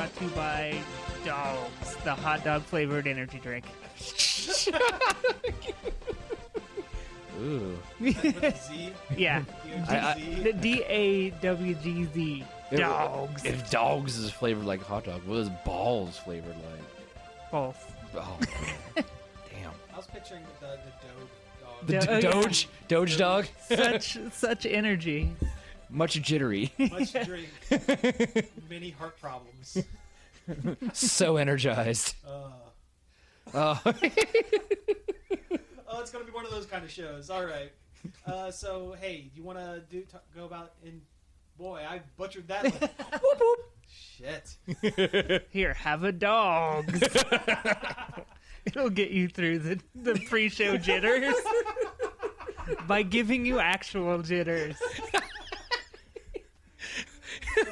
brought to you by Dawgz, the hot dog flavored energy drink. Ooh. With a Z? Yeah. The Dawgz. Dawgz. If Dawgz is flavored like hot dog, what is balls flavored like? Both. Oh, damn. I was picturing the dog. The Doge? Doge dog? Such energy. Much jittery. Much drink. Many heart problems. So energized. Oh, it's gonna be one of those kind of shows. All right. So hey, you want to go about in? Boy, I butchered that. Whoop, whoop. Shit. Here, have a dog. It'll get you through the pre-show jitters by giving you actual jitters. All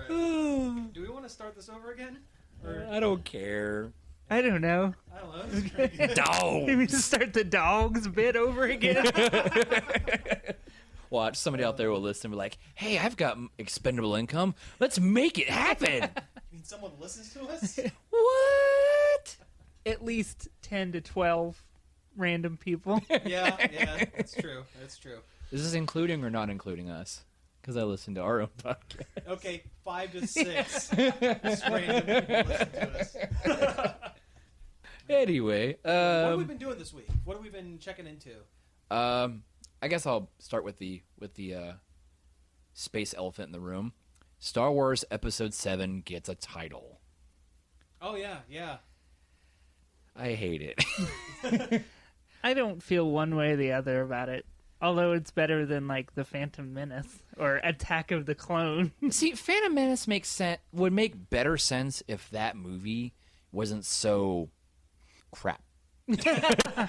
right. Do we want to start this over again? Or, I don't care. I don't know. I don't know. This is pretty good. Maybe start the Dawgz bit over again. Watch, somebody out there will listen and be like, hey, I've got expendable income. Let's make it happen. You mean someone listens to us? What? At least 10 to 12 random people. Yeah, that's true. That's true. Is this including or not including us? Because I listen to our own podcast. Okay, 5 to 6. Just random people listen to us. Anyway, What have we been doing this week? What have we been checking into? I guess I'll start with the space elephant in the room. Star Wars Episode VII gets a title. Oh yeah. I hate it. I don't feel one way or the other about it. Although it's better than like the Phantom Menace or Attack of the Clones. See, Phantom Menace would make better sense if that movie wasn't so crap. Yeah.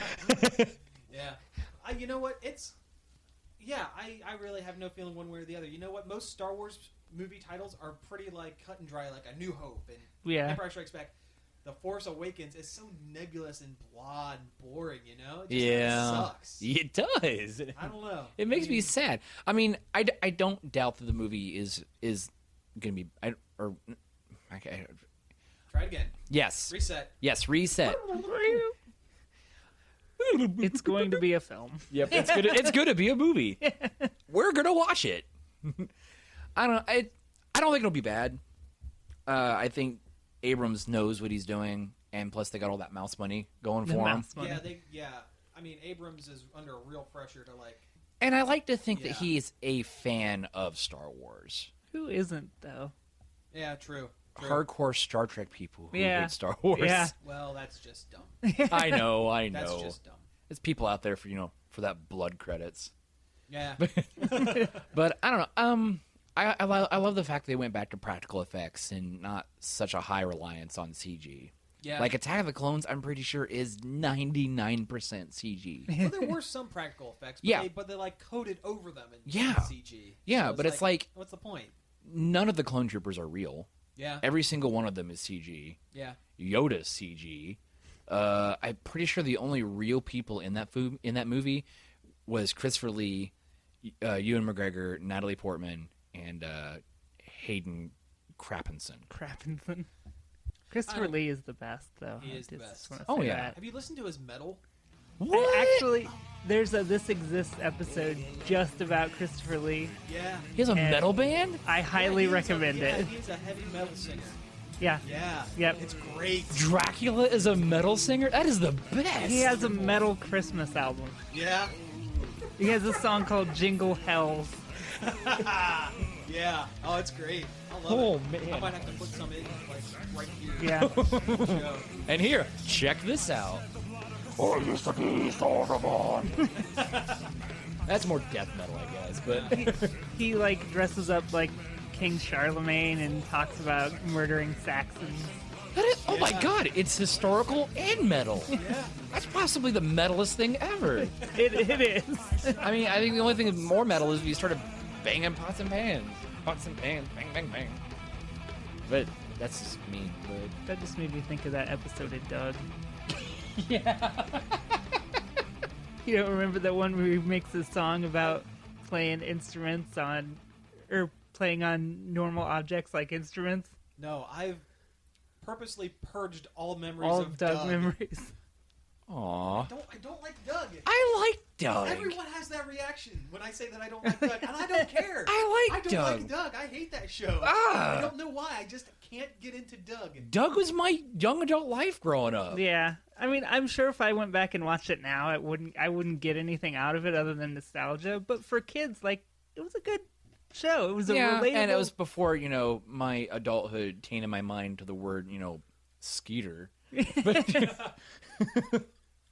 You know what? I really have no feeling one way or the other. You know what? Most Star Wars movie titles are pretty like cut and dry, like A New Hope and Empire Strikes Back. The Force Awakens is so nebulous and blah and boring, you know? It just Yeah. sucks. It does. I don't know. It makes me sad. I mean, I don't doubt that the movie is going to be... Okay. Try it again. Yes. Reset. Yes, reset. It's going to be a film. Yep, it's going to be a movie. We're going to watch it. I don't think it'll be bad. I think Abrams knows what he's doing, and plus they got all that mouse money going for him. Yeah. I mean, Abrams is under real pressure to like. And I like to think that he is a fan of Star Wars. Who isn't, though? Yeah, true. Hardcore Star Trek people who Yeah. hate Star Wars. Yeah. Well, that's just dumb. I know. That's just dumb. It's people out there for that blood credits. Yeah. But I don't know. I love the fact they went back to practical effects and not such a high reliance on CG. Yeah. Like Attack of the Clones, I'm pretty sure is 99% CG. Well, there were some practical effects, but they like coated over them in CG. Yeah, So but it's like what's the point? none of the clone troopers are real. Yeah. Every single one of them is CG. Yeah. Yoda's CG. I'm pretty sure the only real people in that movie was Christopher Lee, Ewan McGregor, Natalie Portman, and Hayden Christensen. Christopher Lee is the best, though. He is the best. Oh, yeah. That. Have you listened to his metal? Actually, there's a This Exists episode just about Christopher Lee. Yeah. He has a metal band? I highly recommend it. He's a heavy metal singer. Yeah. Yeah. Yep. It's great. Dracula is a metal singer? That is the best. He has a metal Christmas album. Yeah. He has a song called Jingle Hells. Yeah. Oh, it's great. I love Oh, it. man. I might have to put some in, like, right here. Yeah. Show. And here, check this out. I used to be Sauron. That's more death metal, I guess. But He like dresses up like King Charlemagne and talks about murdering Saxons. oh my god, it's historical and metal. Yeah. That's possibly the metalest thing ever. It is. I mean, I think the only thing that's more metal is if you started banging pots and pans. Pots and pans, bang, bang, bang. But that's just me. But That just made me think of that episode of Doug. yeah. You don't remember that one where he makes a song about playing instruments on, or playing on normal objects like instruments? No, I've purposely purged all memories All of Doug memories. Aw. I don't like Doug. I like Doug. Everyone has that reaction when I say that I don't like Doug, and I don't care. I like don't Doug. like Doug. I hate that show. Ah. I don't know why. I just can't get into Doug. Doug was my young adult life growing up. Yeah. I mean, I'm sure if I went back and watched it now, I wouldn't get anything out of it other than nostalgia. But for kids, like, it was a good show. It was a relatable... and it was before, my adulthood tainted my mind to the word, Skeeter. But...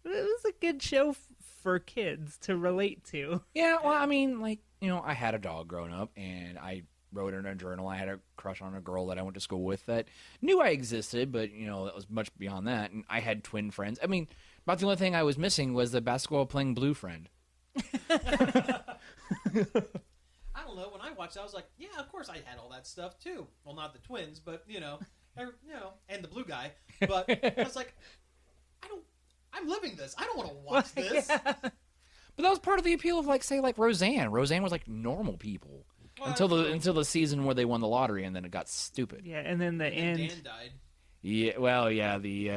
It was a good show for kids to relate to. Yeah, well, I mean, I had a dog growing up, and I wrote in a journal I had a crush on a girl that I went to school with that knew I existed, but, that was much beyond that. And I had twin friends. I mean, about the only thing I was missing was the basketball-playing blue friend. I don't know. When I watched it, I was like, yeah, of course I had all that stuff, too. Well, not the twins, but, and the blue guy. But I was like, I'm living this. I don't want to watch this. Yeah. But that was part of the appeal of, Roseanne. Roseanne was, normal people. Until the season where they won the lottery, and then it got stupid. Yeah, and then the end. Dan died. Yeah, well, yeah, the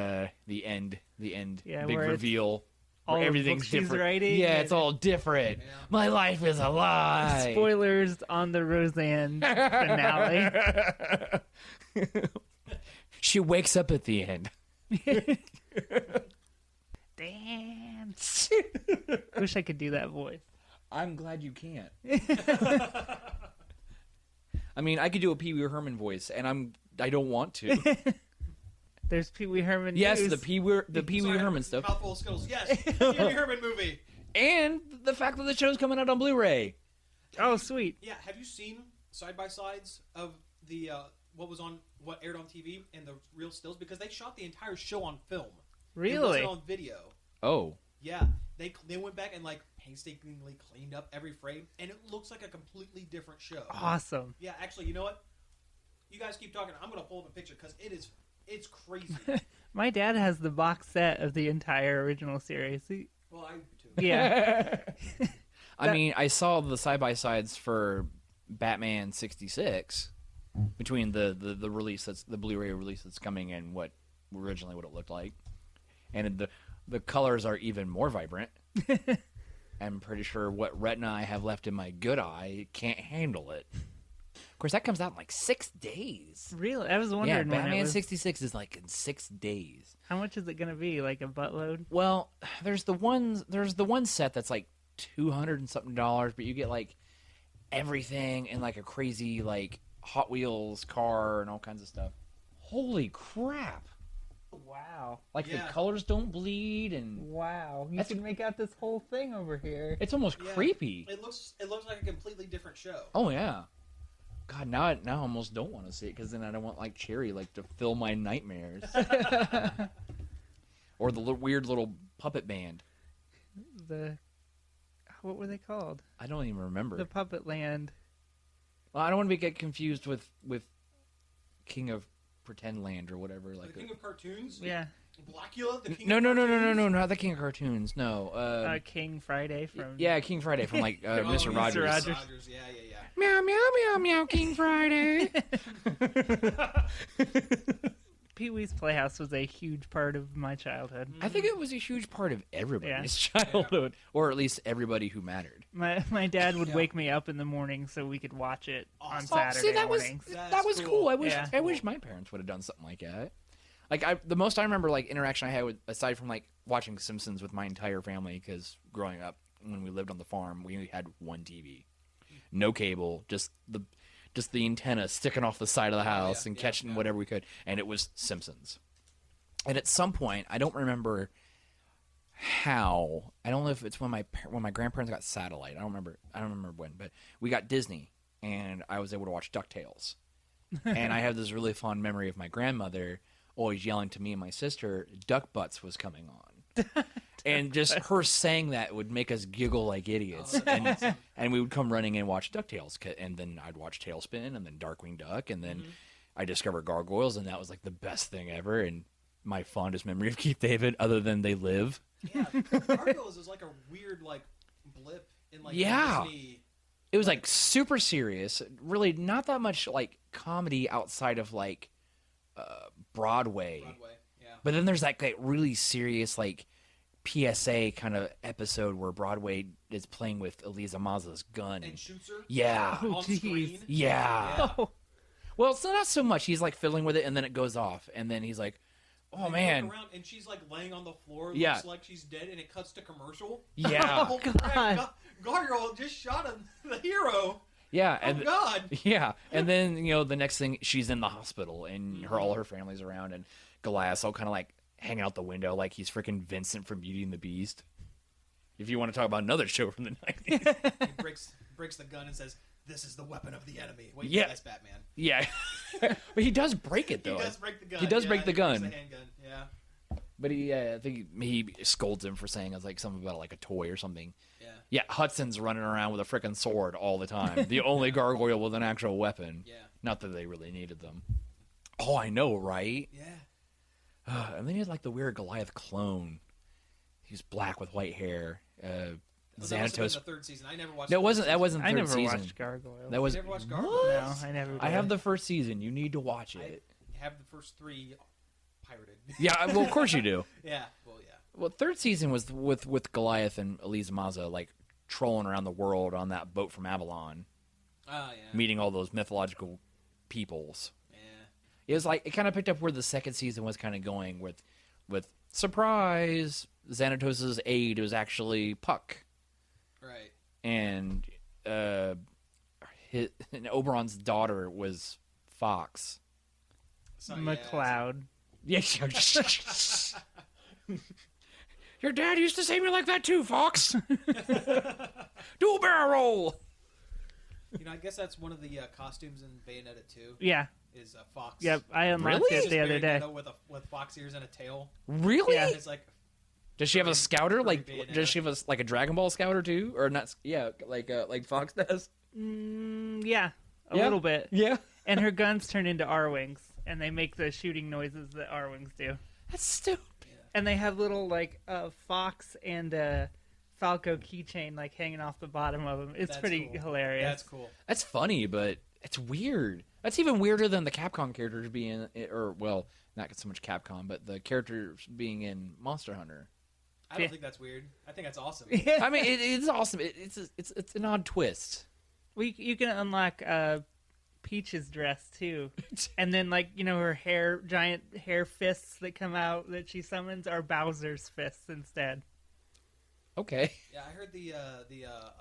end, Yeah, big reveal. All where everything's different. Writing, yeah, it's all different. Yeah. My life is a lie. Spoilers on the Roseanne finale. She wakes up at the end. Damn. Wish I could do that voice. I'm glad you can't. I mean, I could do a Pee Wee Herman voice, and I don't want to. There's Pee Wee Herman. Yes, news. the Pee Wee Herman stuff. Mouthful of Skittles. Yes, Pee Wee Herman movie. And the fact that the show's coming out on Blu-ray. Oh, sweet. Yeah, have you seen side-by-sides of the what aired on TV and the real stills? Because they shot the entire show on film. Really? It wasn't on video. Oh. Yeah, they went back and painstakingly cleaned up every frame, and it looks like a completely different show. Awesome. Yeah, actually, you know what? You guys keep talking. I'm gonna pull up a picture because it's crazy. My dad has the box set of the entire original series. Well, I do too. Yeah. I mean, I saw the side-by-sides for Batman 66 between the release the Blu-ray release that's coming and what it looked like, and the colors are even more vibrant. I'm pretty sure what retina I have left in my good eye can't handle it. Of course, that comes out in 6 days. Really? I was wondering. Yeah, Batman when 66 is in 6 days. How much is it going to be? Like a buttload? Well, there's the one set that's $200 and something, but you get everything in a crazy Hot Wheels car and all kinds of stuff. Holy crap! Wow. The colors don't bleed and wow. You can make out this whole thing over here. It's almost creepy. It looks like a completely different show. Oh yeah. God, now I almost don't want to see it because then I don't want Cherry to fill my nightmares. Or the weird little puppet band. What were they called? I don't even remember. The Puppet Land. Well, I don't want to get confused with King of Pretend Land or whatever. The King of Cartoons? Yeah. Blackula? The King No, of Cartoons? no, not the King of Cartoons. No. King Friday from... Yeah, King Friday from Mr. Rogers. Rogers. Yeah. Meow, meow, meow, meow, King Friday. Pee-wee's Playhouse was a huge part of my childhood. I think it was a huge part of everybody's childhood, or at least everybody who mattered. My dad would wake me up in the morning so we could watch it on Saturday mornings. That was cool. I wish my parents would have done something like that. The most I remember interaction I had with, aside from watching Simpsons with my entire family, because growing up when we lived on the farm, we had one TV, no cable, just the antenna sticking off the side of the house and catching whatever we could, and it was Simpsons. And at some point, I don't remember how. I don't know if it's when my grandparents got satellite. I don't remember when, but we got Disney, and I was able to watch DuckTales. And I have this really fond memory of my grandmother always yelling to me and my sister, "Duck Butts" was coming on. And just her saying that would make us giggle like idiots. And we would come running in and watch DuckTales. And then I'd watch Tailspin and then Darkwing Duck. And then I discovered Gargoyles, and that was the best thing ever. And my fondest memory of Keith David, other than They Live. Yeah, Gargoyles is a weird blip in Disney. It was super serious. Really not that much comedy outside of Broadway. Yeah. But then there's that like really serious like PSA kind of episode where Broadway is playing with Elisa Mazza's gun. And shoots her? Yeah. Oh, On jeez. screen? Yeah. Yeah. Oh, Well, it's not so much. He's like fiddling with it, and then it goes off, and then he's like, "Oh They man, look around, and she's like laying on the floor. Yeah. Looks like she's dead, and it cuts to commercial. yeah, Oh, God. crap. Gargoyle just shot him, the hero. yeah," Oh, and God. yeah, and then the next thing she's in the hospital, and all her family's around, and Goliath's all kind of like hanging out the window, like he's freaking Vincent from Beauty and the Beast. If you want to talk about another show from the 90s. He breaks the gun and says, "This is the weapon of the enemy." Wait, Yeah. that's Batman. Yeah, but he does break it though. He does break the gun. He does break the He gun. breaks the handgun. Yeah. But I think he scolds him for saying it's like something about like a toy or something. Yeah. Yeah, Hudson's running around with a freaking sword all the time. The only gargoyle with an actual weapon. Yeah. Not that they really needed them. Oh, I know, right? Yeah. And then he had like the weird Goliath clone. He's black with white hair. Well, that must have been Xanatos. the third season. I never watched. That the wasn't. third That wasn't I third never season. watched Gargoyle. That was. season. You never watched What? Gargoyle? No, I never. I did. have the first season. You need to watch I it. have the first three pirated. Yeah, well, of course you do. Yeah. Well, yeah. Well, third season was with Goliath and Elisa Mazza like trolling around the world on that boat from Avalon, Oh, yeah. meeting all those mythological peoples. Yeah. It was like it kind of picked up where the second season was kind of going with surprise. Xanatos' aide was actually Puck, Right. and and Oberon's daughter was Fox. So, yeah, McLeod. Yeah. Your dad used to say me like that too, Fox. Do a barrel roll. I guess that's one of the costumes in Bayonetta 2 Yeah. is a fox. Yep. I unlocked Really? it It's the just other day. Bayonetta with fox ears and a tail. Really? Yeah. It's like Does she have a scouter? Furry Like, Bayonetta. does she have like a Dragon Ball scouter too, or not? Yeah, like Fox does. Yeah. A Yeah. little bit. Yeah, And her guns turn into R-wings, and they make the shooting noises that R-wings do. that's stupid. And they have little fox and Falco keychain like hanging off the bottom of them. It's That's pretty cool. hilarious. That's cool. That's funny, but it's weird. That's even weirder than the Capcom characters being, or well, not so much Capcom, but the characters being in Monster Hunter. I don't Yeah. think that's weird. I think that's awesome. I mean, it's awesome. It's an odd twist. You can unlock Peach's dress too, and then her giant hair fists that come out that she summons are Bowser's fists instead. Okay. Yeah, I heard the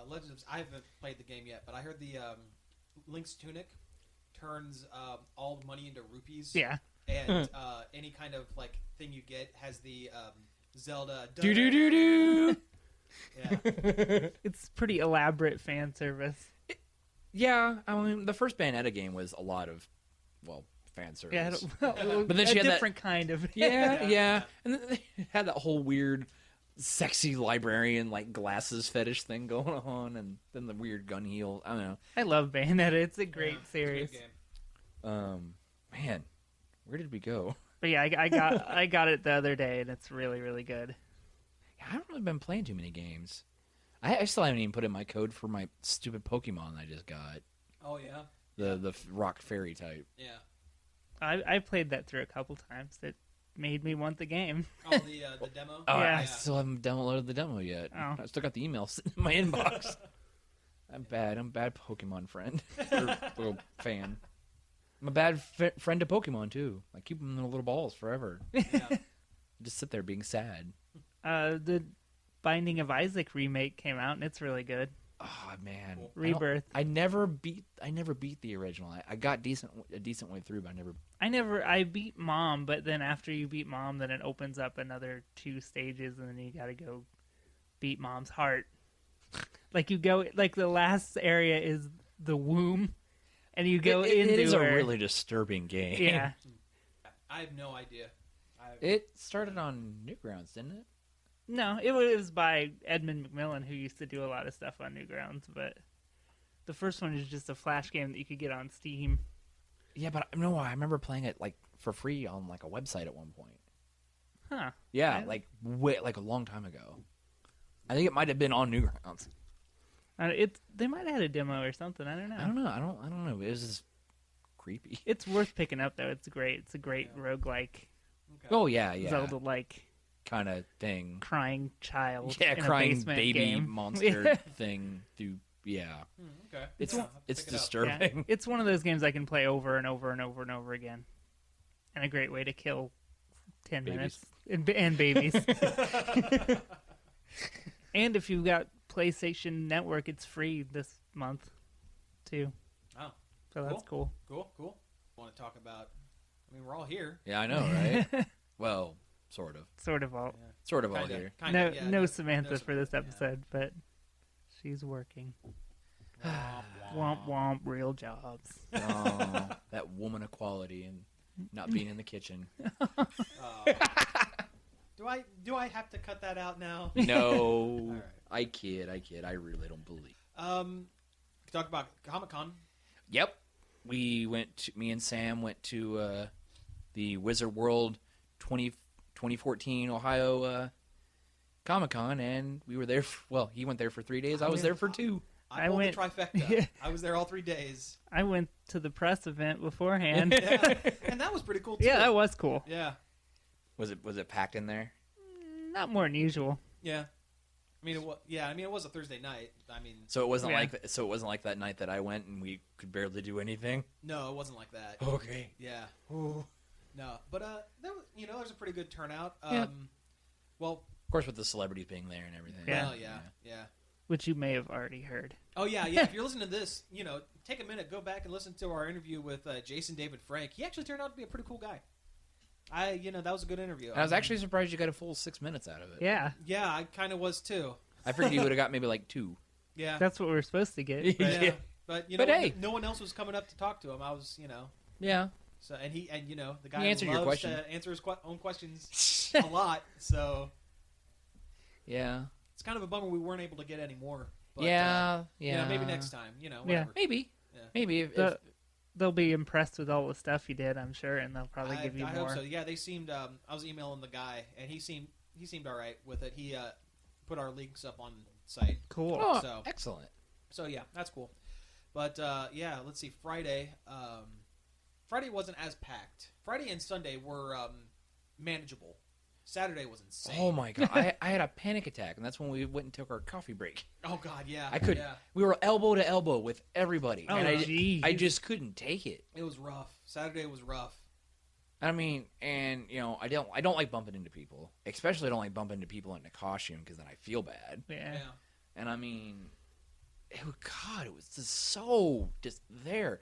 Legend of... I haven't played the game yet, but I heard the Link's tunic turns all the money into rupees. Yeah. And any kind of thing you get has the Zelda... Do do do do. Yeah. It's pretty elaborate fan service. Yeah, I mean, the first Bayonetta game was a lot of, fan service. Yeah, But then she a had that- different kind of. Yeah. And then they had that whole weird, sexy librarian, glasses fetish thing going on, and then the weird gun heel. I don't know. I love Bayonetta. It's a great It's a series. good game. Man, where did we go? But yeah, I got it the other day, and it's really, really good. I haven't really been playing too many games. I still haven't even put in my code for my stupid Pokemon I just got. Oh, yeah? The rock fairy type. Yeah. I played that through a couple times. It made me want the game. Oh, the demo? Oh, Yeah. I still haven't downloaded the demo yet. Oh. I still got the email sitting in my inbox. I'm bad. I'm a bad Pokemon friend. or fan. I'm a bad friend to Pokemon, too. I keep them in their little balls forever. Yeah. Just sit there being sad. The Binding of Isaac remake came out, and it's really good. Oh, man. Cool. Rebirth. I never beat the original. I got a decent way through, but I beat Mom, but then after you beat Mom, then it opens up another 2 stages, and then you gotta go beat Mom's heart. The last area is the womb, and you go into it is her. a really disturbing game. Yeah. I have no idea. It started on Newgrounds, didn't it? No, it was by Edmund McMillan, who used to do a lot of stuff on Newgrounds, but the first one is just a Flash game that you could get on Steam. Yeah, but no, I remember playing it for free on a website at one point. Huh. Yeah, a long time ago. I think it might have been on Newgrounds. They might have had a demo or something. I don't know. I don't know. It was just creepy. It's worth picking up though. It's great. It's a great roguelike. Okay. Oh yeah, Zelda-like kind of thing. Crying child. Yeah, in crying a basement baby game. monster thing. Yeah. Okay. It's disturbing. Yeah. It's one of those games I can play over and over and over and over again, and a great way to kill 10 minutes and babies. And if you've got PlayStation Network, it's free this month too. Oh, so that's cool. Cool. Want to talk about? I mean, we're all here. Yeah, I know, right? Well, sort of. Sort of all. Yeah. Sort of all here. No Samantha for this episode, but she's working. Womp womp, real jobs. Oh, that woman equality and not being in the kitchen. Do I have to cut that out now? No. Right. I kid. I really don't believe. Talk about Comic-Con. Yep. Me and Sam went to the Wizard World 2014 Ohio Comic-Con, and we were there. He went there for 3 days. I was there for 2. I went the trifecta. I was there all 3 days. I went to the press event beforehand. Yeah. And that was pretty cool too. Yeah, that was cool. Yeah. Was it packed in there? Not more than usual. Yeah. I mean, it was a Thursday night. I mean, so it wasn't like that night that I went and we could barely do anything. No, it wasn't like that. Okay. Yeah. Ooh. No, but there was a pretty good turnout. Yeah. Well, of course, with the celebrities being there and everything. Yeah. Well, yeah. Which you may have already heard. Oh yeah. If you're listening to this, take a minute, go back and listen to our interview with Jason David Frank. He actually turned out to be a pretty cool guy. That was a good interview. I was actually surprised you got a full 6 minutes out of it. Yeah. Yeah, I kind of was too. I figured you would have got maybe like 2. Yeah. That's what we were supposed to get. Yeah. But hey, no one else was coming up to talk to him. I was, Yeah. So the guy he answered your loves question. to answer his own questions a lot. So yeah, it's kind of a bummer we weren't able to get any more. But, yeah. Maybe next time. Whatever. Yeah. Maybe. Yeah. Maybe if they'll be impressed with all the stuff you did, I'm sure, and they'll probably give you I more. hope so. Yeah, they seemed. I was emailing the guy, and he seemed all right with it. He put our links up on site. Cool. Oh, So excellent. So yeah, that's cool. But let's see. Friday wasn't as packed. Friday and Sunday were manageable. Saturday was insane. Oh my god, I had a panic attack, and that's when we went and took our coffee break. Oh god, yeah. I couldn't. Yeah. We were elbow to elbow with everybody, Oh, and geez. I just couldn't take it. It was rough. Saturday was rough. I mean, and I don't like bumping into people, especially I don't like bumping into people in a costume because then I feel bad. Yeah. And I mean, it was just there.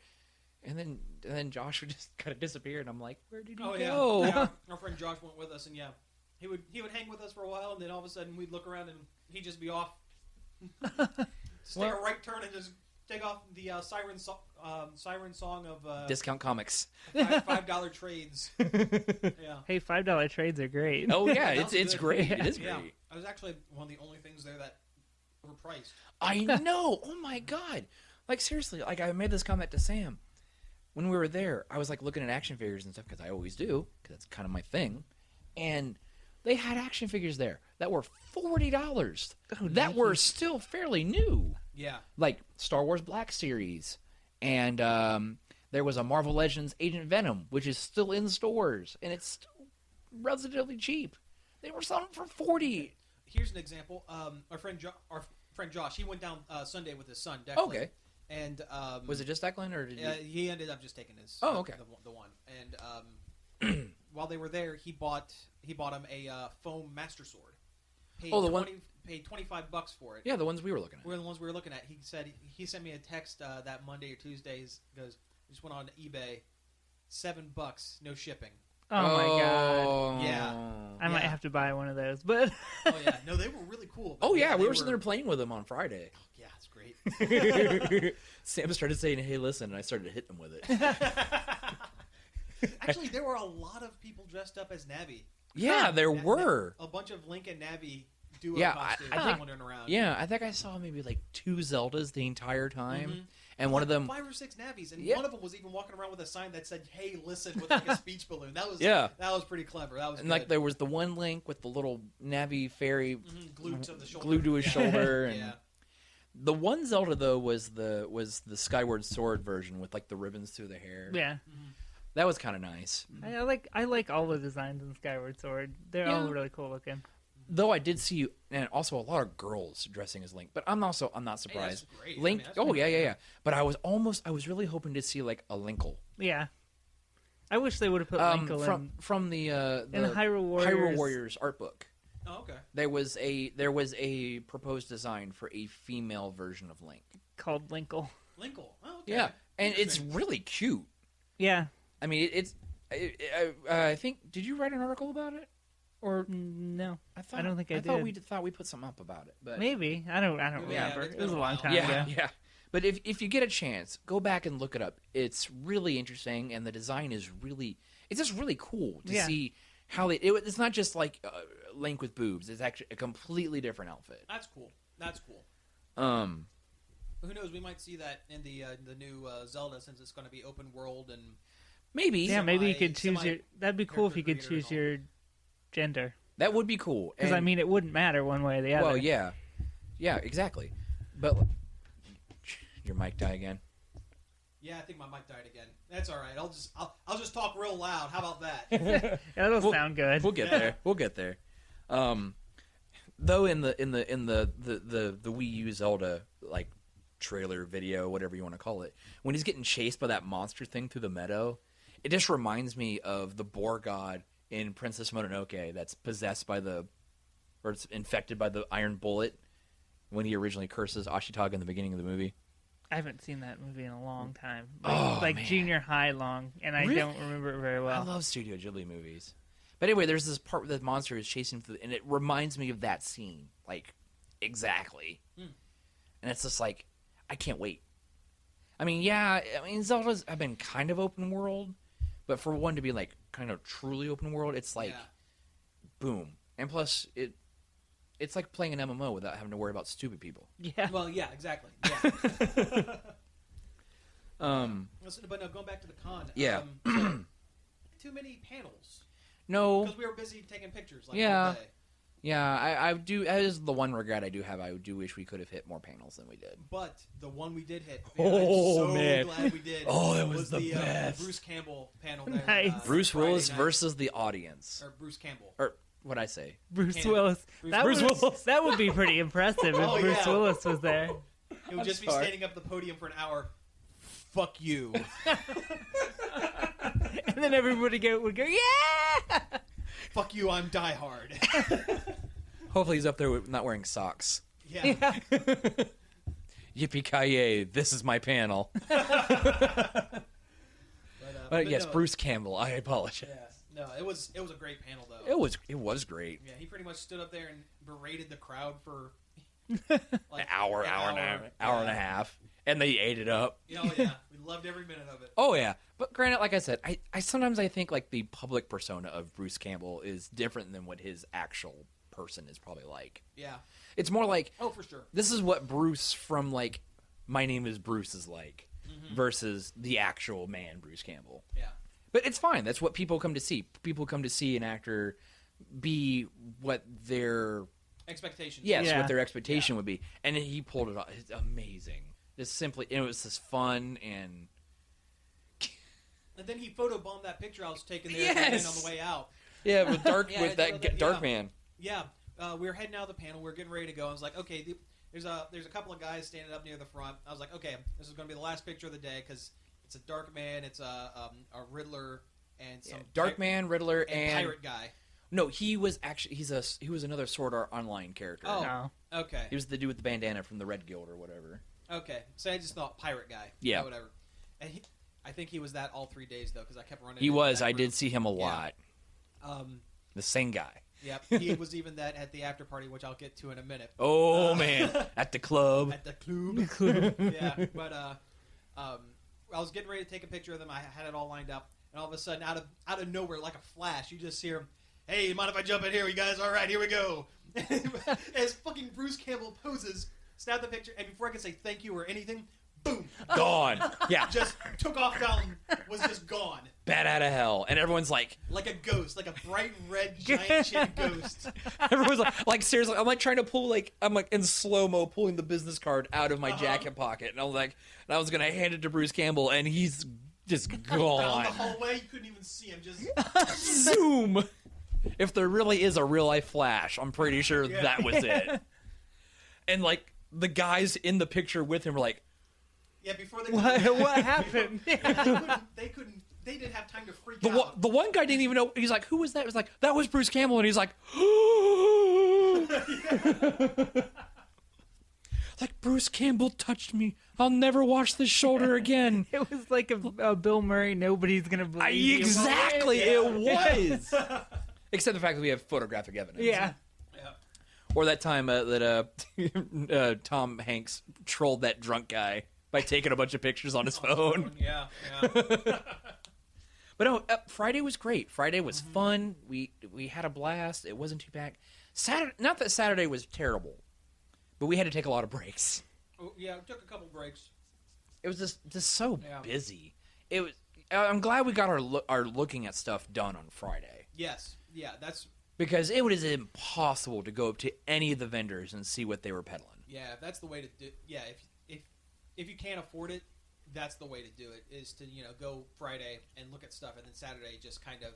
And then Josh would just kind of disappear, and I'm like, where did he go? Yeah. Our friend Josh went with us, and he would hang with us for a while, and then all of a sudden we'd look around and he'd just be off. Just take a right turn and just take off the siren song of Discount Comics. $5 trades. Yeah. Hey, $5 trades are great. Oh yeah, it's good. great. It is Yeah. great. I was actually one of the only things there that were priced. I know. Oh my god. Like seriously, like I made this comment to Sam when we were there. I was like looking at action figures and stuff because I always do because that's kind of my thing, and they had action figures there that were $40 that were still fairly new. Yeah. Like Star Wars Black Series, and there was a Marvel Legends Agent Venom, which is still in stores, and it's still relatively cheap. They were selling for $40. Here's an example. Our friend Josh, he went down Sunday with his son, Declan. Okay. And was it just Declan, or did he ended up just taking his? Oh, okay. The one. And while they were there, he bought him a foam Master Sword. Paid paid $25 for it. Yeah, the ones we were looking at. Were the ones we were looking at. He said he sent me a text that Monday or Tuesdays. Goes, just went on eBay, $7, no shipping. Oh my god. Yeah. I might have to buy one of those, but Oh yeah, no, they were really cool. Oh yeah, we were sitting there playing with them on Friday. Oh, yeah, it's great. Sam started saying, "Hey, listen," and I started hitting him with it. Actually, there were a lot of people dressed up as Navi. Yeah, there were a bunch of Link and Navi duo costumes wandering around. Yeah, I think I saw maybe like 2 Zeldas the entire time, Mm-hmm. and one of them 5 or 6 Navis, and one of them was even walking around with a sign that said, "Hey, listen," with like a speech balloon. That was that was pretty clever. That was and good. like there was the one Link with the little Navi fairy glued to the shoulder, glued to his shoulder, and The one Zelda though was the Skyward Sword version with like the ribbons through the hair. Yeah. Mm-hmm. That was kind of nice. I like all the designs in Skyward Sword. They're all really cool looking. Though I did see, and also a lot of girls dressing as Link, but I'm not surprised. Hey, that's great. Link, I mean, yeah. But I was really hoping to see like a Linkle. Yeah. I wish they would have put Linkle from the Hyrule Warriors art book. Oh, okay. There was a proposed design for a female version of Link called Linkle. Linkle. Oh, okay. Yeah, and it's really cute. Yeah. I mean, I think. Did you write an article about it? Or no, I don't think I did. I thought we put something up about it, but maybe I don't remember. It was a long time ago. Yeah. But if you get a chance, go back and look it up. It's really interesting, and the design is it's just really cool to see how it's not just like Link with boobs. It's actually a completely different outfit. That's cool. Who knows? We might see that in the new Zelda, since it's going to be open world and maybe. Yeah, maybe you could choose your. That'd be cool if you could choose your gender. That would be cool. Because I mean, it wouldn't matter one way or the other. Well, yeah, exactly. But your mic die again? Yeah, I think my mic died again. That's all right. I'll just talk real loud. How about that? That'll sound good. We'll get there. We'll get there. Though in the Wii U Zelda like trailer video, whatever you want to call it, when he's getting chased by that monster thing through the meadow, it just reminds me of the boar god in Princess Mononoke that's possessed by or it's infected by the iron bullet when he originally curses Ashikaga in the beginning of the movie. I haven't seen that movie in a long time. Man. Junior high long, and I don't remember it very well. I love Studio Ghibli movies. But anyway, there's this part where the monster is chasing through, and it reminds me of that scene, like, exactly. And it's just like, I can't wait. I mean, Zelda's have been kind of open world, but for one to be, like, kind of truly open world, it's like, boom. And plus, it's like playing an MMO without having to worry about stupid people. Yeah. Well, yeah, exactly. Yeah. But no, going back to the con. Yeah. Too many panels. No. Because we were busy taking pictures all day. Yeah, I do. That is the one regret I do have. I do wish we could have hit more panels than we did. But the one we did hit, man, I'm so glad we did. Oh, that was the best. Bruce Campbell panel there. Nice. Bruce Willis versus the audience. Or Bruce Campbell. Or what'd I say? Bruce Willis. That would be pretty impressive if Bruce Willis was there. It would just be standing up the podium for an hour. Fuck you. And then everybody would go, yeah! Fuck you, I'm Die Hard. Hopefully he's up there not wearing socks. Yeah. Yippee-ki-yay, this is my panel. But yes, no. Bruce Campbell, I apologize. Yeah. No, it was a great panel, though. It was great. Yeah, he pretty much stood up there and berated the crowd for like an hour and a half. And they ate it up. Oh, yeah. We loved every minute of it. Oh, yeah. But granted, like I said, I sometimes I think like the public persona of Bruce Campbell is different than what his actual person is probably like. Yeah. It's more like... Oh, for sure. This is what Bruce from, like, My Name is Bruce is like versus the actual man, Bruce Campbell. Yeah. But it's fine. That's what people come to see. People come to see an actor be what their... Expectations. Yes, what their expectation would be. And he pulled it off. It's amazing. Just simply... It was just fun and... And then he photobombed that picture I was taking there on the way out. Yeah, with Dark Man. Yeah. We were heading out of the panel. We were getting ready to go. I was like, okay, there's a couple of guys standing up near the front. I was like, okay, this is going to be the last picture of the day because it's a Dark Man, it's a Riddler, and some Man, Riddler, and pirate guy. No, he was actually he was another Sword Art Online character. Oh, no. Okay. He was the dude with the bandana from the Red Guild or whatever. Okay, so I just thought pirate guy. Yeah, whatever. And I think he was that all 3 days though because I kept running. He was. I did see him a lot. The same guy. Yep, he was even that at the after party, which I'll get to in a minute. Oh man, at the club. At the club. Yeah, but I was getting ready to take a picture of them. I had it all lined up, and all of a sudden, out of nowhere, like a flash, you just hear him. Hey, mind if I jump in here? You guys, all right? Here we go. As fucking Bruce Campbell poses, snapped the picture, and before I could say thank you or anything, boom, gone. Yeah, just took off down, was just gone. bat out of hell, and everyone's like a ghost, like a bright red giant chin ghost. Everyone's like seriously, I'm like trying to pull I'm like in slow-mo pulling the business card out of my jacket pocket, and I was gonna hand it to Bruce Campbell, and he's just gone. Down the hallway, you couldn't even see him. Just zoom. If there really is a real life Flash, I'm pretty sure that was it. And like the guys in the picture with him were like, yeah, before they what happened? They didn't have time to freak out. The one guy didn't even know. He's like, who was that? It was like, that was Bruce Campbell, and he's like, like Bruce Campbell touched me. I'll never wash this shoulder again. It was like a Bill Murray. Nobody's gonna believe exactly. It was. Except the fact that we have photographic evidence. Yeah. Or that time that Tom Hanks trolled that drunk guy by taking a bunch of pictures on his phone. Yeah. But no, Friday was great. Friday was fun. We had a blast. It wasn't too bad. Not that Saturday was terrible, but we had to take a lot of breaks. Oh, yeah, we took a couple breaks. It was just so busy. It was. I'm glad we got our looking at stuff done on Friday. Yes. Yeah, that's because it was impossible to go up to any of the vendors and see what they were peddling. Yeah, that's the way to do. Yeah, if you can't afford it, that's the way to do it. Is to go Friday and look at stuff, and then Saturday just kind of.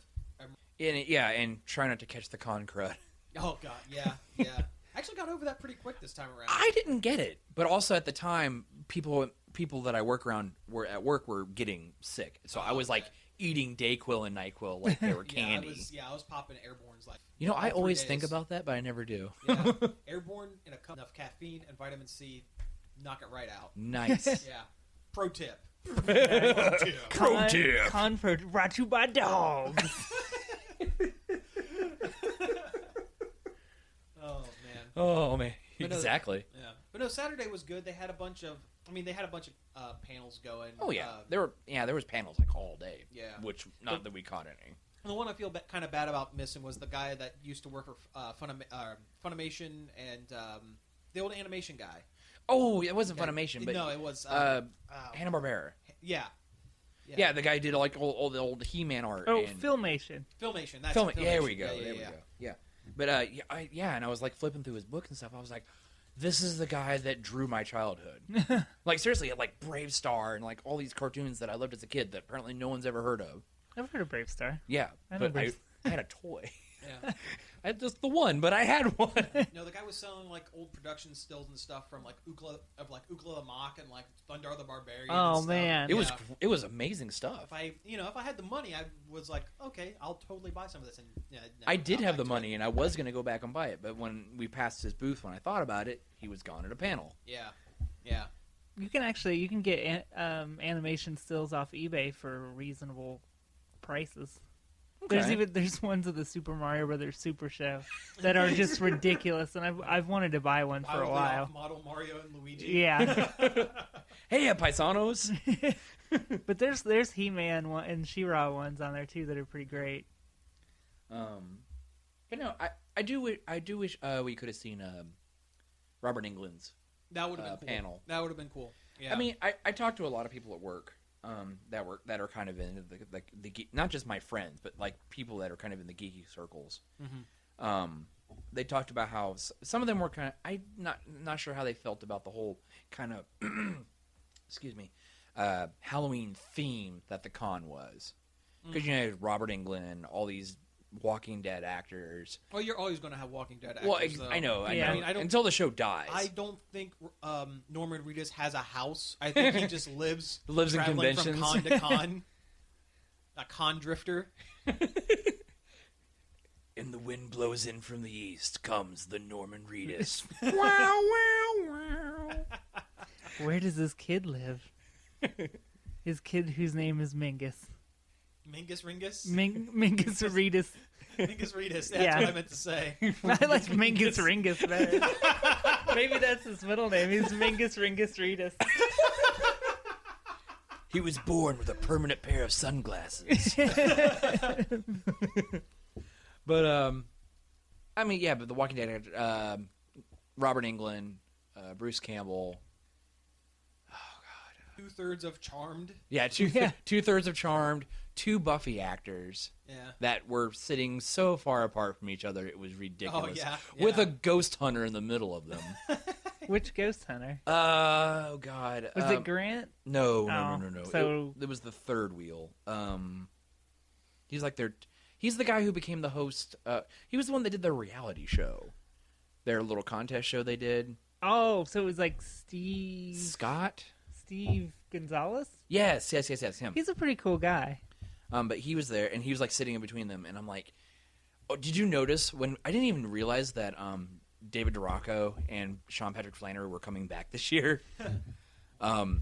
And try not to catch the con crud. Oh God, yeah. I actually got over that pretty quick this time around. I didn't get it, but also at the time, people that I work around were getting sick, so I was like eating Dayquil and NyQuil like they were candy. I was popping Airborne's like. I always think about that, but I never do. Yeah, Airborne and enough caffeine and vitamin C, knock it right out. Nice. Yeah. Pro tip. Pro tip. Convert brought to you by Dawgz. Oh man. Exactly. Yeah. But no, Saturday was good. They had a bunch of panels going. Oh yeah. There was panels like all day. Yeah. Which not that we caught any. The one I feel kind of bad about missing was the guy that used to work for Funimation and the old animation guy. Oh, it wasn't Funimation, but no, it was Hanna-Barbera. Yeah. Yeah, the guy did like all the old He-Man art. Oh, and Filmation. That's Filmation. Yeah, there we go. Yeah, there we go. Yeah. But and I was like flipping through his book and stuff. I was like, this is the guy that drew my childhood. Like seriously, like Brave Star and like all these cartoons that I loved as a kid that apparently no one's ever heard of. I've heard of Brave Star. Yeah, but I had a toy. Yeah. I had just the one, but I had one. No, the guy was selling like old production stills and stuff from like Ookla the Mock and like Thundar the Barbarian. Oh and man, it was amazing stuff. If I had the money, I was like, okay, I'll totally buy some of this. And I did have the money, and I was going to go back and buy it, but when we passed his booth, when I thought about it, he was gone at a panel. Yeah. You can get animation stills off eBay for reasonable prices. Okay. There's ones of the Super Mario Brothers Super Show that are just ridiculous, and I've wanted to buy one for a while. Model Mario and Luigi. Yeah. Hey, paisanos. But there's He-Man and She-Ra ones on there too that are pretty great. But no, I do wish we could have seen Robert Englund's that would have been cool. Panel. That would have been cool. Yeah. I mean, I talked to a lot of people at work. That are kind of in the not just my friends, but like people that are kind of in the geeky circles. Mm-hmm. They talked about how some of them were kind of I'm not sure how they felt about the whole kind of excuse me Halloween theme that the con was, because you know Robert Englund, all these Walking Dead actors. Well, you're always going to have Walking Dead actors. Well, I know. Yeah. I mean, until the show dies. I don't think Norman Reedus has a house. I think he just lives in conventions from con to con. A con drifter. And the wind blows in from the east comes the Norman Reedus. Wow, wow, wow. Where does this kid live? His kid whose name is Mingus. Mingus Ringus? Mingus Reedus. Mingus Reedus, that's what I meant to say. I like Mingus Ringus better. Maybe that's his middle name. He's Mingus Ringus Reedus. He was born with a permanent pair of sunglasses. But, I mean, yeah, but the Walking Dead, Robert Englund, Bruce Campbell. Oh, God. 2/3 of Charmed. Yeah, two-thirds of Charmed, two Buffy actors that were sitting so far apart from each other, it was ridiculous. Oh, with a ghost hunter in the middle of them. Which ghost hunter? Oh, God. Was it Grant? No. So it was the third wheel. He's like he's the guy who became the host. He was the one that did their reality show. Their little contest show they did. Oh, so it was like Steve Gonzalez? Yes, him. He's a pretty cool guy. But he was there, and he was like sitting in between them, and I'm like, oh, did you notice when I didn't even realize that David DeRocco and Sean Patrick Flannery were coming back this year. Their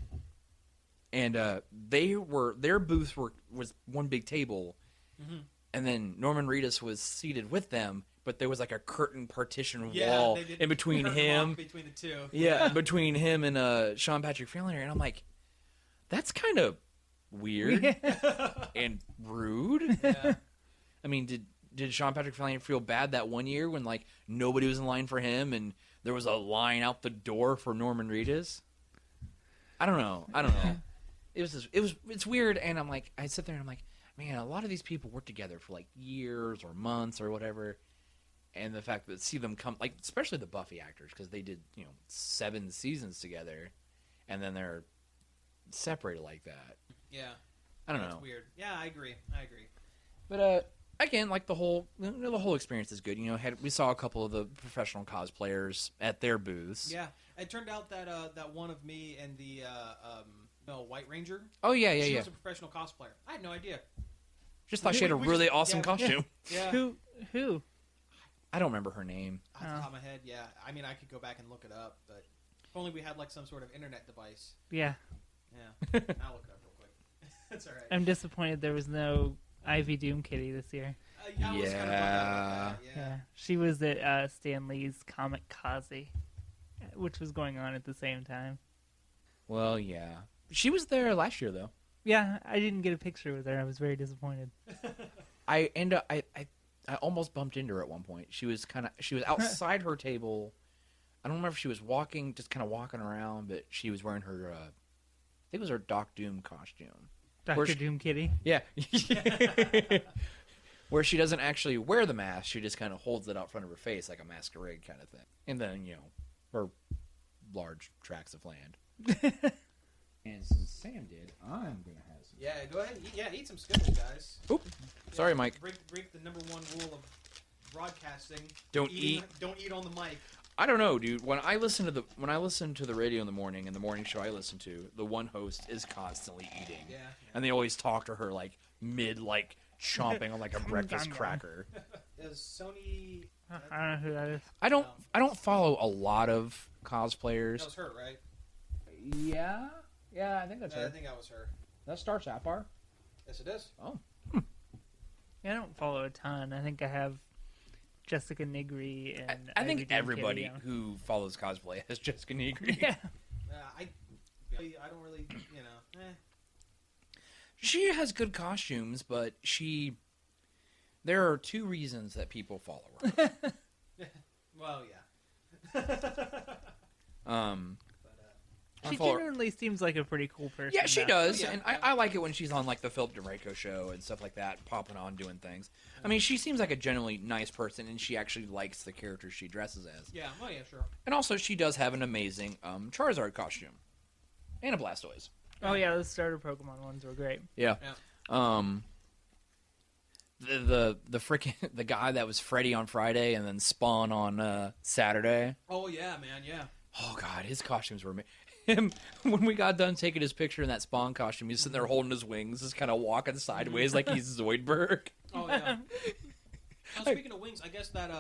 booth was one big table, and then Norman Reedus was seated with them, but there was like a curtain partition wall in between him. Between the two. Yeah, between him and Sean Patrick Flannery, and I'm like, that's kind of weird and rude. Yeah. I mean, did Sean Patrick Flannery feel bad that one year when like nobody was in line for him and there was a line out the door for Norman Reedus? I don't know. It's weird, and I'm like, I sit there and I'm like, man, a lot of these people work together for like years or months or whatever, and the fact that see them come, like especially the Buffy actors, because they did 7 seasons together, and then they're separated like that. Yeah, I don't know. It's weird. Yeah, I agree. But again, like the whole experience is good. We saw a couple of the professional cosplayers at their booths. Yeah, it turned out that that one of me and the White Ranger. Oh yeah. She was a professional cosplayer. I had no idea. Just thought she had a really awesome costume. Yeah. Who? I don't remember her name. Off the top of my head, yeah. I mean, I could go back and look it up, but if only we had like some sort of internet device. Yeah. Yeah, I'll look it up real quick. That's all right. I'm disappointed there was no Ivy Doom Kitty this year. I was kind of about that. Yeah. She was at Stan Lee's Comic Kazi, which was going on at the same time. Well, yeah. She was there last year, though. Yeah, I didn't get a picture with her. I was very disappointed. I almost bumped into her at one point. She was outside her table. I don't remember if she was walking around, but she was wearing her, I think it was her Doc Doom costume. Dr. Doom Kitty? Yeah. Where she doesn't actually wear the mask, she just kind of holds it out front of her face like a masquerade kind of thing. And then, her large tracts of land. And since Sam did, I'm going to have some. Yeah, go ahead. Eat some Skittles, guys. Oop. Sorry, Mike. Break the number one rule of broadcasting. Don't eat on the mic. I don't know, dude. When I listen to the radio in the morning, and the morning show I listen to, the one host is constantly eating. Yeah. And they always talk to her like mid chomping on like a breakfast cracker. Is Sony? I don't know who that is. I don't follow a lot of cosplayers. That was her, right? Yeah, I think that's her. I think that was her. That's Star Sapphire. Yes, it is. Oh. Yeah, I don't follow a ton. I think I have Jessica Nigri and I think everybody Kitty, who follows cosplay has Jessica Nigri. Yeah. I don't really, She has good costumes, but there are 2 reasons that people follow her. Well, yeah. She genuinely seems like a pretty cool person. Yeah, she does, Yeah. and I like it when she's on like the Philip DeRaco show and stuff like that, popping on doing things. I mean, she seems like a genuinely nice person, and she actually likes the character she dresses as. Yeah, well, yeah, sure. And also, she does have an amazing Charizard costume and a Blastoise. Oh yeah, those starter Pokemon ones were great. Yeah. The freaking the guy that was Freddy on Friday and then Spawn on Saturday. Oh yeah, man, yeah. Oh god, his costumes were him when we got done taking his picture in that Spawn costume. He's sitting there holding his wings, just kind of walking sideways like he's Zoidberg. Oh yeah. Speaking of wings, I guess that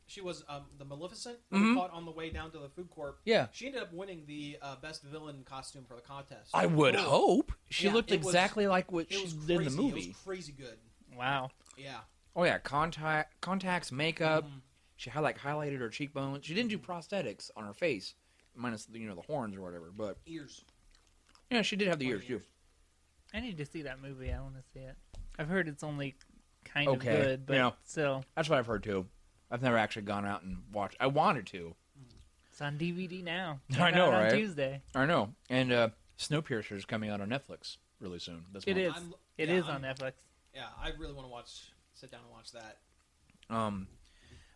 she was the Maleficent we caught on the way down to the food court. Yeah, she ended up winning the best villain costume for the contest. I would hope she looked exactly like what she did in the movie. It was crazy good. Wow. Yeah. Oh yeah, contacts, makeup. She had highlighted her cheekbones. She didn't do prosthetics on her face, minus the horns or whatever. But ears. Yeah, she did have the ears too. I need to see that movie. I want to see it. I've heard it's only kind of good, but still. That's what I've heard too. I've never actually gone out and watched. I wanted to. It's on DVD now. I know, right? On Tuesday. I know. And Snowpiercer is coming out on Netflix really soon. It is. It is on Netflix. Yeah, I really want to sit down and watch that.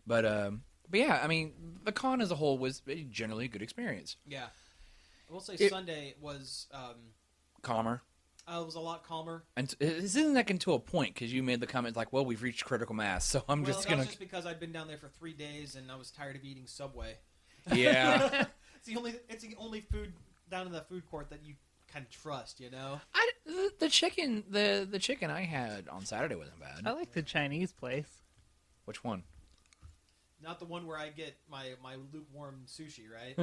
But yeah, I mean, the con as a whole was generally a good experience. Yeah, I will say Sunday was calmer. It was a lot calmer. And isn't that to a point? Because you made the comment like, "Well, we've reached critical mass," so I'm just gonna. That's just because I'd been down there for 3 days and I was tired of eating Subway. Yeah, it's the only food down in the food court that you can trust. You know, the chicken I had on Saturday wasn't bad. I like the Chinese place. Which one? Not the one where I get my lukewarm sushi, right?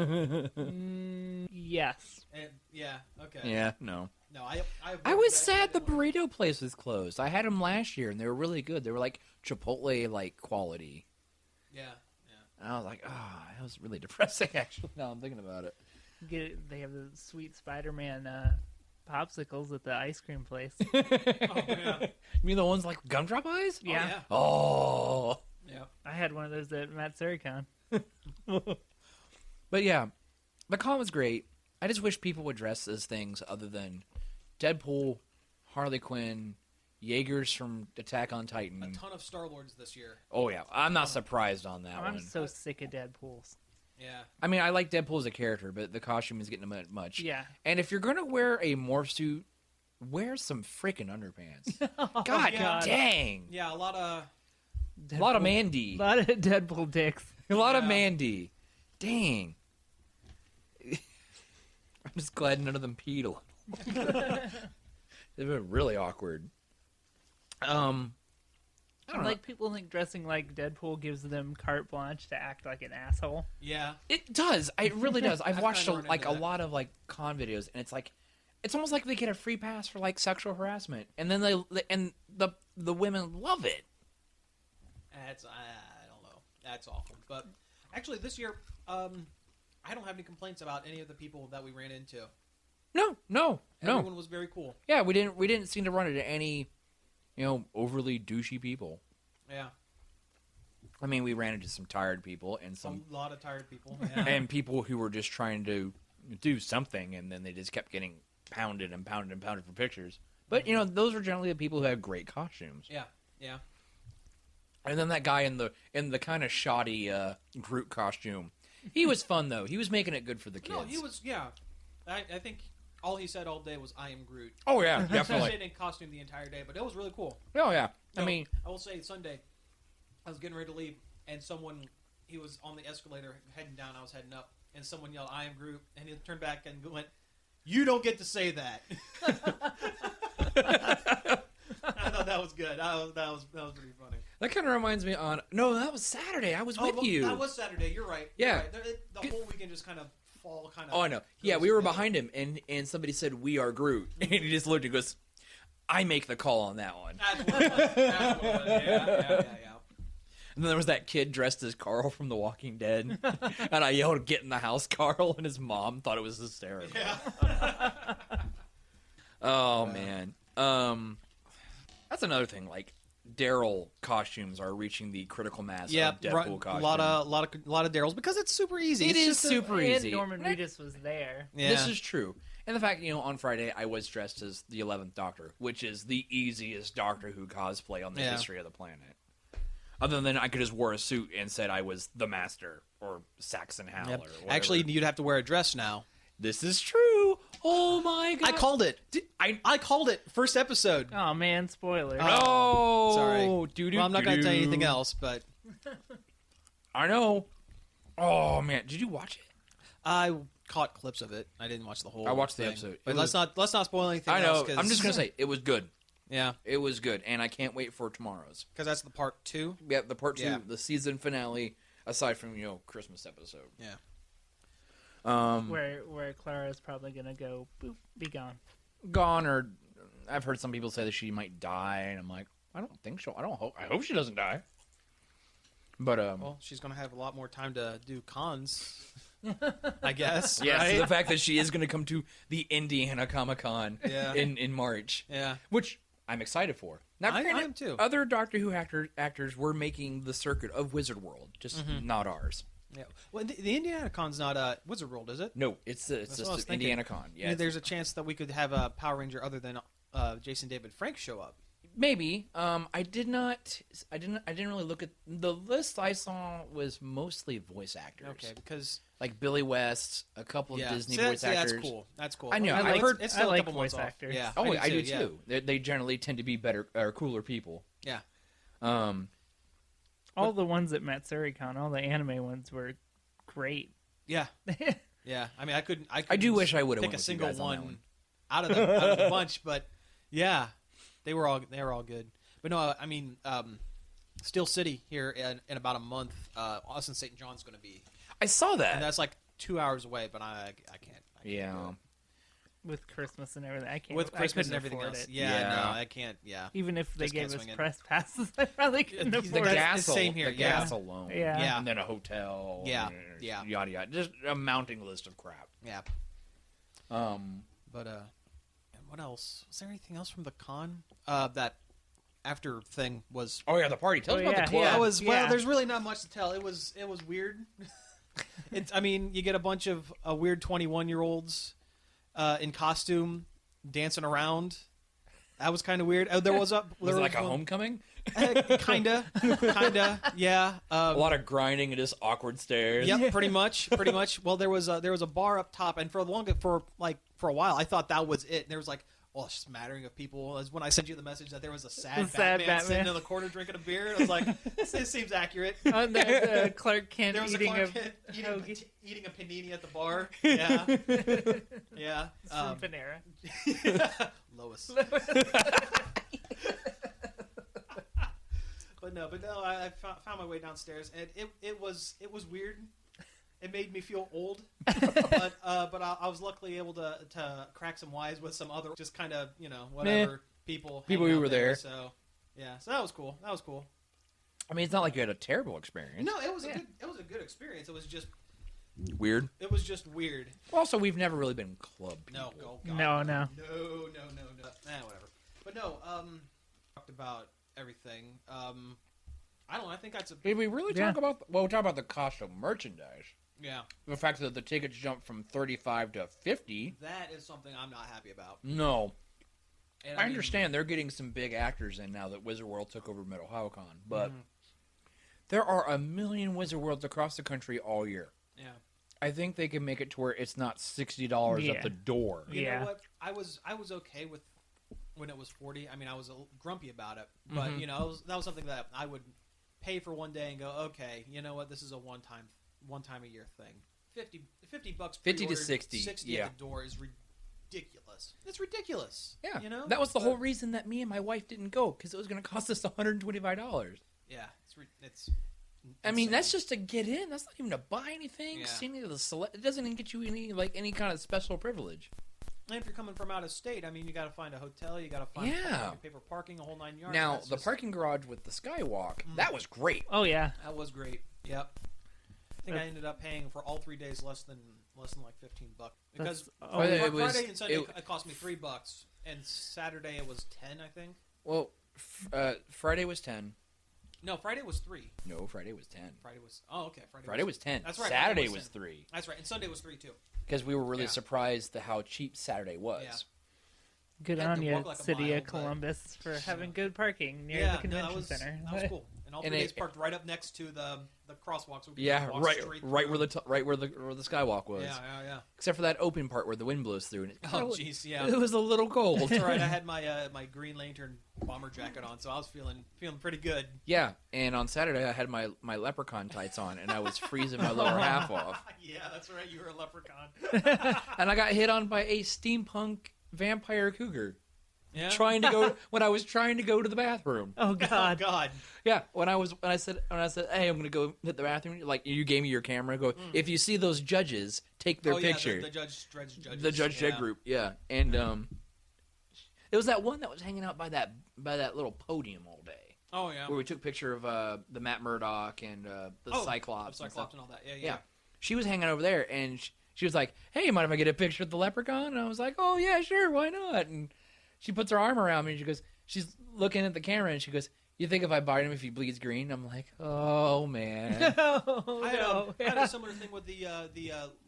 Yes. Yeah. Okay. Yeah. No. No, I was sad the burrito place was closed. I had them last year, and they were really good. They were like Chipotle like quality. Yeah. And I was like, that was really depressing. Actually, now I'm thinking about it. They have the sweet Spider-Man popsicles at the ice cream place. Oh yeah. You mean the ones like gumdrop eyes? Yeah. Oh. Yeah. I had one of those at Matsuricon. But yeah, the con was great. I just wish people would dress as things other than Deadpool, Harley Quinn, Jaegers from Attack on Titan. A ton of Star-Lords this year. Oh yeah, I'm not surprised on that one. I'm so sick of Deadpools. Yeah. I mean, I like Deadpool as a character, but the costume is getting a bit much. Yeah. And if you're gonna wear a morph suit, wear some freaking underpants. God dang. Yeah, a lot of Mandy. A lot of Deadpool dicks. A lot of Mandy. Dang. I'm just glad none of them peed a little. They've been really awkward. I don't know. Like, people think dressing like Deadpool gives them carte blanche to act like an asshole. Yeah. It does. It really does. I've watched a that. lot of like con videos, and it's almost like they get a free pass for like sexual harassment, and then the women love it. I don't know. That's awful. But actually, this year, I don't have any complaints about any of the people that we ran into. No. Everyone was very cool. Yeah, we didn't seem to run into any, overly douchey people. Yeah. I mean, we ran into some tired people and A lot of tired people. Yeah. and people who were just trying to do something, and then they just kept getting pounded and pounded and pounded for pictures. But those were generally the people who had great costumes. Yeah. And then that guy in the kind of shoddy Groot costume, he was fun though. He was making it good for the kids. No, he was. Yeah, I think all he said all day was "I am Groot." Oh yeah, He definitely. stayed in costume the entire day, but it was really cool. Oh yeah. No, I mean, I will say Sunday, I was getting ready to leave, and he was on the escalator heading down. I was heading up, and someone yelled, "I am Groot," and he turned back and went, "You don't get to say that." I thought that was good. That was pretty funny. that kind of reminds me No, that was Saturday. I was with you. That was Saturday. You're right. Yeah. You're right. The whole weekend just kind of fall. Oh, I know. Yeah, we were behind him, and somebody said, "We are Groot," and he just looked and goes, "I make the call on that one." That's what it was. Yeah. And then there was that kid dressed as Carl from The Walking Dead, and I yelled, "Get in the house, Carl!" And his mom thought it was hysterical. Yeah. Oh man, that's another thing. Like Daryl costumes are reaching the critical mass of Deadpool costumes. A lot of Daryls because it's super easy. It is super easy. And Norman Reedus was there. Yeah. This is true. And the fact, on Friday I was dressed as the 11th Doctor, which is the easiest Doctor Who cosplay on the history of the planet. Other than I could just wear a suit and said I was the Master or Saxon Hal or whatever. Actually, you'd have to wear a dress now. This is true. Oh my god! I called it. I called it first episode. Oh man, spoiler. Oh, sorry. Well, I'm not going to tell you anything else, but I know. Oh man, did you watch it? I caught clips of it. I didn't watch the whole. I watched the thing. episode. But let's not spoil anything. I know. Else, I'm just going to say it was good. Yeah, it was good, and I can't wait for tomorrow's. Because that's the part 2. Yeah, the part 2, the season finale. Aside from Christmas episode. Yeah. Where Clara's probably gonna go, boop, be gone, or I've heard some people say that she might die, and I'm like, I don't think so. I hope she doesn't die. But well, she's gonna have a lot more time to do cons, I guess. Yeah, right? so the fact that she is gonna come to the Indiana Comic-Con in March, which I'm excited for. Now, I am too. Other Doctor Who actors were making the circuit of Wizard World, just not ours. Yeah. Well, the Indiana Con's not Wizard World, is it? No, it's just Indiana Con. Yeah, there's a chance that we could have a Power Ranger other than Jason David Frank show up. Maybe. I didn't really look at the list. I saw was mostly voice actors. Okay, because like Billy West, a couple of Disney voice actors. That's cool. That's cool. I know. I heard. It's still I like a couple voice months actors. Off. Yeah. Oh, I do yeah. too. They generally tend to be better or cooler people. Yeah. All the ones at Matsuricon, all the anime ones were great. Yeah. Yeah. I mean, I do wish I would have pick went a with you single guys on that one out of the bunch, but yeah, they were all good. But no, I mean, Steel City here in about a month. Austin St. John's going to be. I saw that. And that's like 2 hours away, but I can't. Yeah. do it. With Christmas and everything, I can't. With Christmas and I everything couldn't else. afford it. Yeah, no, I can't. Yeah. Even if they Just gave can't us swing it. press passes, I probably couldn't The afford the it. gas- gas, same here, the yeah. gas alone, Yeah. and then a hotel, Yeah, and yeah. yada yada, just a mounting list of crap. Yeah. But and what else? Was there anything else from the con? That after thing was. Oh yeah, the party. Tell us about the club. That was well. Yeah. There's really not much to tell. It was weird. I mean, you get a bunch of weird 21-year-olds in costume dancing around. That was kind of weird. There was a Was it like a homecoming? kinda, yeah. A lot of grinding and just awkward stares. Yep, pretty much. Well, there was a bar up top, and for a while, I thought that was it. And there was like, well, it's just a smattering of people. As when I sent you the message that there was a sad Batman sitting in the corner drinking a beer, I was like, this seems accurate. The Clark Kent There was eating a Clark Kent eating a panini at the bar. Yeah, yeah. from Panera. Lois. But no, I found my way downstairs, and it was weird. It made me feel old, but I was luckily able to crack some wise with some other just kind of whatever people who were there. So yeah, so that was cool. I mean, it's not like you had a terrible experience. No, it was a good experience. It was just Weird. It was just weird. Also, we've never really been club people. No, oh God, No. Whatever. But no, talked about everything. I don't know. I think that's a Did we really talk about? Well, we talked about the cost of merchandise. yeah. The fact that the tickets jumped from $35 to $50. That is something I'm not happy about. No. And I understand they're getting some big actors in now that Wizard World took over Mid-Ohio-Con, but there are a million Wizard Worlds across the country all year. Yeah. I think they can make it to where it's not $60 at the door. You know what? I was okay with when it was $40. I mean, I was a little grumpy about it, but that was something that I would pay for one day and go, okay, you know what? This is a one time a year thing. $50 50 to 60. 60 at the door is ridiculous. It's ridiculous. Yeah, you know that was the whole reason that me and my wife didn't go, because it was going to cost us $125. Yeah, it's. I mean, that's just to get in. That's not even to buy anything. Yeah. Seeing it doesn't even get you any kind of special privilege. And if you're coming from out of state, I mean, you got to find a hotel. You got to find pay for parking, a whole 9 yards. Now, the parking garage with the skywalk, that was great. Oh yeah, that was great. Yep. I think I ended up paying for all 3 days less than like $15 because Friday and Sunday it cost me $3, and Saturday it was 10, I think. Well, Friday was 10. No, Friday was 3. No, Friday was 10. Friday was Friday was 10. That's right. Saturday was 3. That's right, and Sunday was 3 too. Because we were really surprised at how cheap Saturday was. Yeah. good Had on to you, walk like a City mile, of Columbus, for having good parking near the convention center. That was cool. And all 3 days parked right up next to the crosswalk. So right where the skywalk was. Yeah. Except for that open part where the wind blows through. And Jeez, yeah. It was a little cold. That's right. I had my Green Lantern bomber jacket on, so I was feeling pretty good. Yeah, and on Saturday I had my leprechaun tights on, and I was freezing my lower half off. Yeah, that's right. You were a leprechaun. And I got hit on by a steampunk vampire cougar. Yeah. When I was trying to go to the bathroom. Oh God! Oh God! Yeah, when I said, hey, I'm gonna go hit the bathroom. Like, you gave me your camera. Go, if you see those judges, take their picture. Yeah, the judges. The Judge group. Yeah, and it was that one that was hanging out by that little podium all day. Oh yeah. Where we took a picture of the Matt Murdock and the Cyclops. And all that. Yeah. She was hanging over there, and she was like, "Hey, mind if I get a picture of the leprechaun?" And I was like, "Oh yeah, sure, why not?" And she puts her arm around me, and she goes, she's looking at the camera, and she goes, "You think if I bite him, if he bleeds green?" I'm like, "Oh man." I had a similar thing with the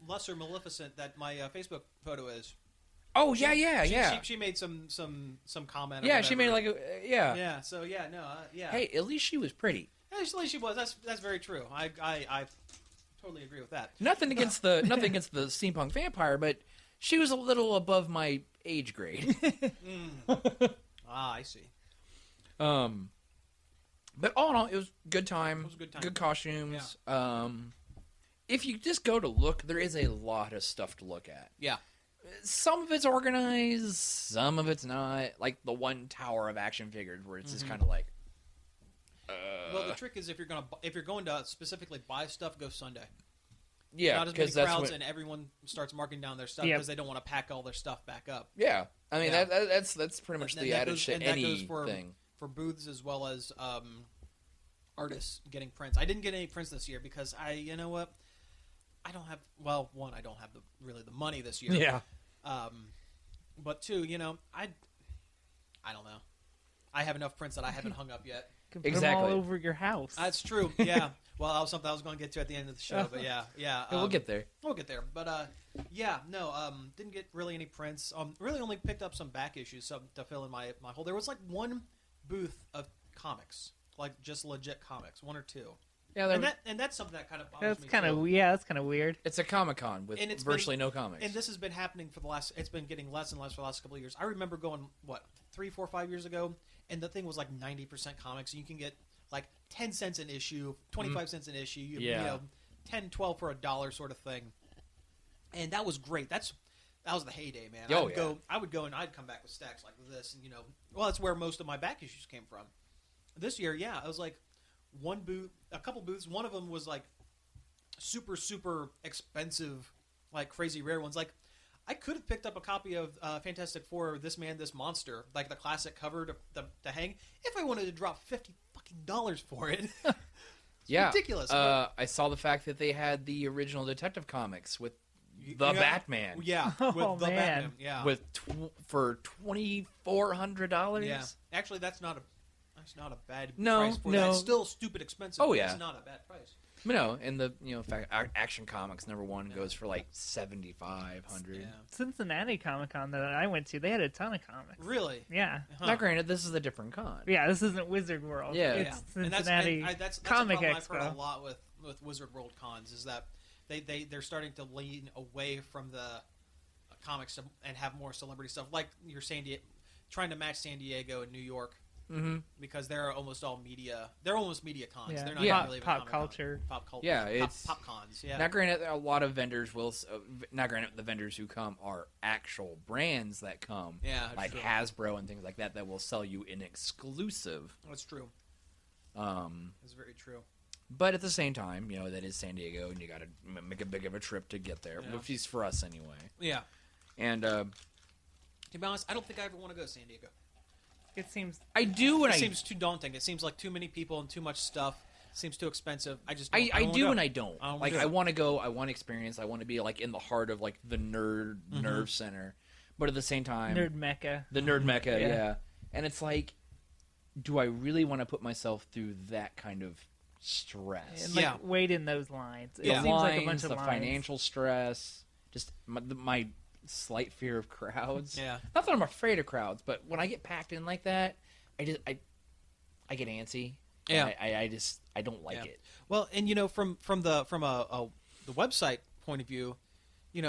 Lesser Maleficent that my Facebook photo is. Oh yeah. She made some comment. Yeah, she made like yeah. Yeah. So yeah, no, yeah. Hey, at least she was pretty. At least she was. That's very true. I totally agree with that. Nothing against the steampunk vampire, but she was a little above my age grade. I see. But all in all, it was a good time. It was a good time. Good costumes. Yeah. If you just go to look, there is a lot of stuff to look at. Yeah. Some of it's organized, some of it's not. Like the one tower of action figures where it's just kind of like. Well, the trick is if you're going to specifically buy stuff, go Sunday. Yeah, not as many crowds, and everyone starts marking down their stuff because they don't want to pack all their stuff back up. Yeah, I mean that's pretty much the adage to anything. That goes for booths as well as artists getting prints. I didn't get any prints this year because you know what, I don't have. Well, one, I don't have really the money this year. Yeah. But two, you know, I don't know. I have enough prints that I haven't hung up yet. Put them all over your house. That's true. Yeah. Well, that was something I was going to get to at the end of the show, but yeah. We'll get there. We'll get there. But didn't get really any prints. Really only picked up some back issues to fill in my hole. There was like one booth of comics, like just legit comics, one or two. Yeah, and that's something that kind of bothers me. That's kind of weird. It's a Comic-Con with virtually no comics. And this has been happening it's been getting less and less for the last couple of years. I remember going 3, 4, 5 years ago, and the thing was like 90% comics. And you can get like 10 cents an issue, 25 cents an issue. You know, 10, 12 for $1 sort of thing. And that was great. That was the heyday, man. I would go and I'd come back with stacks like this, and that's where most of my back issues came from. This year, I was like one booth, a couple booths. One of them was like super, super expensive, like crazy rare ones. Like I could have picked up a copy of Fantastic Four, This Man, This Monster, like the classic cover to hang, if I wanted to drop $50 for it. Ridiculous. I saw the fact that they had the original Detective Comics with the Batman. Yeah, with the Batman. Yeah, for $2,400. Yeah, actually, that's not a bad no, price for that. It's still stupid expensive. Oh yeah, it's not a bad price. No, and the Action Comics #1 goes for like $7,500. Yeah. Cincinnati Comic-Con that I went to, they had a ton of comics. Really? Yeah. Now, granted, this is a different con. Yeah, this isn't Wizard World. Yeah, it's Cincinnati that's Comic a Expo. I've heard a lot with Wizard World cons is that they're starting to lean away from the comics and have more celebrity stuff, like your trying to match San Diego and New York. Mm-hmm. Because they're almost all media. They're almost media cons. Yeah. They're not really pop culture. Pop culture. Yeah, it's pop cons. Yeah. Now, granted, a lot of vendors will. Now, granted, the vendors who come are actual brands that come. Yeah, like true. Hasbro and things like that will sell you an exclusive. That's true. That's very true. But at the same time, that is San Diego, and you got to make a big of a trip to get there. Yeah. Which is for us anyway. Yeah. And to be honest, I don't think I ever want to go to San Diego. It seems seems too daunting. It seems like too many people and too much stuff. It seems too expensive. I do and I don't. I want to go. I want to experience. I want to be like in the heart of like the nerve center. But at the same time, nerd mecca. The nerd mecca, yeah. And it's like, do I really want to put myself through that kind of stress? And wait in those lines. It seems lines, like a bunch of the lines. financial stress, just my slight fear of crowds. Yeah. Not that I'm afraid of crowds, but when I get packed in like that, I get antsy. Yeah. I don't like it. Well, and from the website point of view,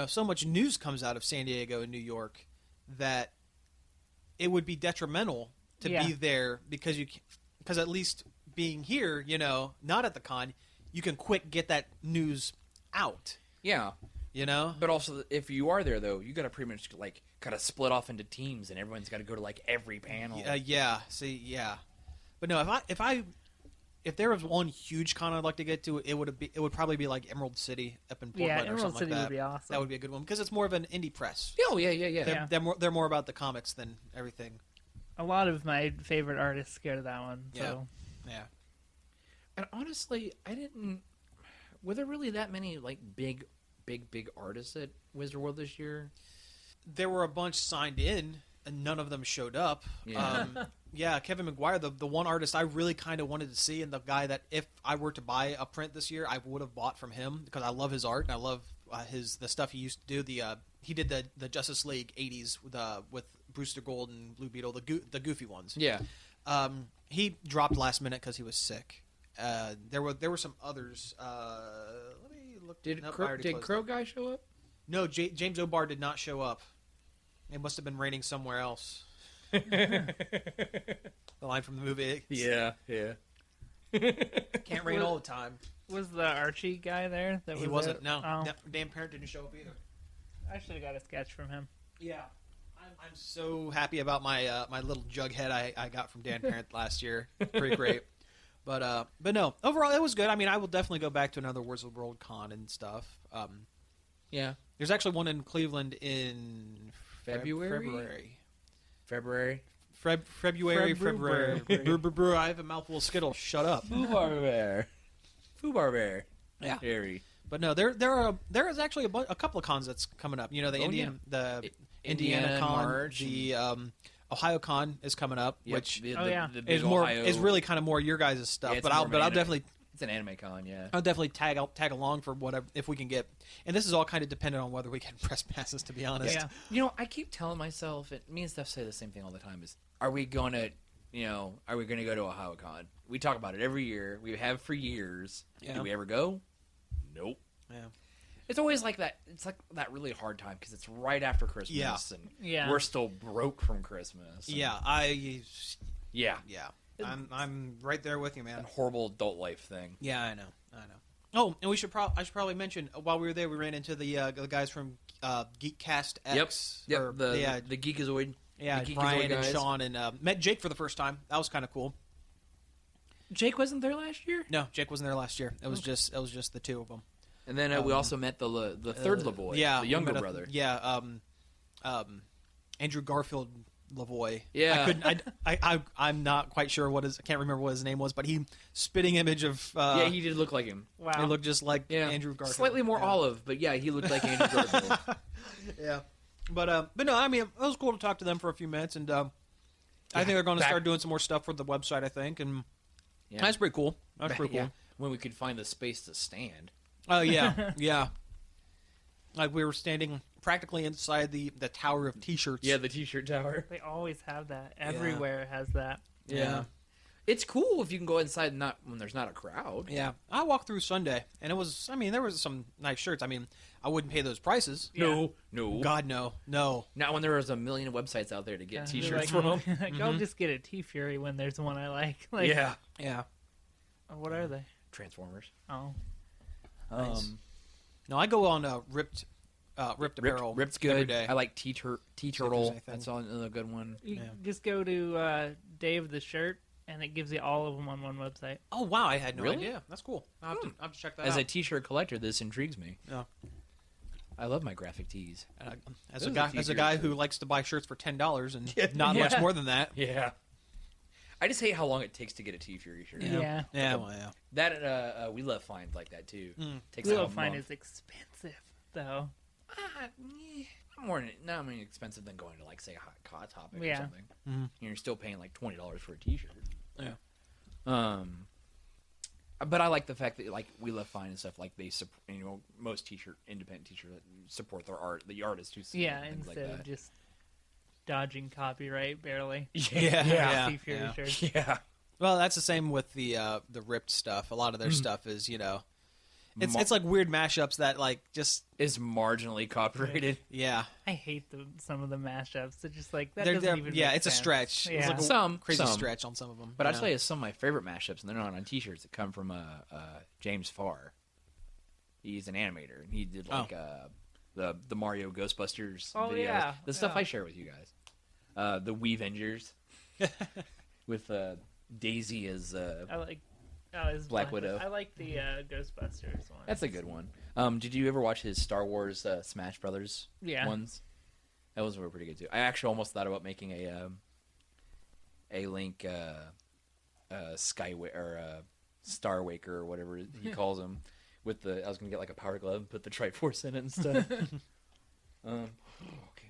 so much news comes out of San Diego and New York that it would be detrimental to be there because at least being here, not at the con, you can quick get that news out. Yeah. But also, if you are there, though, you got to pretty much like kind of split off into teams, and everyone's got to go to like every panel. But no, if there was one huge con I'd like to get to, it would probably be like Emerald City up in Portland or something like that. City would be awesome. That would be a good one because it's more of an indie press. Oh yeah. They're more about the comics than everything. A lot of my favorite artists go to that one. So. Yeah. And honestly, were there really that many like big artists at Wizard World this year? There were a bunch signed in, and none of them showed up. Yeah, Kevin McGuire, the one artist I really kind of wanted to see, and the guy that if I were to buy a print this year, I would have bought from him because I love his art and I love the stuff he used to do, the he did the Justice League '80s with Brewster Gold and Blue Beetle, the goofy ones. Yeah. He dropped last minute because he was sick. There were some others. Let me look. Did Crow Guy show up? No, James O'Barr did not show up. It must have been raining somewhere else. The line from the movie. Yeah. Can't rain all the time. Was the Archie guy there? He wasn't. No, Dan Parent didn't show up either. I should have got a sketch from him. Yeah, I'm so happy about my my little Jughead I got from Dan Parent last year. Pretty great. But no, overall it was good. I mean, I will definitely go back to another Wizard World Con and stuff. Yeah. There's actually one in Cleveland in February. February. I have a mouthful of Skittles. Shut up. Foo Bar Bear. Yeah. Harry. But no, there is actually a couple of cons that's coming up. You know, the Indiana Con, March, the Ohio Con is coming up, which the is really kind of more your guys' stuff. Yeah, but I'll definitely. It's an anime con, yeah. I'll definitely tag along for whatever if we can get. And this is all kind of dependent on whether we can press passes. To be honest, yeah. You know, I keep telling myself, me and Steph say the same thing all the time: is are we going to go to Ohio Con? We talk about it every year. We have for years. Yeah. Do we ever go? Nope. Yeah. It's always like that. It's like that really hard time because it's right after Christmas, and we're still broke from Christmas. Yeah, Yeah. I'm right there with you, man. That horrible adult life thing. Yeah, I know. Oh, and I should probably mention while we were there, we ran into the guys from Geekcast X. Yep. The Geekazoid. Yeah, the Brian Geekazoid and Sean, and met Jake for the first time. That was kind of cool. Jake wasn't there last year. No, Jake wasn't there last year. It was just the two of them. And then we also met the third LaVoy, the younger brother. Andrew Garfield LaVoy. Yeah, I'm not quite sure I can't remember what his name was, but he spitting image of. He did look like him. Wow, he looked just like Andrew Garfield. Slightly more olive, but yeah, he looked like Andrew Garfield. Yeah, but no, I mean it was cool to talk to them for a few minutes, and I think they're going to start doing some more stuff for the website. I think, and that's pretty cool. That's pretty cool. When we could find the space to stand. Oh yeah. Like we were standing practically inside the tower of T-shirts. Yeah, the T-shirt tower. They always have that. Everywhere has that. Yeah. It's cool if you can go inside when there's not a crowd. Yeah. I walked through Sunday, and it was. I mean, there was some nice shirts. I mean, I wouldn't pay those prices. No. God, no. Not when there was a million websites out there to get T-shirts from. I'll just get a T-Fury when there's one I like. Yeah. Oh, what are they? Transformers. Oh. Nice. No, I go on Ripped Apparel. Ripped's good. Every day. I like T-Turtle. That's a good one. You just go to Dave the Shirt, and it gives you all of them on one website. Oh wow, I had no Really? idea. That's cool. I'll have to check that As out. a T-shirt collector, this intrigues me. Yeah. I love my graphic tees. As a guy who likes to buy shirts for $10 and not much more than that. Yeah. I just hate how long it takes to get a T-Fury shirt. Yeah. That We Love Finds like that too. Takes We a Love Find month. is expensive though. Not more expensive than going to like say Hot Topic or Yeah. something. Mm-hmm. You're still paying like $20 for a T-shirt. Yeah. But I like the fact that like We Love Fine and stuff like they most independent T-shirt support their art, the artists who Instead like of just dodging copyright barely. Yeah. T-Fury shirts. Yeah. Well, that's the same with the Ripped stuff. A lot of their stuff is it's like weird mashups that like just is marginally copyrighted. Yeah. I hate some of the mashups. They're just like that They're doesn't even. yeah, make it's a sense. stretch. Yeah. It's like Some crazy stretch on some of them. But I'll tell you some of my favorite mashups, and they're not on T-shirts. That come from James Farr. He's an animator, and he did like the Mario Ghostbusters videos. Yeah. The stuff I share with you guys. The Weavengers with Daisy as I like. It's Black Widow. I like the Ghostbusters one. That's a good one. Did you ever watch his Star Wars Smash Brothers ones? Those were pretty good too. I actually almost thought about making a Link Star Waker or whatever he calls them. I was gonna get like a power glove and put the Triforce in it and stuff. Okay,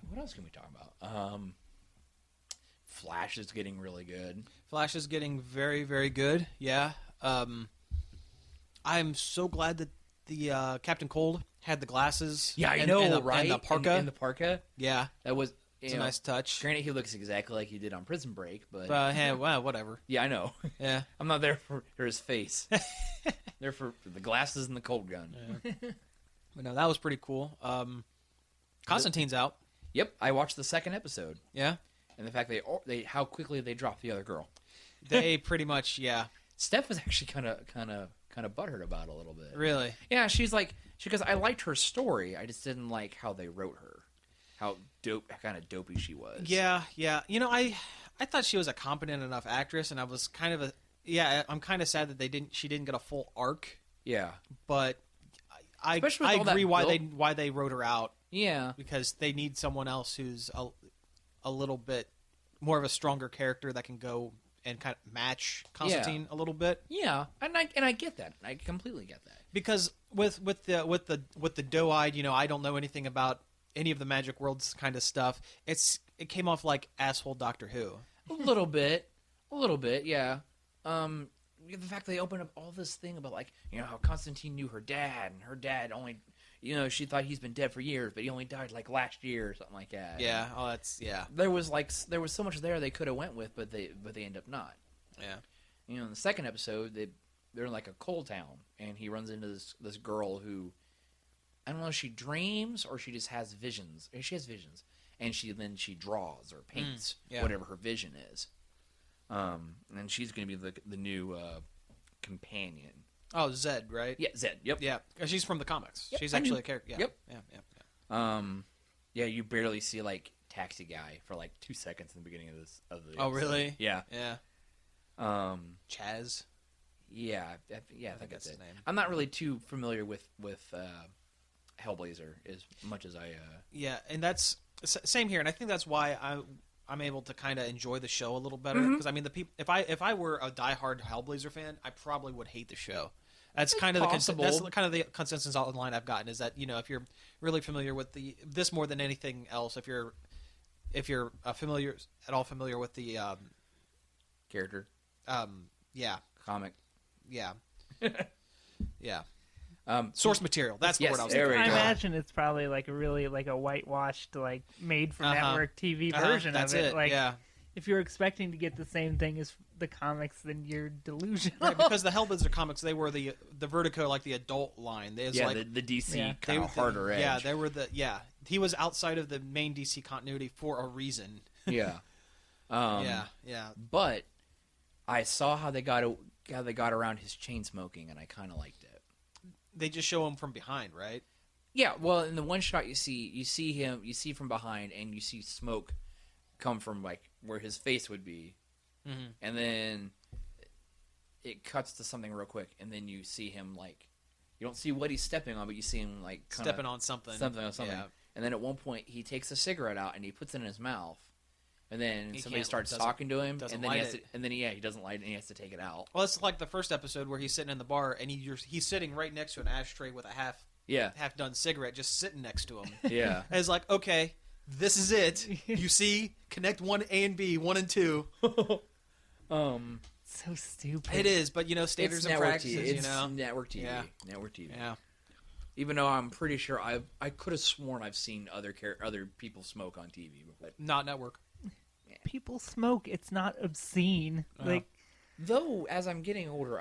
what else can we talk about? Flash is getting really good. Flash is getting very, very good. Yeah. I'm so glad that the Captain Cold had the glasses. Yeah, I and, know, and the, right? And the parka. And the parka. Yeah, that was it's a nice touch. Granted, he looks exactly like he did on Prison Break, but hey, well, whatever. Yeah, I know. Yeah, I'm not there for his face. There for the glasses and the cold gun. Yeah. But no, that was pretty cool. Constantine's out. Yep, I watched the second episode. Yeah, and the fact they how quickly they dropped the other girl. They pretty much, yeah. Steph was actually kind of butthurt about it a little bit. Really? Yeah, she goes, I liked her story. I just didn't like how they wrote her. How kind of dopey she was. Yeah. You know, I thought she was a competent enough actress, and I was kind of I'm kind of sad that she didn't get a full arc. Yeah, but I agree why they wrote her out. Yeah, because they need someone else who's a little bit more of a stronger character that can go and kind of match Constantine a little bit. Yeah, and I get that. I completely get that. Because with the doe-eyed, you know, I don't know anything about any of the Magic Worlds kind of stuff. It came off like asshole Doctor Who. A little bit, yeah. The fact they opened up all this thing about, like, you know, how Constantine knew her dad, and her dad only, you know, she thought he's been dead for years, but he only died like last year or something like that. Yeah. Oh, that's yeah. There was so much there they could have went with, but they end up not. Yeah. You know, in the second episode, they're in like a coal town, and he runs into this girl who, I don't know if she dreams or she just has visions. She has visions, and she draws or paints whatever her vision is. And she's going to be the new companion. Oh, Zed, right? Yeah, Zed. Yep. Yeah, she's from the comics. Yep, she's actually a character. Yeah. Yep. Yeah. Yeah, you barely see like Taxi Guy for like 2 seconds in the beginning of the Oh, episode. really? Yeah. Yeah. Chaz. Yeah, I think that's his it. name. I'm not really too familiar with Hellblazer as much as I. Yeah, and that's same here, and I think that's why I'm able to kind of enjoy the show a little better because I mean the people. If I were a diehard Hellblazer fan, I probably would hate the show. That's kind of the consensus online I've gotten is that, you know, if you're really familiar with this more than anything else, if you're familiar with the character, yeah, comic, yeah, yeah. Source material. That's the word I was thinking. thinking. I imagine it's probably like a really like a whitewashed, like made for network TV version of it. Like, yeah. If you're expecting to get the same thing as the comics, then you're delusional. Right, because the Hellblazer comics, they were the Vertigo, like the adult line. The DC kind of harder edge. Yeah, they were he was outside of the main DC continuity for a reason. Yeah. Yeah. But I saw how they got around his chain smoking, and I kind of liked it. They just show him from behind, right? Yeah. Well, in the one shot you see from behind, and you see smoke come from like where his face would be, and then it cuts to something real quick, and then you see him like you don't see what he's stepping on, but you see him like stepping on something. Yeah. And then at one point he takes a cigarette out and he puts it in his mouth, and then somebody starts talking to him, and then he doesn't light it and he has to take it out. Well, it's like the first episode where he's sitting in the bar and he's sitting right next to an ashtray with a half done cigarette just sitting next to him. Yeah, and it's like, okay, this is it. You see, connect 1 A and B, 1 and 2. So stupid. It is, but you know, standards and practices. It's network TV. Yeah. Network TV. Yeah. Even though I'm pretty sure I could have sworn I've seen other people smoke on TV before. Not network. People smoke. It's not obscene. Like, though, as I'm getting older,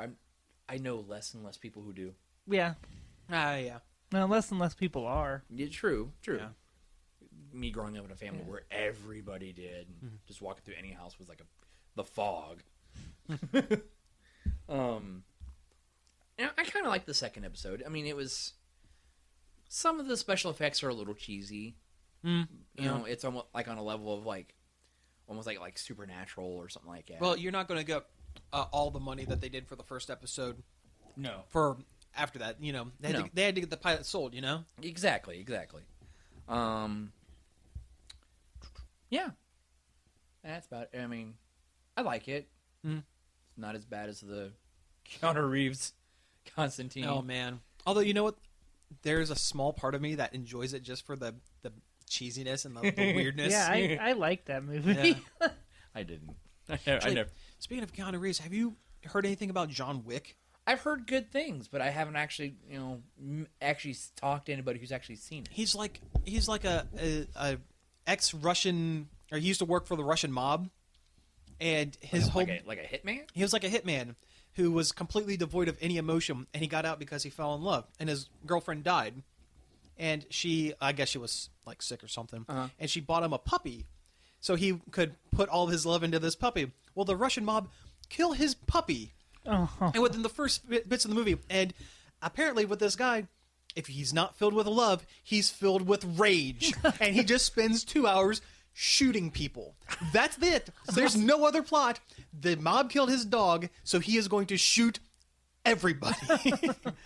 I know less and less people who do. Yeah. Yeah. No, less and less people are. Yeah, true. Yeah. Me growing up in a family where everybody did, just walking through any house was like the fog. I kind of like the second episode. I mean, it was some of the special effects are a little cheesy. You know, it's almost like on a level of like almost like Supernatural or something like that. Well, you're not going to get all the money that they did for the first episode. No. For after that, you know, they had to get the pilot sold. You know. Exactly. Yeah. That's about it. I mean, I like it. It's not as bad as the Keanu Reeves Constantine. Oh, man. Although, you know what? There's a small part of me that enjoys it just for the cheesiness and the weirdness. Yeah, I like that movie. I didn't. Actually, I never. Speaking of Keanu Reeves, have you heard anything about John Wick? I've heard good things, but I haven't actually, actually talked to anybody who's actually seen it. He's like a ex-Russian, or he used to work for the Russian mob, and his whole like a hitman. He was like a hitman who was completely devoid of any emotion, and he got out because he fell in love, and his girlfriend died, and I guess she was like sick or something, and she bought him a puppy, so he could put all of his love into this puppy. Well, the Russian mob kill his puppy. And within the first bits of the movie, and apparently with this guy, if he's not filled with love, he's filled with rage, and he just spends 2 hours shooting people. That's it. There's no other plot. The mob killed his dog, so he is going to shoot everybody.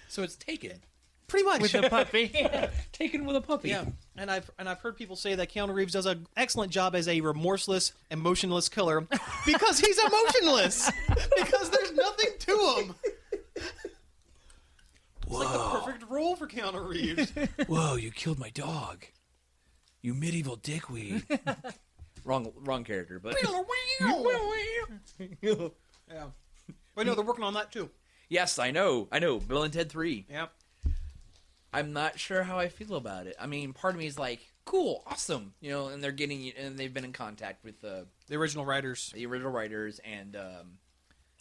So it's Taken. Pretty much with a puppy. Taken with a puppy. Yeah, and I've heard people say that Keanu Reeves does an excellent job as a remorseless, emotionless killer because he's emotionless. Because there's nothing to him. It's like the perfect role for Keanu Reeves. Whoa! You killed my dog. You medieval dickweed. wrong character, but yeah. But no, they're working on that too. Yes, I know. Bill and Ted 3. Yep. I'm not sure how I feel about it. I mean, part of me is like, cool, awesome, and they've been in contact with the original writers, and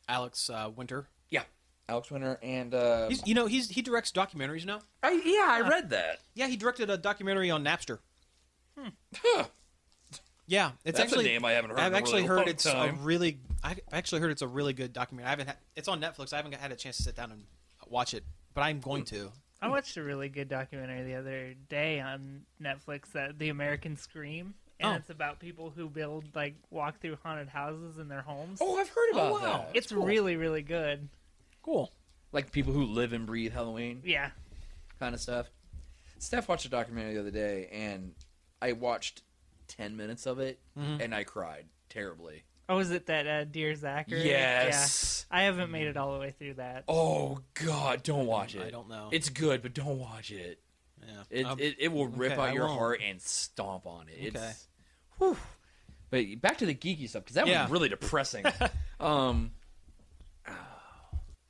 Alex Winter. Yeah, Alex Winter, and he directs documentaries now. I read that. Yeah, he directed a documentary on Napster. Huh. Yeah, That's actually a name I haven't heard. I've actually in a heard long it's time. I actually heard it's a really good documentary. It's on Netflix. I haven't had a chance to sit down and watch it, but I'm going to. I watched a really good documentary the other day on Netflix, The American Scream, and it's about people who build walk through haunted houses in their homes. Oh, I've heard about that. It's cool. Really, really good. Cool. Like people who live and breathe Halloween. Yeah. Kind of stuff. Steph watched a documentary the other day, and I watched 10 minutes of it, and I cried terribly. Oh, is it that Dear Zachary? Yes. Yeah. I haven't made it all the way through that. Oh, God, don't watch it. I don't know. It's good, but don't watch it. Yeah. It will rip out your heart and stomp on it. Okay. Whew. But back to the geeky stuff, because that was really depressing. I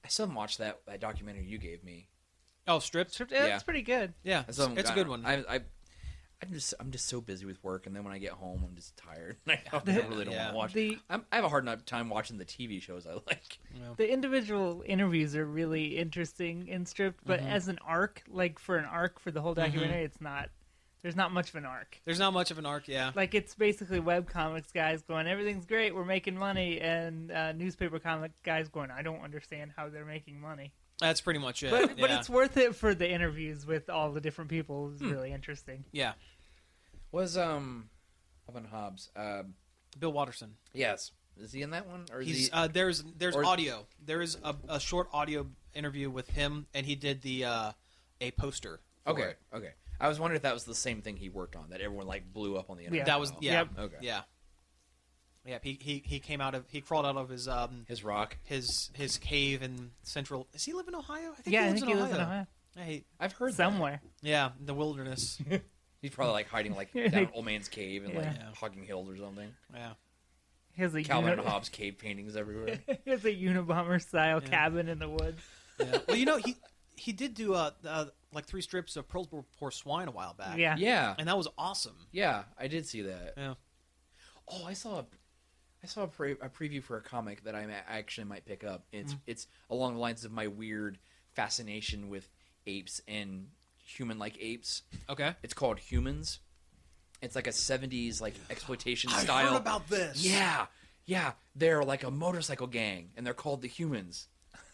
still haven't watched that documentary you gave me. Oh, Stripped? Yeah, it's pretty good. Yeah, it's a good one. I'm just so busy with work, and then when I get home, I'm just tired. I really don't want to watch. I have a hard time watching the TV shows I like. Yeah. The individual interviews are really interesting in Stripped, but as an arc, for the whole documentary, it's not. There's not much of an arc. There's not much of an arc, yeah. It's basically webcomics guys going, everything's great, we're making money, and newspaper comic guys going, I don't understand how they're making money. That's pretty much it. But it's worth it for the interviews with all the different people. It's really interesting. Yeah. Was Evan Hobbs Bill Watterson? Yes. Is he in that one, or is he? There's audio. There is a short audio interview with him, and he did a poster. Okay. I was wondering if that was the same thing he worked on that everyone blew up on the internet. Yeah. That was Okay. Yeah. Yeah, he crawled out of his rock, his cave in central. Is he live in Ohio? I think he lives in Ohio. I've heard somewhere. That. Yeah, in the wilderness. He's probably hiding down an old man's cave and hugging hills or something. Yeah. He has Calvin and Hobbes cave paintings everywhere. He has a Unabomber style cabin in the woods. Yeah. Well, he did do 3 strips of Pearls Before Swine a while back. Yeah. Yeah. And that was awesome. Yeah, I did see that. Yeah. Oh, I saw a preview for a comic that I actually might pick up. It's along the lines of my weird fascination with apes and human-like apes. Okay. It's called Humans. It's like a 70s exploitation style. I heard about this. Yeah. They're like a motorcycle gang, and they're called the Humans.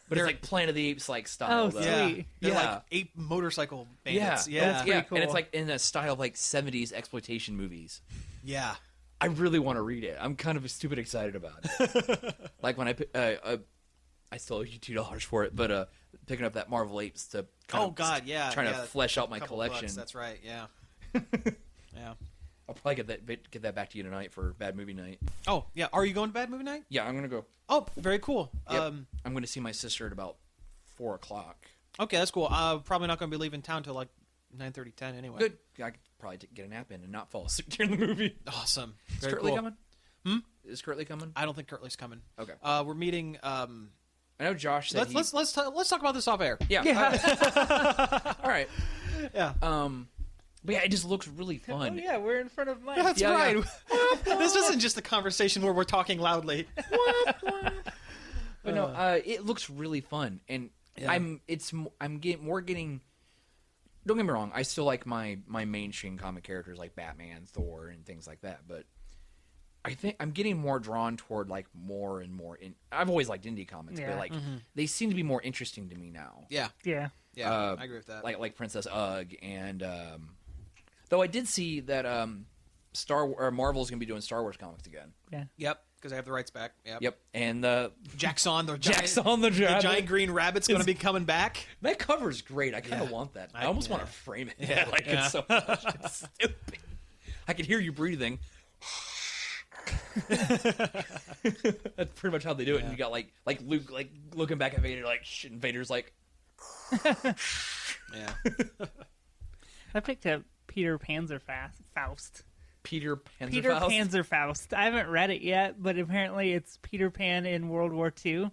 But it's like Planet of the Apes style. Oh, sweet. They're like ape motorcycle bandits. That's pretty cool. And it's in a style of 70s exploitation movies. Yeah. I really want to read it. I'm kind of stupid excited about it. When I still owe you $2 for it, but picking up that Marvel Apes to trying to flesh out my collection. Bucks, that's right. Yeah. Yeah. I'll probably get that back to you tonight for Bad Movie Night. Oh yeah, are you going to Bad Movie Night? Yeah, I'm gonna go. Oh, very cool. Yep. I'm going to see my sister at about 4:00. Okay, that's cool. Probably not going to be leaving town till 9:30, 10 anyway. Good. I could probably get a nap in and not fall asleep during the movie. Awesome. Is Kurtley coming? Is Kurtley coming? I don't think Kurtley's coming. Okay. We're meeting. I know Josh said let's talk about this off air. Yeah. All right. Yeah. But yeah, it just looks really fun. Oh yeah, we're in front of Mike. That's right. This isn't just a conversation where we're talking loudly. But no, it looks really fun, and I'm getting. Don't get me wrong, I still like my mainstream comic characters like Batman, Thor, and things like that. But I think I'm getting more drawn toward like more and more. I've always liked indie comics, but like they seem to be more interesting to me now. Yeah. I agree with that. Like Princess Ugg, and though I did see that Marvel's gonna be doing Star Wars comics again. Yeah. Yep. Because I have the rights back. Yep. And Jackson, the giant green rabbit's going to be coming back. That cover's great. I kind of want that. I almost want to frame it. Yeah. I like it so much. It's stupid. I can hear you breathing. That's pretty much how they do it. Yeah. And you got like Luke like looking back at Vader like shit, and Vader's like. Yeah. I picked up Peter Panzerfaust. Peter Panzerfaust. I haven't read it yet, but apparently it's Peter Pan in World War II.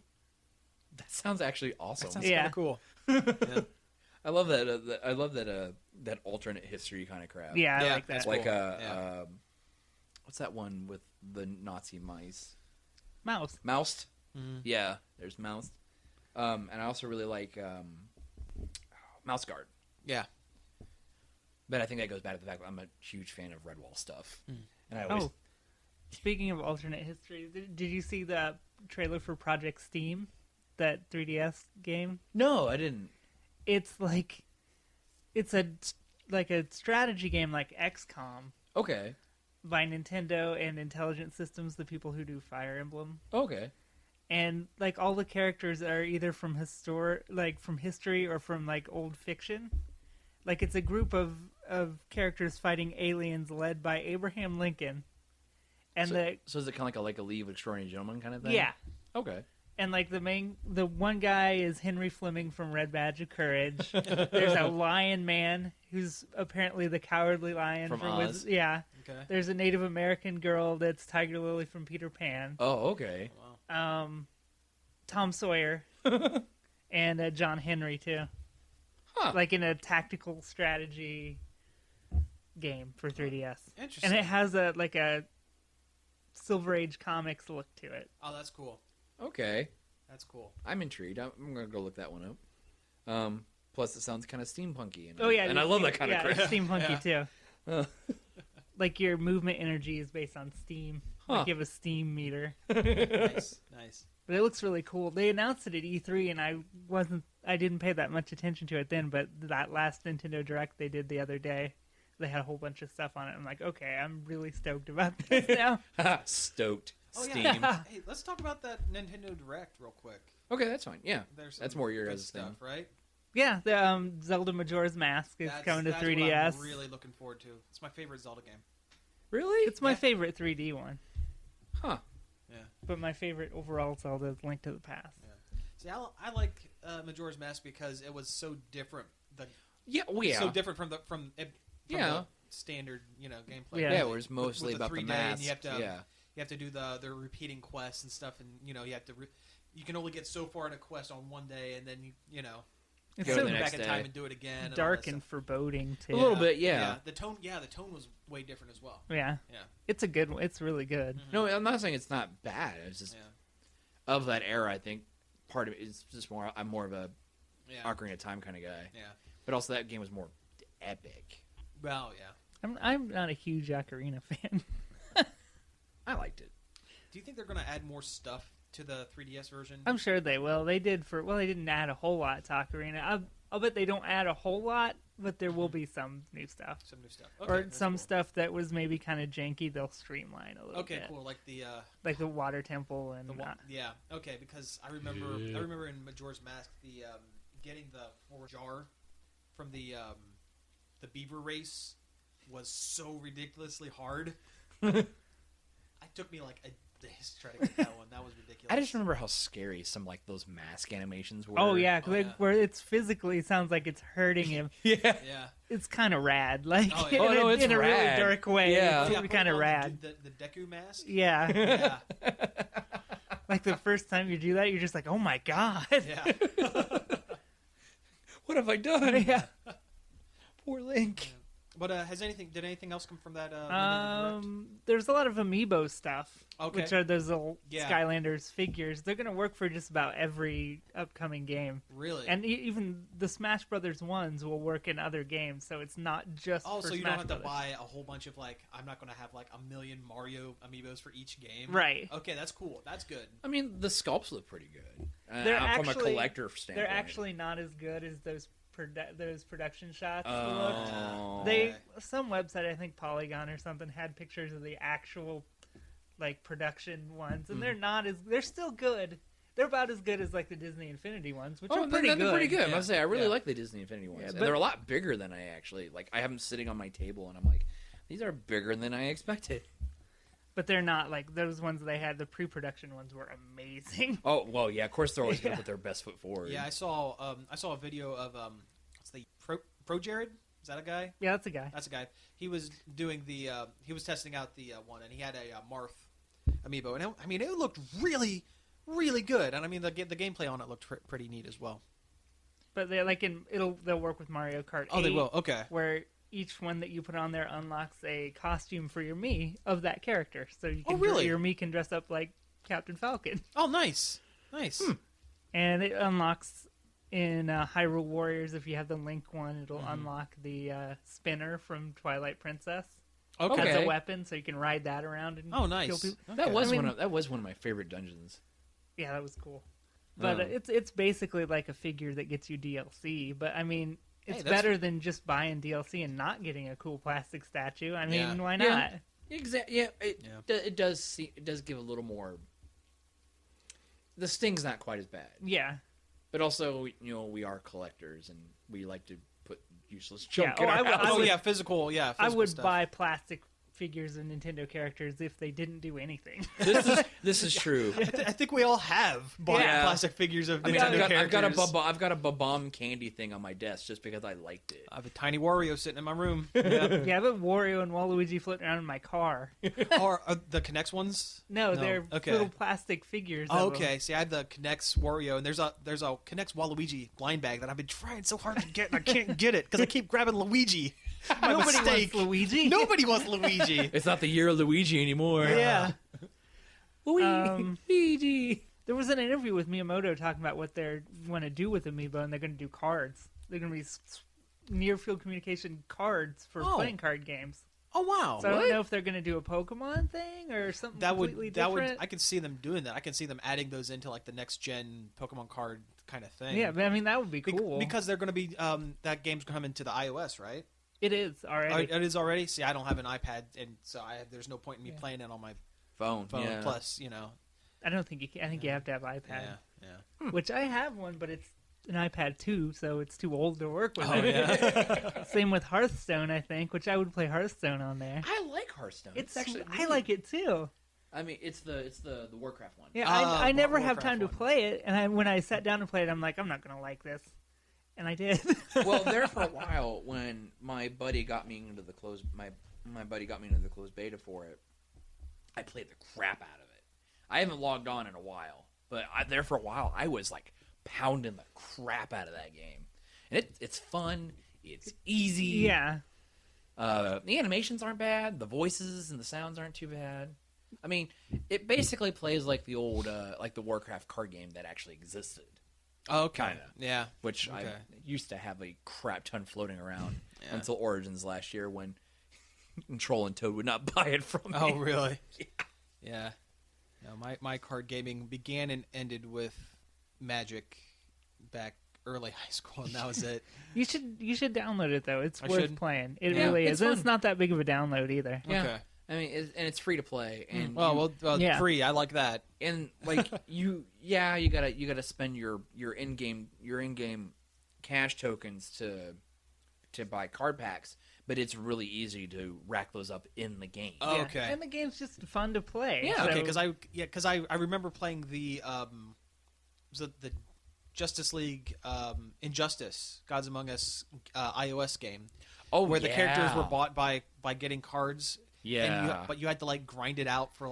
That sounds actually awesome. That sounds kind of cool. Yeah. I love that. I love that alternate history kind of crap. Yeah, I like that. It's like what's that one with the Nazi mice? Mouse. Mm-hmm. Yeah, there's Mouse. And I also really like Mouse Guard. Yeah. But I think that goes back to the fact that I'm a huge fan of Redwall stuff. And I always... Speaking of alternate history, did you see the trailer for Project Steam, that 3DS game? No, I didn't. It's like a strategy game like XCOM. Okay. By Nintendo and Intelligent Systems, the people who do Fire Emblem. Okay. And like all the characters are either from history or from like old fiction. Like it's a group of characters fighting aliens led by Abraham Lincoln. And so is it kind of like a League of Extraordinary Gentlemen kind of thing? Yeah. Okay. And like the one guy is Henry Fleming from Red Badge of Courage. There's a lion man who's apparently the Cowardly Lion from Oz. Yeah. Okay. There's a Native American girl that's Tiger Lily from Peter Pan. Oh, okay. Wow. Tom Sawyer and John Henry too. Huh. Like in a tactical strategy game for 3DS. Interesting. And it has a Silver Age comics look to it. Oh, that's cool. Okay. That's cool. I'm intrigued. I'm going to go look that one up. Plus, it sounds kind of steampunky. And I love that kind of crap. It's steampunky too. Like your movement energy is based on steam. Like you have a steam meter. Nice. But it looks really cool. They announced it at E3, and I didn't pay that much attention to it then. But that last Nintendo Direct they did the other day, they had a whole bunch of stuff on it. I'm like, okay, I'm really stoked about this now. Stoked. Oh, Steam. Yeah. Hey, let's talk about that Nintendo Direct real quick. Okay, that's fine. Yeah, that's more your good guys' stuff, thing, right? Yeah, the Zelda Majora's Mask is coming to 3DS. That's what I'm really looking forward to. It's my favorite Zelda game. Really? It's my favorite 3D one. Huh. Yeah. But my favorite overall Zelda is Link to the Past. Yeah. See, I like Majora's Mask because it was so different. So different from the standard, gameplay. Yeah, it was mostly with the about the 3D, mask. and you have to do the repeating quests and stuff, and you have to. You can only get so far in a quest on one day, and then It's go so the next back in day. time and do it again. dark and foreboding too. A little bit, yeah. The tone was way different as well. Yeah. Yeah. It's a good one. It's really good. Mm-hmm. No, I'm not saying it's not bad. It's just of that era. I think part of it is just more. I'm more of a Ocarina of Time kind of guy. Yeah. But also that game was more epic. Well, yeah. I'm not a huge Ocarina fan. I liked it. Do you think they're going to add more stuff to the 3DS version? I'm sure they will. They didn't add a whole lot to Ocarina. I'll bet they don't add a whole lot, but there will be some new stuff. Some new stuff. Okay, or some cool. stuff that was maybe kind of janky, they'll streamline a little bit. Okay, cool. Like the water temple and yeah. Okay, because I remember in Majora's Mask the getting the 4 jar from the beaver race was so ridiculously hard. It took me like a day to try to get that one. That was ridiculous. I just remember how scary some like those mask animations were. Oh yeah, where it's physically sounds like it's hurting him. Yeah. It's kind of rad, like Oh, yeah. in, it's in a really rad. dark way. Yeah. It's kind of rad. The Deku mask. Yeah. Yeah. Like the first time you do that, you're just like, oh my god. Yeah. What have I done? Yeah. Poor Link. But did anything else come from that? There's a lot of amiibo stuff, Okay. which are those little Yeah. Skylanders figures. They're going to work for just about every upcoming game. Really? And even the Smash Brothers ones will work in other games, so it's not just for so you Smash don't have Brothers. to buy a whole bunch of I'm not going to have 1,000,000 Mario amiibos for each game. Right. Okay, that's cool. That's good. I mean, the sculpts look pretty good. They're from a actually- collector standpoint. They're actually not as good as those production shots Oh. looked. Some website, I think Polygon or something, had pictures of the actual production ones, and they're still good. They're about as good as the Disney Infinity ones, which are pretty good. They're pretty good. I Yeah. must say, I really like the Disney Infinity ones. Yeah, And but- they're a lot bigger than I actually I have them sitting on my table, and I'm like, these are bigger than I expected. But they're not those ones they had. The pre-production ones were amazing. Oh well, yeah. Of course, they're always going to put their best foot forward. Yeah, I saw a video of what's the Pro Jared? Is that a guy? Yeah, that's a guy. That's a guy. He was doing he was testing out the one, and he had a Marth amiibo, and it looked really, really good. And I mean the gameplay on it looked pretty neat as well. But they they'll work with Mario Kart 8. Oh, they will. Okay. Where each one that you put on there unlocks a costume for your Mii of that character, so you can really? your Mii can dress up like Captain Falcon. Oh, nice. And it unlocks in Hyrule Warriors. If you have the Link one, it'll unlock the spinner from Twilight Princess. Okay. As a weapon, so you can ride that around and Oh, nice. kill people. Okay. That was I mean- that was one of my favorite dungeons. Yeah, that was cool. But it's basically like a figure that gets you DLC. But I mean, it's that's- better than just buying DLC and not getting a cool plastic statue. I mean, Yeah. why Yeah. not? Exactly. Yeah. It does give a little more. The sting's not quite as bad, Yeah. but also we are collectors and we like to put useless Yeah, junk oh, in our I would- house. Oh, yeah, physical. Yeah, I physical would stuff. buy plastic figures of Nintendo characters if they didn't do anything. This is true. I think we all have bought Yeah. plastic figures of I mean, Nintendo I've got a characters. I've got a Babam candy thing on my desk just because I liked it. I have a tiny Wario sitting in my room. Yeah, I have a Wario and Waluigi floating around in my car. Or the Kinect ones? No, they're Okay. little plastic figures. Oh, of them. okay. See, I have the Kinect's Wario, and there's a Kinect's Waluigi blind bag that I've been trying so hard to get, and I can't get it because I keep grabbing Luigi. By Nobody mistake. wants Luigi. Nobody wants Luigi. It's not the year of Luigi anymore. Yeah. Luigi. There was an interview with Miyamoto talking about what they want to do with Amiibo, and they're going to do cards. They're going to be near-field communication cards for Oh. playing card games. Oh wow! So I don't know if they're going to do a Pokemon thing or something completely different. I could see them doing that. I can see them adding those into the next gen Pokemon card kind of thing. Yeah, but I mean that would be cool. Because they're going to be that game's coming to the iOS, right? It is already. It is already. See, I don't have an iPad, and so there's no point in me playing it on my Phone. Yeah. Plus, I don't think you can. I think you have to have iPad, yeah. which I have one, but it's an iPad 2, so it's too old to work with. Oh it. yeah. Same with Hearthstone, I think, which I would play Hearthstone on there. I like Hearthstone. It's actually. I like it too. I mean, it's the Warcraft one. Yeah, I never have Warcraft time to one. play it, and when I sat down to play it, I'm like, I'm not gonna like this, and I did. Well, there for a while when my buddy got me into the closed my buddy got me into the closed beta for it, I played the crap out of it. I haven't logged on in a while, but there for a while I was pounding the crap out of that game, and it's fun. It's easy. Yeah. The animations aren't bad. The voices and the sounds aren't too bad. I mean, it basically plays like the old the Warcraft card game that actually existed. Okay. Kinda. Yeah. Which I Okay. used to have a crap ton floating around Yeah. until Origins last year when Troll and Toad would not buy it from me. Oh, really? Yeah. No, my card gaming began and ended with Magic back early high school, and that was it. You should download it though. It's I worth should? playing. It Yeah, really it's is. And fun. it's not that big of a download either. Yeah. Okay. I mean, it's free to play, and Well, Yeah. free. I like that. and you gotta spend your in-game cash tokens to buy card packs, but it's really easy to rack those up in the game. Oh, Yeah. okay. And the game's just fun to play. Yeah. so- Okay, because I remember playing the was it the Justice League Injustice Gods Among Us iOS game where the characters were bought by getting cards. Yeah. But you had to grind it out for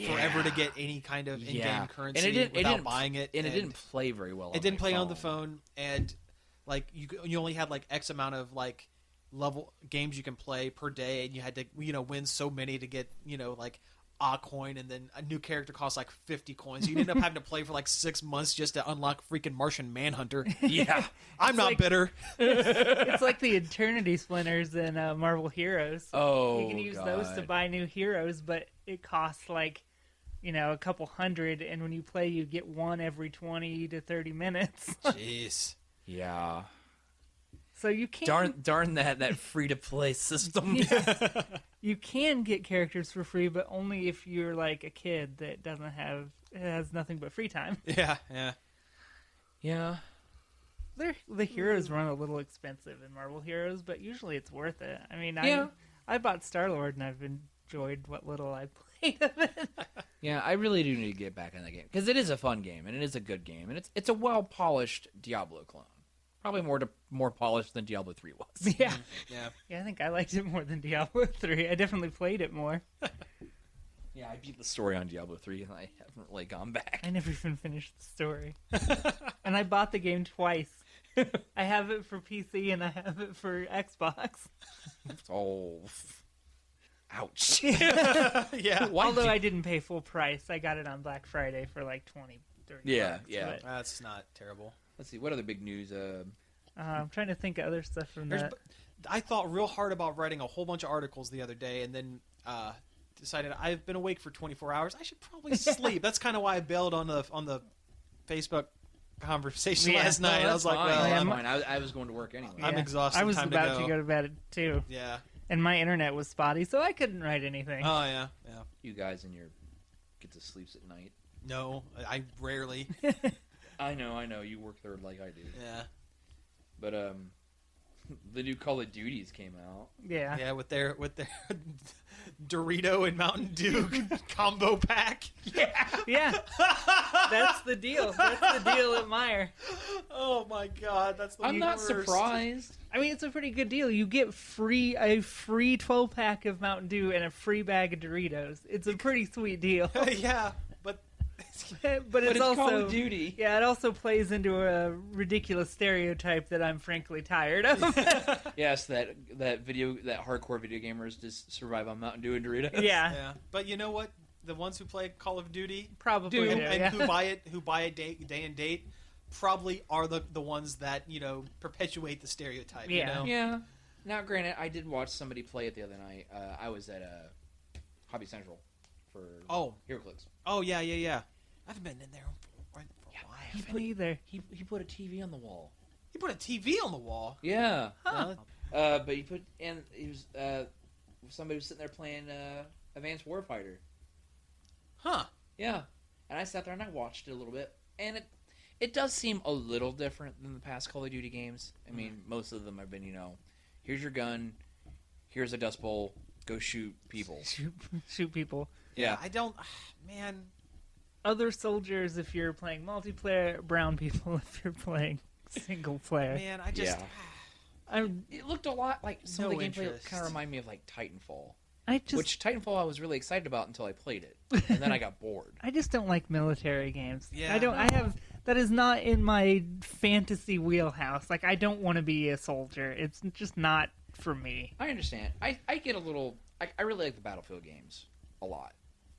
forever to get any kind of in-game currency and it without buying it. And it didn't play very well. It didn't play on the phone, and like you only had like X amount of like level games you can play per day, and you had to win so many to get like a coin, and then a new character costs like 50 coins. You end up having to play for like 6 months just to unlock freaking Martian Manhunter. Yeah, I'm not bitter. It's like the Eternity Splinters in Marvel Heroes. Oh, you can use those to buy new heroes, but it costs like a couple hundred, and when you play, you get one every 20 to 30 minutes. Jeez. Yeah. So you can't darn that free to play system. Yeah. You can get characters for free, but only if you're like a kid that has nothing but free time. Yeah. The heroes run a little expensive in Marvel Heroes, but usually it's worth it. I mean, I bought Star-Lord and I've enjoyed what little I played of it. Yeah, I really do need to get back in that game because it is a fun game and it is a good game, and it's a well polished Diablo clone. Probably more polished than Diablo 3 was. Yeah. Yeah. I think I liked it more than Diablo 3. I definitely played it more. Yeah, I beat the story on Diablo 3 and I haven't really gone back. I never even finished the story. And I bought the game twice. I have it for PC and I have it for Xbox. Oh. Ouch. Yeah. Although I didn't pay full price. I got it on Black Friday for like 20, 30 bucks. Yeah. But, That's not terrible. Let's see, what other big news? I'm trying to think of other stuff from that. I thought real hard about writing a whole bunch of articles the other day, and then decided I've been awake for 24 hours. I should probably sleep. That's kind of why I bailed on the Facebook conversation last night. I was like, fine. I was going to work anyway. I'm exhausted. I was Time about to go to bed too. Yeah. And my internet was spotty, so I couldn't write anything. Oh yeah. You guys and your get to sleep at night. No, I rarely. I know. You work there like I do. Yeah. But the new Call of Duties came out. Yeah. Yeah, with their Dorito and Mountain Dew combo pack. Yeah. That's the deal. That's the deal at Meijer. Oh my god, that's the I'm not worst. surprised. I mean, it's a pretty good deal. You get a free 12-pack of Mountain Dew and a free bag of Doritos. It's a pretty sweet deal. Yeah, but it's also Call of Duty. Yeah, it also plays into a ridiculous stereotype that I'm frankly tired of. Yes, that hardcore video gamers just survive on Mountain Dew and Doritos. Yeah. But you know what? The ones who play Call of Duty probably and who buy it day and date probably are the ones that perpetuate the stereotype. Yeah. Yeah. Now, granted, I did watch somebody play it the other night. I was at Hobby Central for HeroClix. Oh yeah. I haven't been in there for a while. Me either. He put a TV on the wall. He put a TV on the wall. Yeah. Huh. But he put and he was somebody was sitting there playing Advanced Warfighter. Huh. Yeah. And I sat there and I watched it a little bit, and it does seem a little different than the past Call of Duty games. I mean, most of them have been, here's your gun, here's a Dust Bowl, go shoot people. Shoot people. Yeah. I don't, man. Other soldiers if you're playing multiplayer, brown people if you're playing single player. Man, I just... Yeah. It looked a lot like some of the gameplay interest. kind of remind me of like Titanfall. Which Titanfall I was really excited about until I played it, and then I got bored. I just don't like military games. Yeah, that is not in my fantasy wheelhouse. Like, I don't want to be a soldier. It's just not for me. I understand. I get a little... I really like the Battlefield games a lot.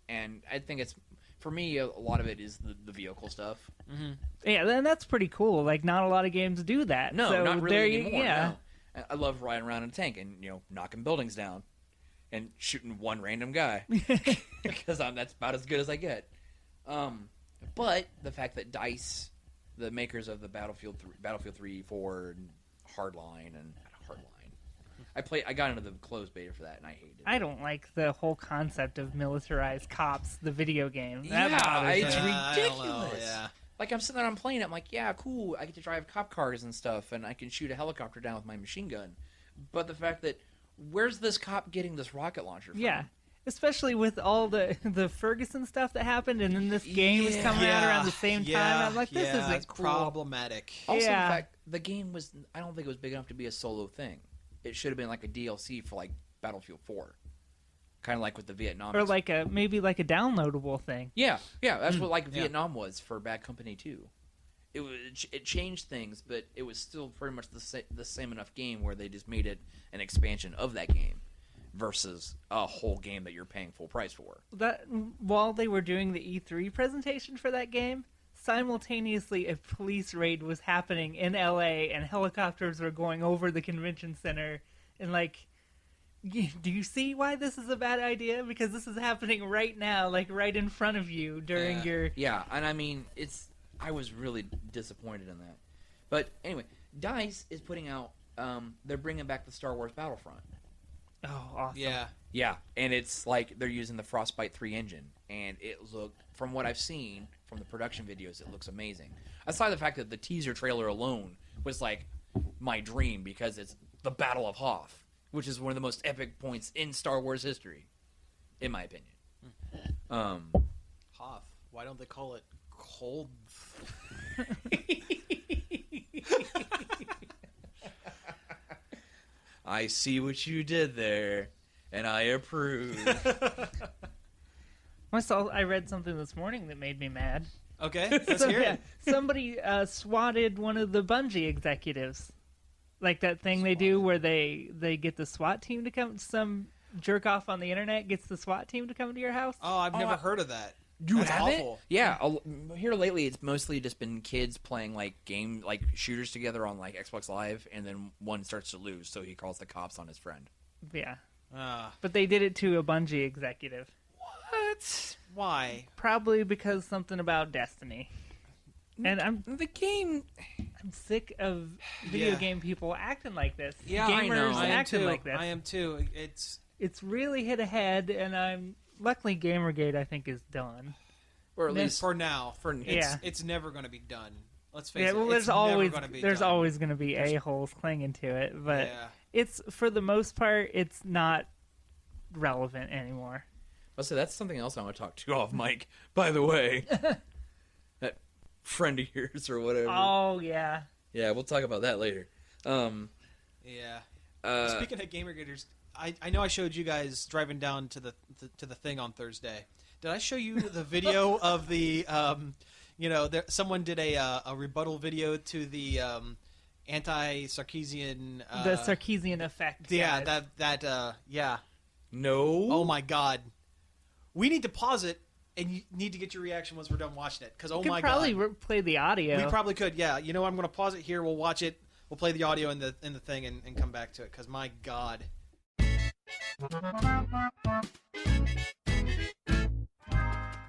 And I think it's... For me, a lot of it is the vehicle stuff. Mm-hmm. Yeah, then that's pretty cool. Like, not a lot of games do that. No, so not really anymore. Yeah. No. I love riding around in a tank and, knocking buildings down and shooting one random guy. Because that's about as good as I get. But the fact that DICE, the makers of the Battlefield 3, 4, and Hardline, I got into the closed beta for that, and I hated it. I don't like the whole concept of militarized cops, the video game. Yeah, it's I don't know, ridiculous. yeah. Like, I'm sitting there, I'm playing it, I'm like, yeah, cool, I get to drive cop cars and stuff, and I can shoot a helicopter down with my machine gun. But the fact that, where's this cop getting this rocket launcher from? Yeah. Especially with all the Ferguson stuff that happened, and then this game is coming out around the same time. I'm like, this isn't it's cool. problematic. Also, the fact, the game was, I don't think it was big enough to be a solo thing. It should have been like a DLC for, like, Battlefield 4. kind of like with the Vietnam. Or maybe like a downloadable thing. Yeah, that's what Vietnam was for Bad Company 2. It changed things, but it was still pretty much the same enough game where they just made it an expansion of that game versus a whole game that you're paying full price for. That while they were doing the E3 presentation for that game, simultaneously a police raid was happening in LA and helicopters were going over the convention center and do you see why this is a bad idea? Because this is happening right now, right in front of you during your... Yeah, and I mean, I was really disappointed in that. But anyway, DICE is putting out... they're bringing back the Star Wars Battlefront. Oh, awesome. Yeah. Yeah, and it's they're using the Frostbite 3 engine. And it looked, from what I've seen from the production videos, it looks amazing. Aside the fact that the teaser trailer alone was my dream because it's the Battle of Hoth, which is one of the most epic points in Star Wars history, in my opinion. Hoth. Why don't they call it Cold? I see what you did there, and I approve. I read something this morning that made me mad. Okay, let's hear it. Somebody swatted one of the Bungie executives. Like that thing they do where they get the SWAT team to come. Some jerk off on the internet gets the SWAT team to come to your house. Oh, I've never heard of that. That's awful. Yeah, here lately it's mostly just been kids playing shooters together on Xbox Live, and then one starts to lose, so he calls the cops on his friend. Yeah, but they did it to a Bungie executive. What? Why? Probably because something about Destiny. And I'm sick of video game people acting like this. Yeah, gamers I know. acting like this. I am too. It's really hit ahead, and luckily Gamergate I think is done, or at least for now. Yeah, it's never going to be done. Let's face it. Well, there's always going to be a-holes clinging to it, but it's for the most part it's not relevant anymore. So that's something else I want to talk to you off, Mike. By the way, that friend of yours or whatever. Oh yeah. Yeah, we'll talk about that later. Speaking of Gamergaters, I know I showed you guys driving down to the thing on Thursday. Did I show you the video of the someone did a rebuttal video to the anti-Sarkeesian the Sarkeesian effect. Yeah, guys. No. Oh my God. We need to pause it, and you need to get your reaction once we're done watching it. Because, oh my God. We could probably play the audio. We probably could, yeah. You know what? I'm going to pause it here. We'll watch it. We'll play the audio in the thing and come back to it. Because, my God.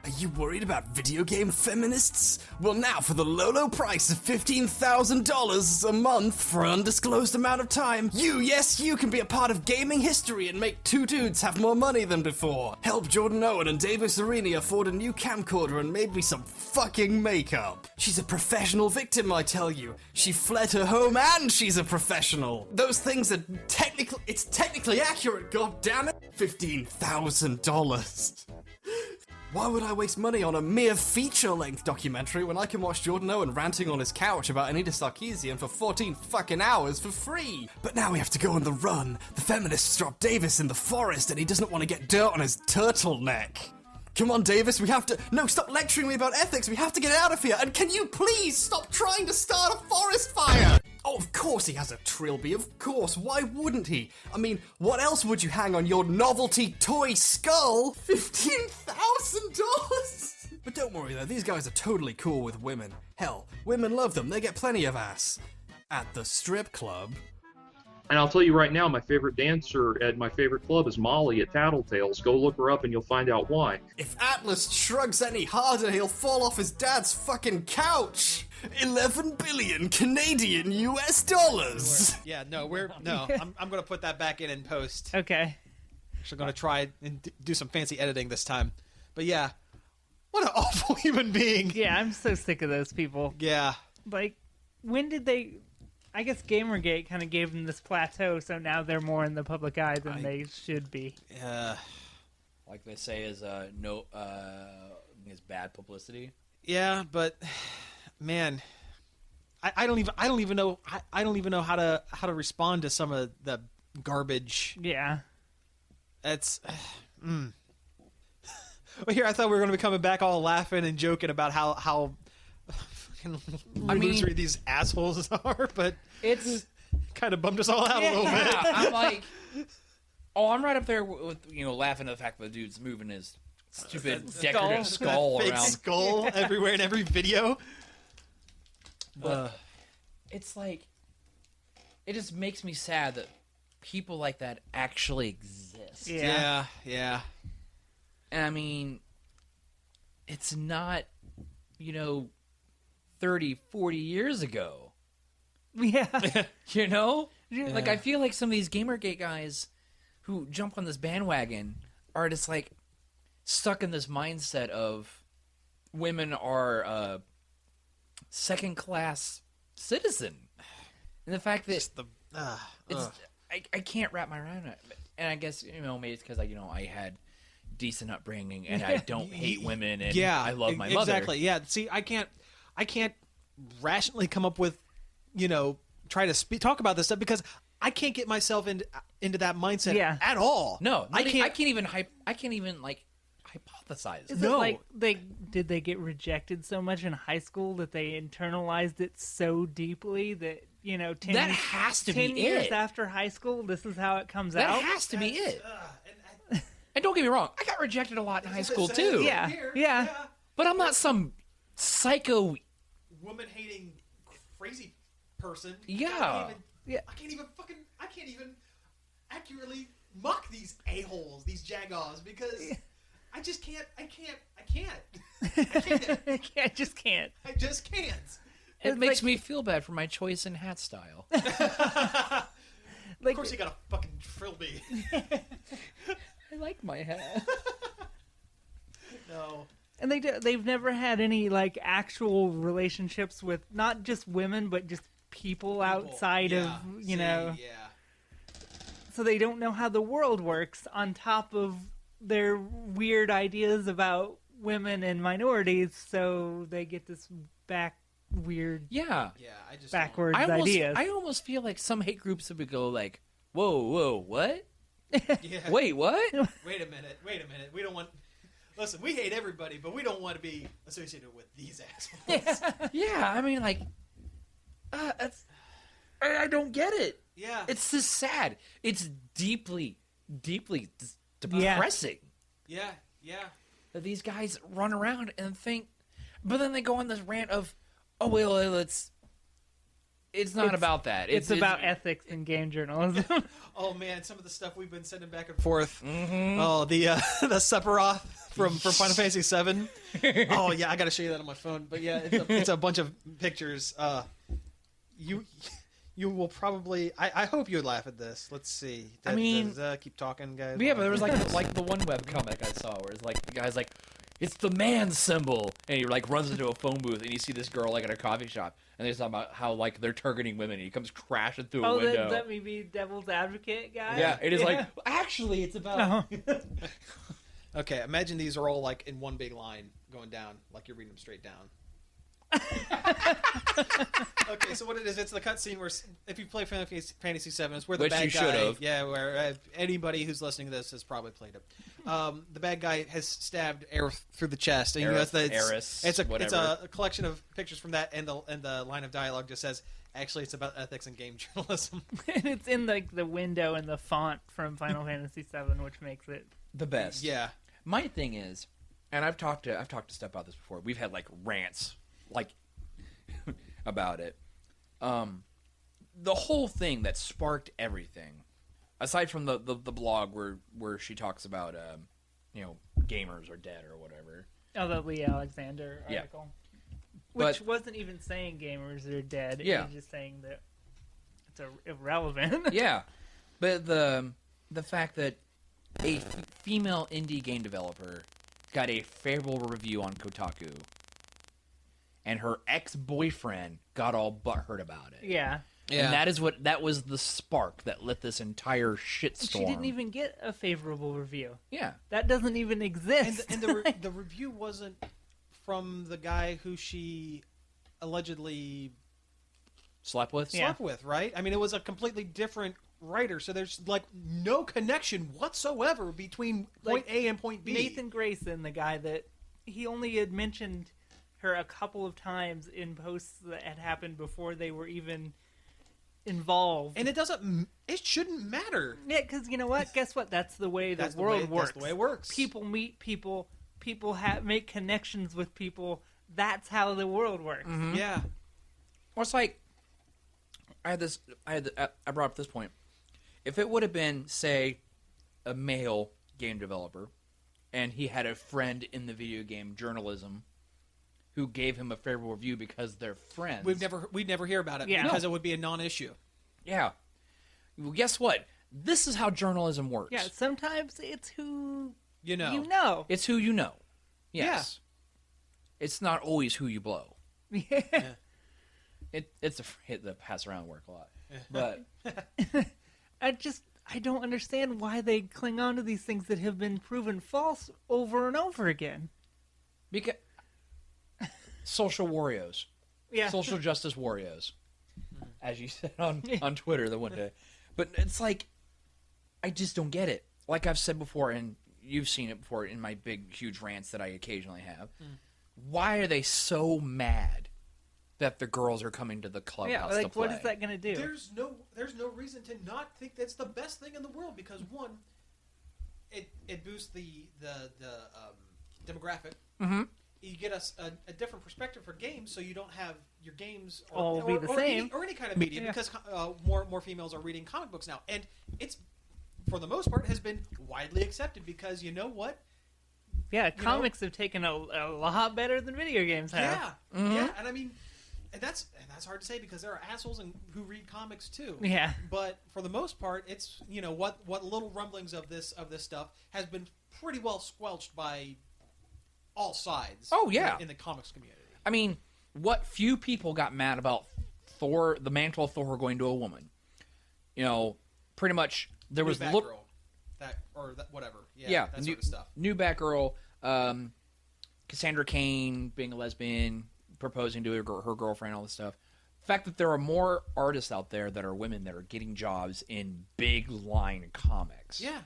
Are you worried about video game feminists? Well, now for the low price of $15,000 a month for an undisclosed amount of time, you can be a part of gaming history and make two dudes have more money than before. Help Jordan Owen and Davis Arini afford a new camcorder and maybe some fucking makeup. She's a professional victim, I tell you. She fled her home and she's a professional. Those things are technically accurate, goddammit. $15,000. Why would I waste money on a mere feature-length documentary when I can watch Jordan Owen ranting on his couch about Anita Sarkeesian for 14 fucking hours for free? But now we have to go on the run. The feminists dropped Davis in the forest and he doesn't want to get dirt on his turtleneck. Come on, Davis, we have to... No, stop lecturing me about ethics. We have to get out of here. And can you please stop trying to start a forest fire? Oh, of course he has a trilby. Of course. Why wouldn't he? I mean, what else would you hang on your novelty toy skull? $15,000? But don't worry, though. These guys are totally cool with women. Hell, women love them. They get plenty of ass. At the strip club... And I'll tell you right now, my favorite dancer at my favorite club is Molly at Tattletales. Go look her up and you'll find out why. If Atlas shrugs any harder, he'll fall off his dad's fucking couch. 11 billion Canadian US dollars. Yeah, I'm going to put that back in post. Okay. Actually going to try and do some fancy editing this time. But yeah, what an awful human being. Yeah, I'm so sick of those people. Yeah. When did they... I guess Gamergate kind of gave them this plateau, so now they're more in the public eye than they should be. Like they say, is bad publicity. Yeah, but man, I don't even know how to respond to some of the garbage. Yeah, it's Well, here I thought we were going to be coming back all laughing and joking about how illusory these assholes are, but It's kind of bummed us all out a little bit. I'm like, I'm right up there with laughing at the fact that the dude's moving his stupid decorative skull Fake around. skull everywhere in every video. But it's like, it just makes me sad that people like that actually exist. Yeah. And I mean, it's not, 30, 40 years ago. Yeah. Like, I feel like some of these Gamergate guys who jump on this bandwagon are just like stuck in this mindset of women are second-class citizen, and the fact that I can't wrap my mind around it. And I guess maybe it's because I had decent upbringing and I don't hate women and I love my mother. Exactly. Yeah. See, I can't rationally come up with try to talk about this stuff because I can't get myself into that mindset at all. No, I can't even hypothesize. Is it like did they get rejected so much in high school that they internalized it so deeply that 10 has to be 10 years it. After high school, this is how it comes out? That has to be it. And don't get me wrong, I got rejected a lot in high school too. Yeah. But I'm not some psycho woman-hating crazy person. Yeah. I can't even accurately mock these a-holes, these jagoffs, because I just can't. I just can't. I just can't. It makes me feel bad for my choice in hat style. Of course you gotta fucking frill me. I like my hat. No. And they've never had any actual relationships with not just women but just people outside of so they don't know how the world works on top of their weird ideas about women and minorities, so they get this weird I just backwards ideas. I almost feel like some hate groups would go like, whoa, what? Yeah. Wait, what? Wait a minute. We don't want. Listen, we hate everybody, but we don't want to be associated with these assholes. Yeah, I mean, I don't get it. Yeah. It's just sad. It's deeply, deeply depressing. Yeah. That these guys run around and think, but then they go on this rant of, it's not about that. It's about ethics in game journalism. Oh man, some of the stuff we've been sending back and forth. Mm-hmm. Oh, the Sephiroth from Final Fantasy VII. Oh yeah, I got to show you that on my phone. But yeah, it's a bunch of pictures. You will probably. I hope you would laugh at this. Let's see. Keep talking, guys. Yeah, but there was like the one webcomic I saw where it's like the guy's like, it's the man symbol, and he runs into a phone booth and you see this girl at a coffee shop, and they're talking about how they're targeting women, and he comes crashing through a window. Let me be devil's advocate, guy. Yeah, it is actually it's about. Okay, imagine these are all in one big line going down, like you're reading them straight down. Okay, so what it is, it's the cutscene where, if you play Final Fantasy VII, it's where the bad guy... Yeah, where anybody who's listening to this has probably played it. The bad guy has stabbed Aerith through the chest. And it's a collection of pictures from that, and the line of dialogue just says, actually, it's about ethics in game journalism. And it's in the window and the font from Final Fantasy VII, which makes it... the best. Yeah. My thing is, and I've talked to Steph about this before, we've had rants about it. The whole thing that sparked everything, aside from the blog where she talks about gamers are dead or whatever. Oh, the Lee Alexander article, which wasn't even saying gamers are dead. Yeah, it was just saying that it's irrelevant. Yeah, but the fact that a female indie game developer got a favorable review on Kotaku, and her ex-boyfriend got all butthurt about it. Yeah. And that was the spark that lit this entire shitstorm. She didn't even get a favorable review. Yeah. That doesn't even exist. And the review wasn't from the guy who she allegedly slept with, right? I mean, it was a completely different writer, so there's like no connection whatsoever between point A and point B. Nathan Grayson, the guy that he only had mentioned her a couple of times in posts that had happened before they were even involved, and it shouldn't matter. Yeah, because you know what? Guess what? That's the way the world works. That's the way it works. People meet people. People make connections with people. That's how the world works. Mm-hmm. Yeah. Well, it's like I brought up this point. If it would have been, say, a male game developer, and he had a friend in the video game journalism who gave him a favorable review because they're friends, we'd never hear about it because it would be a non-issue. Yeah. Well, guess what? This is how journalism works. Yeah. Sometimes it's who you know. It's who you know. Yes. Yeah. It's not always who you blow. Yeah. It's a hit that pass around work a lot. But I don't understand why they cling on to these things that have been proven false over and over again. Because social warriors. Yeah. Social justice warriors. As you said on Twitter the one day. But it's like, I just don't get it. Like I've said before, and you've seen it before in my big, huge rants that I occasionally have. Why are they so mad that the girls are coming to the clubhouse to play? What is that going to do? There's no reason to not think that's the best thing in the world because one, it boosts the demographic. Mm-hmm. You get a different perspective for games, so you don't have your games all be the same or any kind of media because more females are reading comic books now, and it's for the most part has been widely accepted because you know what. Yeah, comics have taken a lot better than video games have. Yeah, mm-hmm. Yeah, and I mean, and that's hard to say because there are assholes who read comics too. Yeah, but for the most part, it's what little rumblings of this stuff has been pretty well squelched by all sides. Oh yeah, in the comics community. I mean, what few people got mad about Thor, the mantle of Thor going to a woman? Pretty much there was whatever. Yeah, that sort of stuff. New Batgirl, Cassandra Cain being a lesbian, proposing to her girlfriend, all this stuff. The fact that there are more artists out there that are women that are getting jobs in big line comics. Yeah.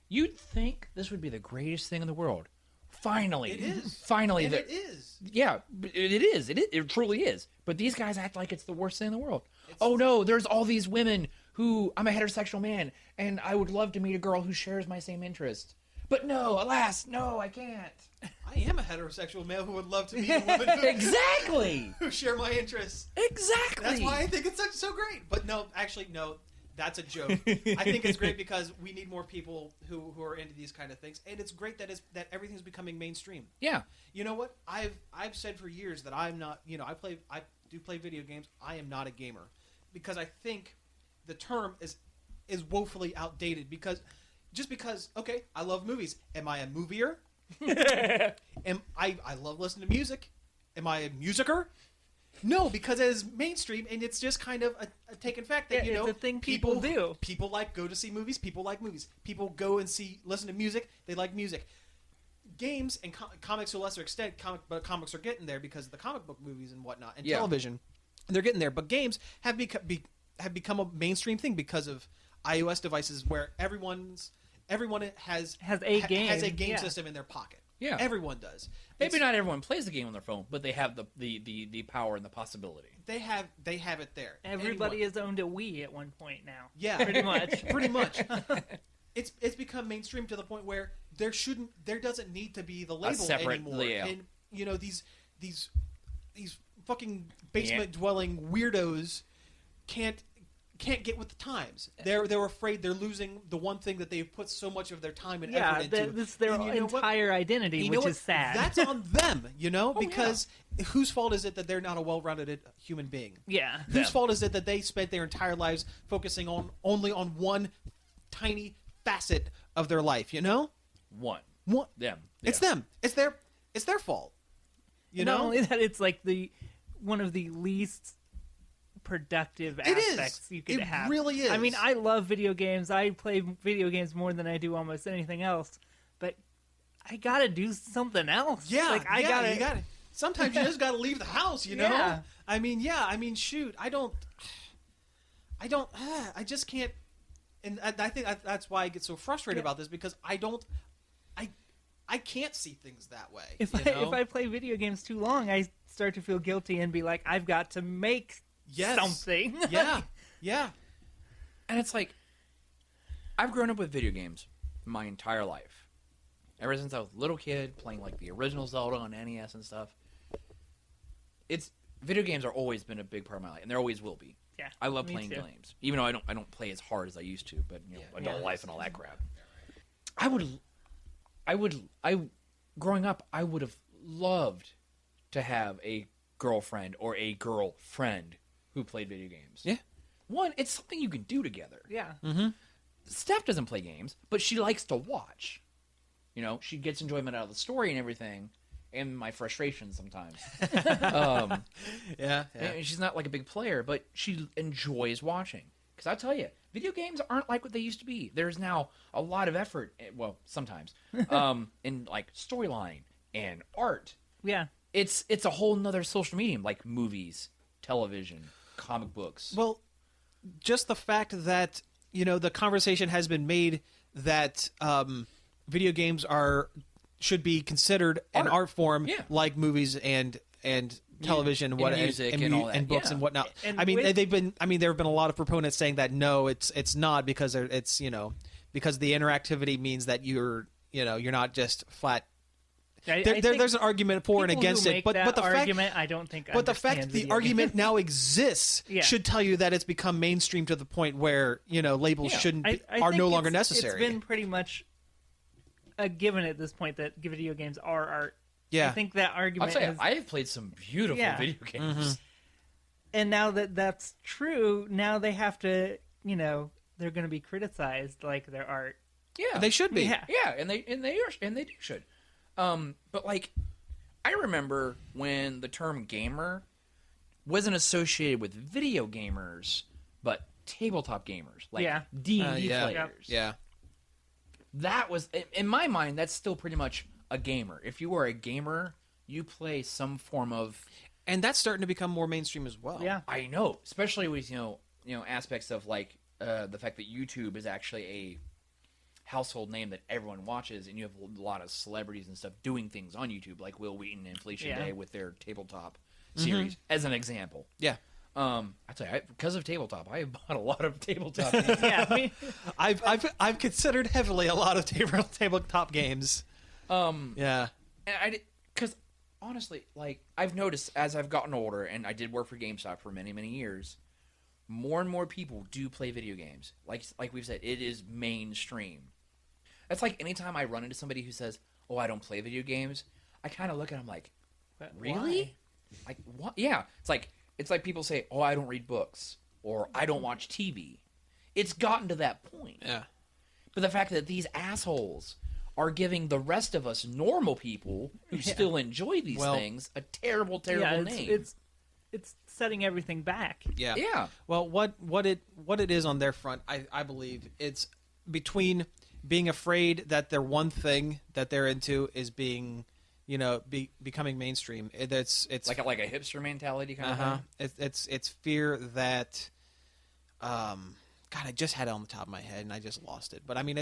You'd think this would be the greatest thing in the world. Finally. It is. Finally. And it is. Yeah, it is. It truly is. But these guys act like it's the worst thing in the world. Oh, no, there's all these women who, I'm a heterosexual man, and I would love to meet a girl who shares my same interest. But no, alas, no, I can't. I am a heterosexual male who would love to meet a woman exactly who share my interests. Exactly. That's why I think it's so great. But no, actually, no, that's a joke. I think it's great because we need more people who are into these kind of things, and it's great that everything's becoming mainstream. Yeah. You know what? I've said for years that I'm not. I do play video games. I am not a gamer because I think the term is woefully outdated because. Just because, okay, I love movies. Am I a movieer? I love listening to music. Am I a musicer? No, because it is mainstream, and it's just kind of a taken fact that, it's a thing people do. People go to see movies. People like movies. People go and listen to music. They like music. Games and comics to a lesser extent, but comics are getting there because of the comic book movies and whatnot, and television. They're getting there. But games have become a mainstream thing because of iOS devices where everyone has a game system in their pocket. Yeah, everyone does. Maybe not everyone plays the game on their phone, but they have the power and the possibility. They have it there. Everybody has owned a Wii at one point now. Yeah, pretty much. Pretty much. It's become mainstream to the point where there doesn't need to be the label anymore. Yeah. And these fucking basement dwelling weirdos can't get with the times. They're afraid they're losing the one thing that they've put so much of their time and effort into. This is their entire identity, which is sad. That's on them, because whose fault is it that they're not a well-rounded human being? Yeah. Whose fault is it that they spent their entire lives focusing only on one tiny facet of their life, One. Them. Yeah. It's them. It's their fault. Not only that, it's like one of the least productive aspects you could have. It really is. I mean, I love video games. I play video games more than I do almost anything else. But I gotta do something else. Yeah, you gotta. Sometimes you just gotta leave the house. Yeah. I mean, shoot. I just can't. And I think that's why I get so frustrated about this, because I can't see things that way. If I play video games too long, I start to feel guilty and be like, I've got to make something. Yeah. And it's like, I've grown up with video games my entire life. Ever since I was a little kid, playing like the original Zelda on NES and stuff. Video games are always been a big part of my life, and there always will be. Yeah, I love playing games, even though I don't play as hard as I used to. But adult life and all that crap. Growing up, I would have loved to have a girlfriend or a girlfriend who played video games. Yeah. One, it's something you can do together. Yeah. Mm-hmm. Steph doesn't play games, but she likes to watch. She gets enjoyment out of the story and everything, and my frustration sometimes. Yeah. And she's not like a big player, but she enjoys watching. Because I tell you, video games aren't like what they used to be. There's now a lot of effort, well, sometimes, in like storyline and art. Yeah. It's a whole nother social medium, like movies, television, comic books. Well, just the fact that, the conversation has been made that video games should be considered an art form, like movies and television, and music and all that, and books and whatnot. And there have been a lot of proponents saying that no, it's not, because because the interactivity means that you're not just flat. There's an argument for and against it, but the argument, I don't think. But the fact the argument now exists should tell you that it's become mainstream to the point where labels are no longer necessary. It's been pretty much a given at this point that video games are art. Yeah, I think that argument. I'll tell you, I have played some beautiful video games, Mm-hmm. and now that that's true, now they have to, they're going to be criticized like their art. Yeah, they should be. Yeah, and they should. But like, I remember when the term gamer wasn't associated with video gamers, but tabletop gamers, like D&D players. Yeah. That was, in my mind, that's still pretty much a gamer. If you are a gamer, you play some form of... And that's starting to become more mainstream as well. Yeah. I know, especially with, aspects of, like, the fact that YouTube is actually a household name that everyone watches, and you have a lot of celebrities and stuff doing things on YouTube, like Will Wheaton and Felicia Day with their tabletop series, as an example. Yeah. I tell you, because of tabletop, I have bought a lot of tabletop games. Yeah, I've considered heavily a lot of tabletop games. And because honestly, like, I've noticed as I've gotten older, and I did work for GameStop for many, many years, more and more people do play video games. Like we've said, it is mainstream. That's like anytime I run into somebody who says, "Oh, I don't play video games," I kind of look at them like, "Really? Why? Like what?" Yeah, it's like people say, "Oh, I don't read books," or "I don't watch TV." It's gotten to that point. Yeah. But the fact that these assholes are giving the rest of us normal people who still enjoy these things a terrible, terrible name. It's setting everything back. Yeah. Yeah. Well, what it is on their front, I believe, it's between being afraid that their one thing that they're into is being, becoming mainstream. It's like a hipster mentality kind of thing. It's fear that, God, I just had it on the top of my head and I just lost it. But I mean,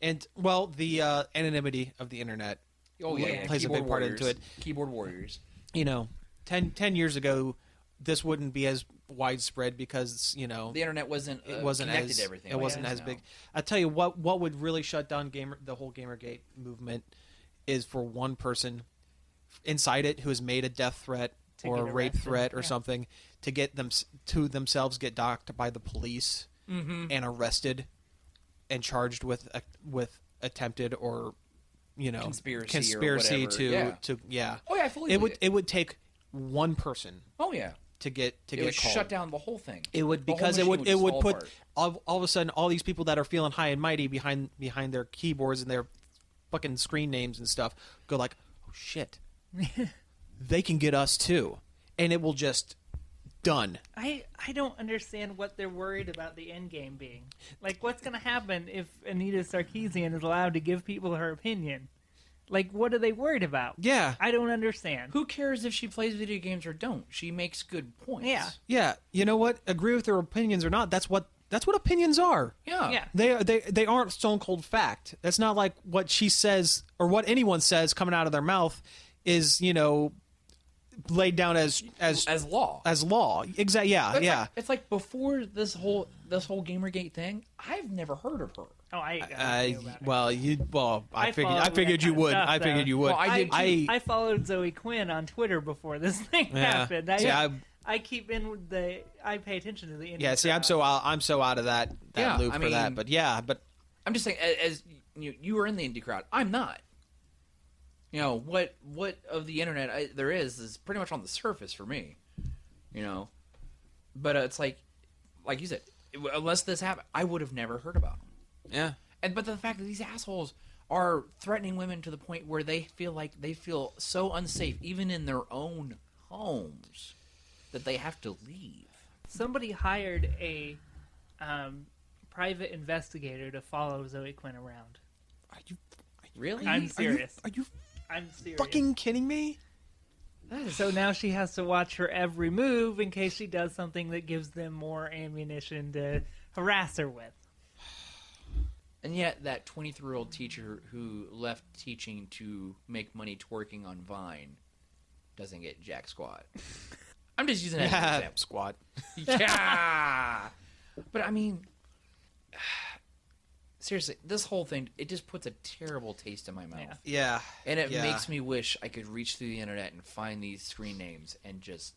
the anonymity of the internet plays a big part into it. Keyboard warriors. 10 years ago, this wouldn't be as widespread because the internet wasn't connected as to everything. It wasn't as big. I tell you what would really shut down the whole Gamergate movement is for one person inside it who has made a death threat or a rape threat or something to get themselves get docked by the police and arrested and charged with attempted or conspiracy to Oh yeah, I fully it would take one person. Oh yeah. To get it would called. shut down the whole thing. It would because it would put all of a sudden all these people that are feeling high and mighty behind their keyboards and their fucking screen names and stuff go like, oh shit, they can get us too, and it will just done. I don't understand what they're worried about the end game being. Like, what's going to happen if Anita Sarkeesian is allowed to give people her opinion? Like, what are they worried about? Yeah. I don't understand. Who cares if she plays video games or don't? She makes good points. Yeah. Yeah. You know what? Agree with their opinions or not, that's what That's what opinions are. Yeah. They aren't stone cold fact. That's not like what she says or what anyone says coming out of their mouth is, laid down as law. As law. Exactly. Yeah. It's like before this whole Gamergate thing, I've never heard of her. Oh, I figured you would. I figured you would. Well, I did too. I followed Zoe Quinn on Twitter before this thing happened. I keep in with I pay attention to the indie. Yeah, see, I'm so out of that loop for that. But I'm just saying, as you are in the indie crowd, I'm not. What of the internet there is pretty much on the surface for me. But it's like you said, unless this happened, I would have never heard about them. Yeah. But the fact that these assholes are threatening women to the point where they feel so unsafe, even in their own homes, that they have to leave. Somebody hired a private investigator to follow Zoe Quinn around. Are you really? I'm serious. I'm serious. Fucking kidding me? So now she has to watch her every move in case she does something that gives them more ammunition to harass her with. And yet, that 23-year-old teacher who left teaching to make money twerking on Vine doesn't get jack squat. I'm just using that as an example. Squat. Yeah! But, I mean, seriously, this whole thing, it just puts a terrible taste in my mouth. Yeah. And it makes me wish I could reach through the internet and find these screen names and just...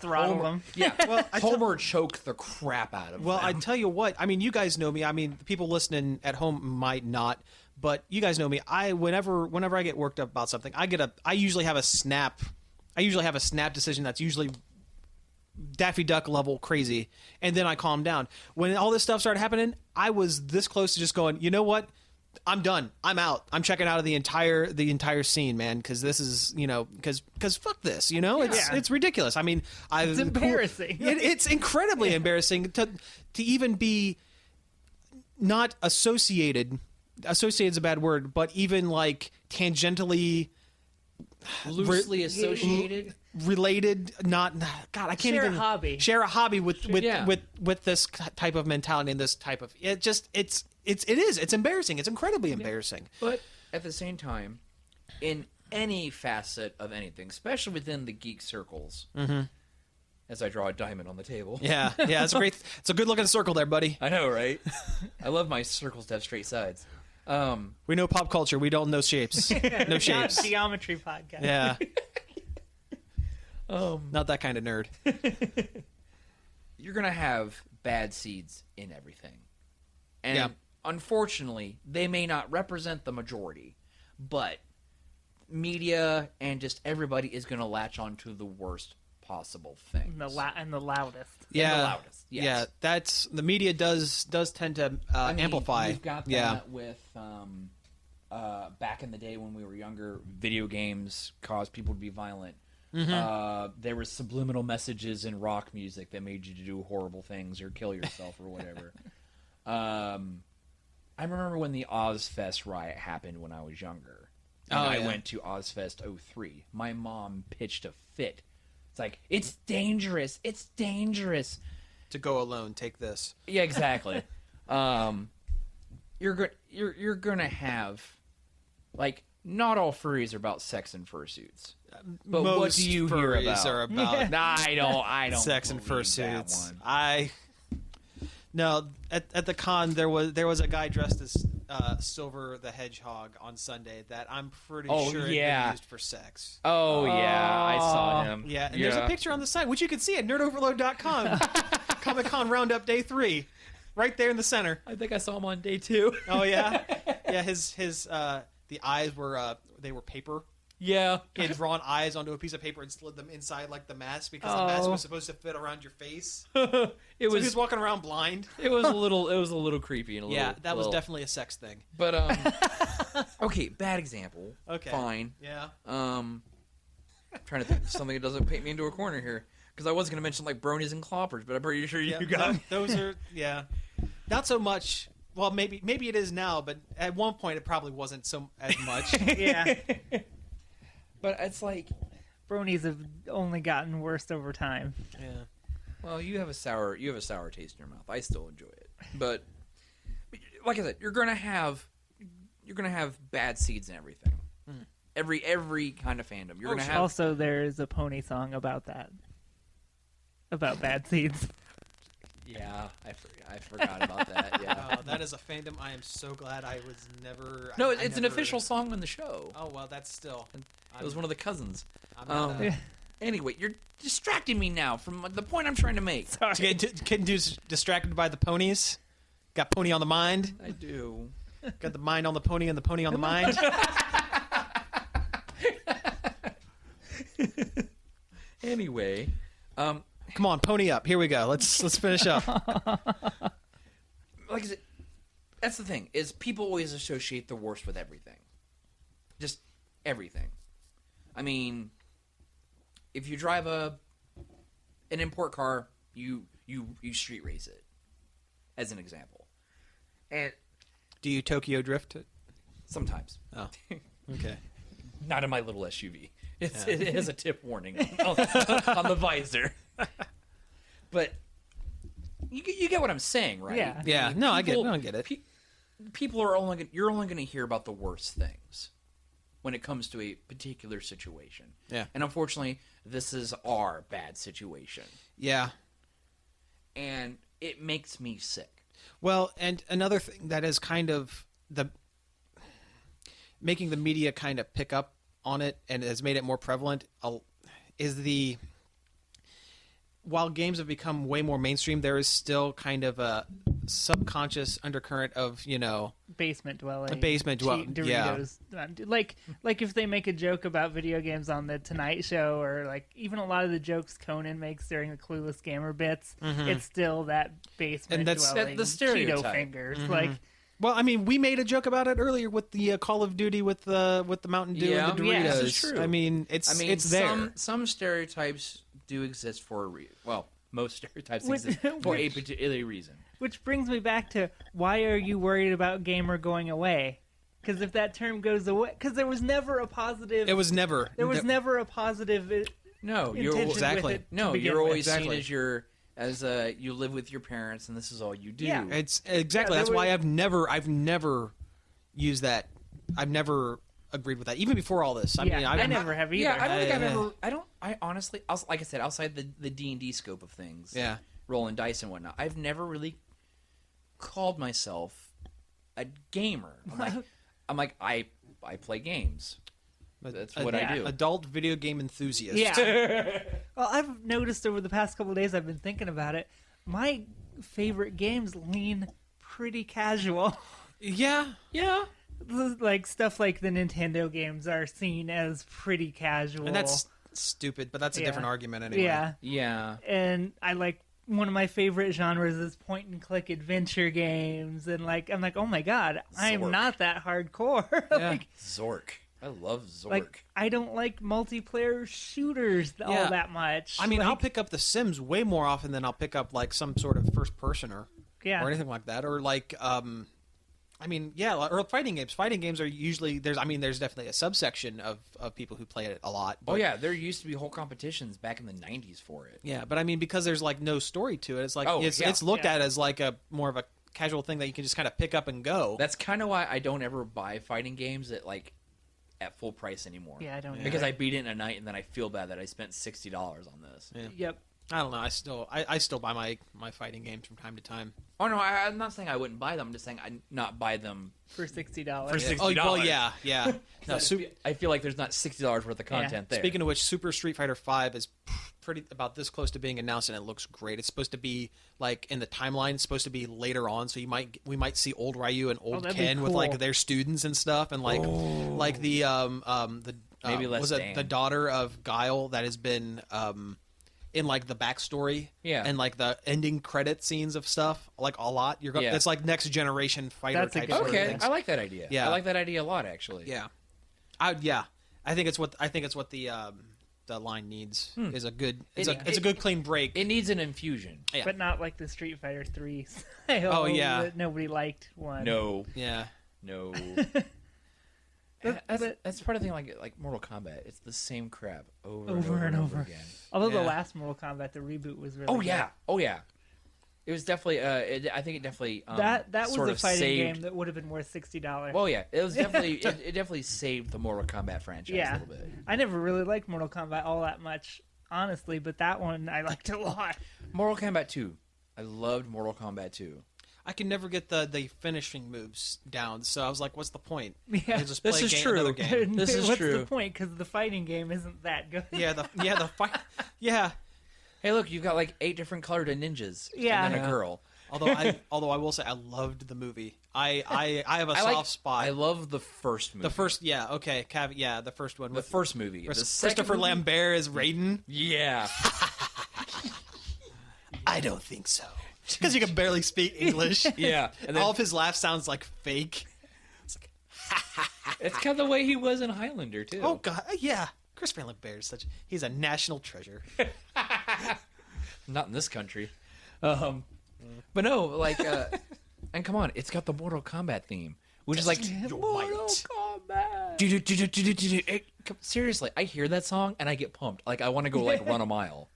throttle them. Yeah. Well, Homer choked the crap out of them. Well, I tell you what. I mean, you guys know me. I mean, people listening at home might not, but you guys know me. Whenever I get worked up about something, I usually have a snap. I usually have a snap decision that's usually Daffy Duck level crazy, and then I calm down. When all this stuff started happening, I was this close to just going, you know what? I'm done. I'm out. I'm checking out of the entire scene, man, because this is, because fuck this, it's ridiculous. I mean, it's embarrassing. It's incredibly embarrassing to even be not associated. Associated is a bad word, but even like tangentially, loosely associated, related. Not God. I can't even share a hobby with this type of mentality and this type of It's embarrassing. It's incredibly embarrassing. But at the same time, in any facet of anything, especially within the geek circles, as I draw a diamond on the table. Yeah, it's a good looking circle there, buddy. I know, right? I love my circles to have straight sides. We know pop culture. We don't know shapes. No shapes. Geometry podcast. Yeah. Not that kind of nerd. You're gonna have bad seeds in everything, and unfortunately, they may not represent the majority, but media and just everybody is going to latch onto the worst possible things. And the loudest. Yeah. And the loudest, yes. Yeah, that's... The media does tend to amplify. We've got that with... back in the day when we were younger, video games caused people to be violent. There were subliminal messages in rock music that made you do horrible things or kill yourself or whatever. I remember when the Ozfest riot happened when I was younger. And I went to Ozfest 03. My mom pitched a fit. It's like, it's dangerous. It's dangerous. To go alone, take this. Yeah, exactly. You're going to have, like, not all furries are about sex and fursuits. But most what do you hear about? Are about Nah, I don't. Sex and believe fursuits. that one. No, at the con there was a guy dressed as Silver the Hedgehog on Sunday that I'm pretty sure had been used for sex. Oh yeah, I saw him. Yeah, and there's a picture on the site which you can see at nerdoverload.com. Comic-Con Roundup Day 3, right there in the center. I think I saw him on day 2. Oh yeah, yeah. His the eyes were they were paper. Yeah. He had drawn eyes onto a piece of paper and slid them inside like the mask because the mask was supposed to fit around your face. He was walking around blind. It was a little creepy and that was definitely a sex thing. But okay, bad example. Okay. Fine. Yeah. I'm trying to think of something that doesn't paint me into a corner here because I was going to mention like bronies and cloppers, but I'm pretty sure you got those are not so much. Well, maybe it is now, but at one point it probably wasn't as much. Yeah. But it's like... Bronies have only gotten worse over time. Yeah. Well, you have a sour taste in your mouth. I still enjoy it, but like I said, you're gonna have bad seeds in everything. Every kind of fandom. You're gonna have. Also, there's a pony song about that, about bad seeds. Yeah, I forgot about that. Yeah. That is a fandom. I am so glad I was never. No, it's an official song on the show. Oh well, that's still. It was one of the cousins. I'm Anyway, you're distracting me now from the point I'm trying to make. Sorry. Kitten Dude's distracted by the ponies. Got pony on the mind. I do. Got the mind on the pony and the pony on the mind. Anyway, come on, pony up. Here we go. Let's finish up. like I said, that's the thing is people always associate the worst with everything, just everything. I mean, if you drive an import car, you street race it, as an example, and Do you Tokyo drift it? sometimes. Oh, okay. Not in my little SUV. It has a tip warning on the visor. But you get what I'm saying, right? Yeah. Yeah. I mean, No, I get it. People are you're only going to hear about the worst things when it comes to a particular situation. Yeah. And unfortunately, this is our bad situation, Yeah. and it makes me sick. Well, and another thing that is kind of making the media kind of pick up on it and has made it more prevalent is while games have become way more mainstream, there is still kind of a subconscious undercurrent of, Basement dwelling. Cheating Doritos. Like if they make a joke about video games on the Tonight Show, or like even a lot of the jokes Conan makes during the Clueless Gamer bits, it's still that basement And that's dwelling the stereotype. Cheeto fingers. Like, Well, I mean, we made a joke about it earlier with the Call of Duty with the Mountain Dew and the Doritos. Yeah, this is true. I mean, it's there. Some stereotypes do exist for a reason. Well, most stereotypes exist for a particular reason. which brings me back to, why are you worried about gamer going away? Because if that term goes away, because there was never a positive. It was never. There was never a positive. No, you're intention exactly. with it to no, begin you're with. always seen as you live with your parents and this is all you do. Yeah. It's exactly. That's why I've never used that. I've never agreed with that, even before all this. I mean, I never have either. Yeah, I don't think I've ever. I honestly, like I said, outside the D&D scope of things, Yeah. rolling dice and whatnot, I've never really called myself a gamer. I'm like I play games. That's what I do. Adult video game enthusiast. Yeah. Well, I've noticed over the past couple of days, I've been thinking about it. My favorite games lean pretty casual. Yeah. Like stuff like the Nintendo games are seen as pretty casual. And that's stupid, but that's a different argument anyway. Yeah. Yeah. And I like, one of my favorite genres is point and click adventure games, and I'm like, oh my god, I'm Zork. not that hardcore. Yeah. Zork. I love Zork. Like, I don't like multiplayer shooters all that much. I mean, I'll pick up The Sims way more often than I'll pick up like some sort of first person or anything like that, or like or fighting games. Fighting games are usually there's definitely a subsection of people who play it a lot. But, there used to be whole competitions back in the 90s for it. Yeah, but I mean, because there's like no story to it, it's like it's looked at as like a more of a casual thing that you can just kind of pick up and go. That's kind of why I don't ever buy fighting games at full price anymore. Yeah, I don't. Because I beat it in a night and then I feel bad that I spent $60 on this. Yeah. Yep. I don't know. I still buy my fighting games from time to time. Oh no, I'm not saying I wouldn't buy them. I'm just saying I'd not buy them For $60. for $60. Oh well, yeah. No, I feel like there's not $60 worth of content there. Speaking of which, Super Street Fighter V is pretty about this close to being announced, and it looks great. It's supposed to be like in the timeline. It's supposed to be later on, so we might see old Ryu and old Ken with like their students and stuff, and like the maybe less the daughter of Guile that has been in like the backstory, and like the ending credit scenes of stuff, like a lot. It's like next generation fighter That's a type. good Sort of okay, things. I like that idea. Yeah. I like that idea a lot, actually. Yeah, I think it's what the line needs is a good. It's a good clean break. It needs an infusion. Yeah. But not like the Street Fighter 3 style. Oh, yeah. That nobody liked one. No. Yeah. No. That's part of the thing, like Mortal Kombat. It's the same crap over and over again. Although the last Mortal Kombat, the reboot was really good. Oh yeah. It was definitely. I think it definitely. That was sort a of fighting saved... game that would have been worth $60. Well, yeah, it was definitely. it definitely saved the Mortal Kombat franchise a little bit. I never really liked Mortal Kombat all that much, honestly, but that one I liked a lot. Mortal Kombat 2. I loved Mortal Kombat 2. I can never get the finishing moves down, so I was like, "What's the point?" Yeah, I just play this is game, true. another game. This is What's true. the point? Because the fighting game isn't that good. The fight. Yeah. Hey, look, you've got like 8 different colored ninjas. Yeah. And then a girl. Although I will say I loved the movie. I have a soft spot. I love the first movie. The first, the first one. The first movie. The second Christopher movie? Lambert as Raiden. Yeah. I don't think so. Because you can barely speak English. Yeah. And then, all of his laugh sounds like fake. It's like, it's kind of the way he was in Highlander too. oh god, yeah. Christopher Lambert is he's a national treasure. Not in this country. But no, like, and come on, it's got the Mortal Kombat theme, which is like Mortal Kombat. Seriously, I hear that song and I get pumped. Like I want to go like run a mile,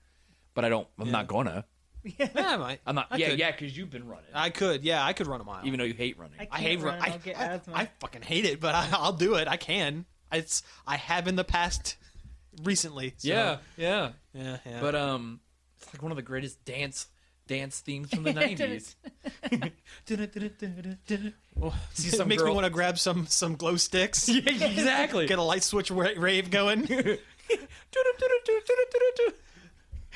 but I don't. I'm not gonna. Yeah, I might. I'm not. I Yeah, could. yeah, because you've been running. I could run a mile. Even though you hate running. I hate run. running. I'll get asthma. I fucking hate it, but I'll do it. I can. I have in the past, recently. So. Yeah. Yeah. But it's like one of the greatest dance themes from the 90s. See some makes girl... me want to grab some glow sticks. Yeah, exactly. Get a light switch rave going.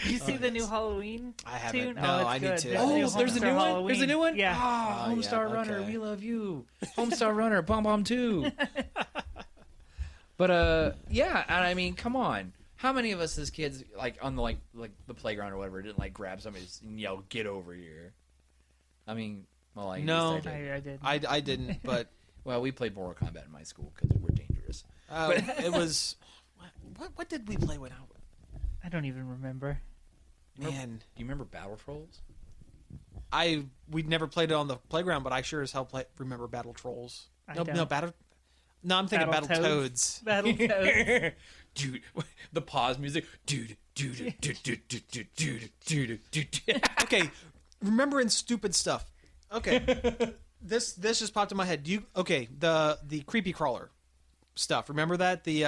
You see the new Halloween I haven't. tune? No, it's I need good. to. There's a new one. Halloween. There's a new one. Yeah. Homestar yeah, Runner, okay. we love you. Homestar Runner, Bomb Bomb 2. But yeah, and I mean, come on. How many of us as kids, like on the like the playground or whatever, didn't like grab somebody and yell, "Get over here"? I mean, well, like No. at least I did. I did. I didn't, but Well, we played Mortal Kombat in my school because we're dangerous. it was. What did we play when I don't even remember. Man, Do you remember Battle Trolls? we'd never played it on the playground, but I sure as hell remember Battle Trolls. I No, don't. I'm thinking Battle Toads. Battle Toads. Dude, the pause music. Dude. Okay, remembering stupid stuff. Okay, this just popped in my head. The creepy crawler stuff. Remember that the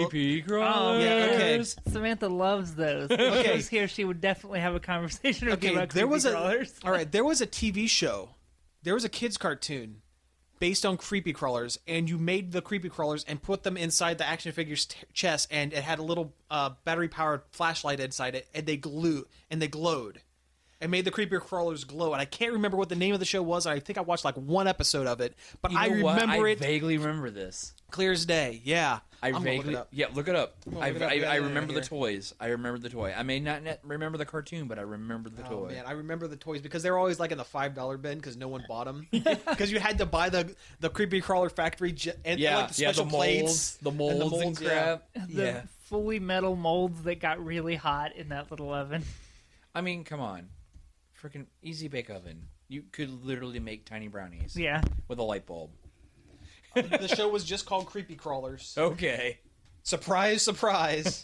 Creepy Oh, crawlers. Yeah, okay. Samantha loves those. If she was here, she would definitely have a conversation with you about there was creepy crawlers. all right. There was a TV show. There was a kids cartoon based on creepy crawlers, and you made the creepy crawlers and put them inside the action figure's chest, and it had a little battery powered flashlight inside it, and they glowed and made the creepy crawlers glow. And I can't remember what the name of the show was. I think I watched like one episode of it, but I remember it vaguely remember this. clear as day. Yeah, I I'm vaguely, look it up. yeah, look it up. I look it up. Yeah, remember here. the toys. I remember the toy. I may not remember the cartoon, but I remember the Oh toy. man, I remember the toys because they were always like in the $5 bin because no one bought them. Because you had to buy the creepy crawler factory and like the special plates, the molds and crap. The fully metal molds that got really hot in that little oven. I mean, come on, freaking easy bake oven. You could literally make tiny brownies. Yeah. With a light bulb. The show was just called Creepy Crawlers. Okay. Surprise, surprise.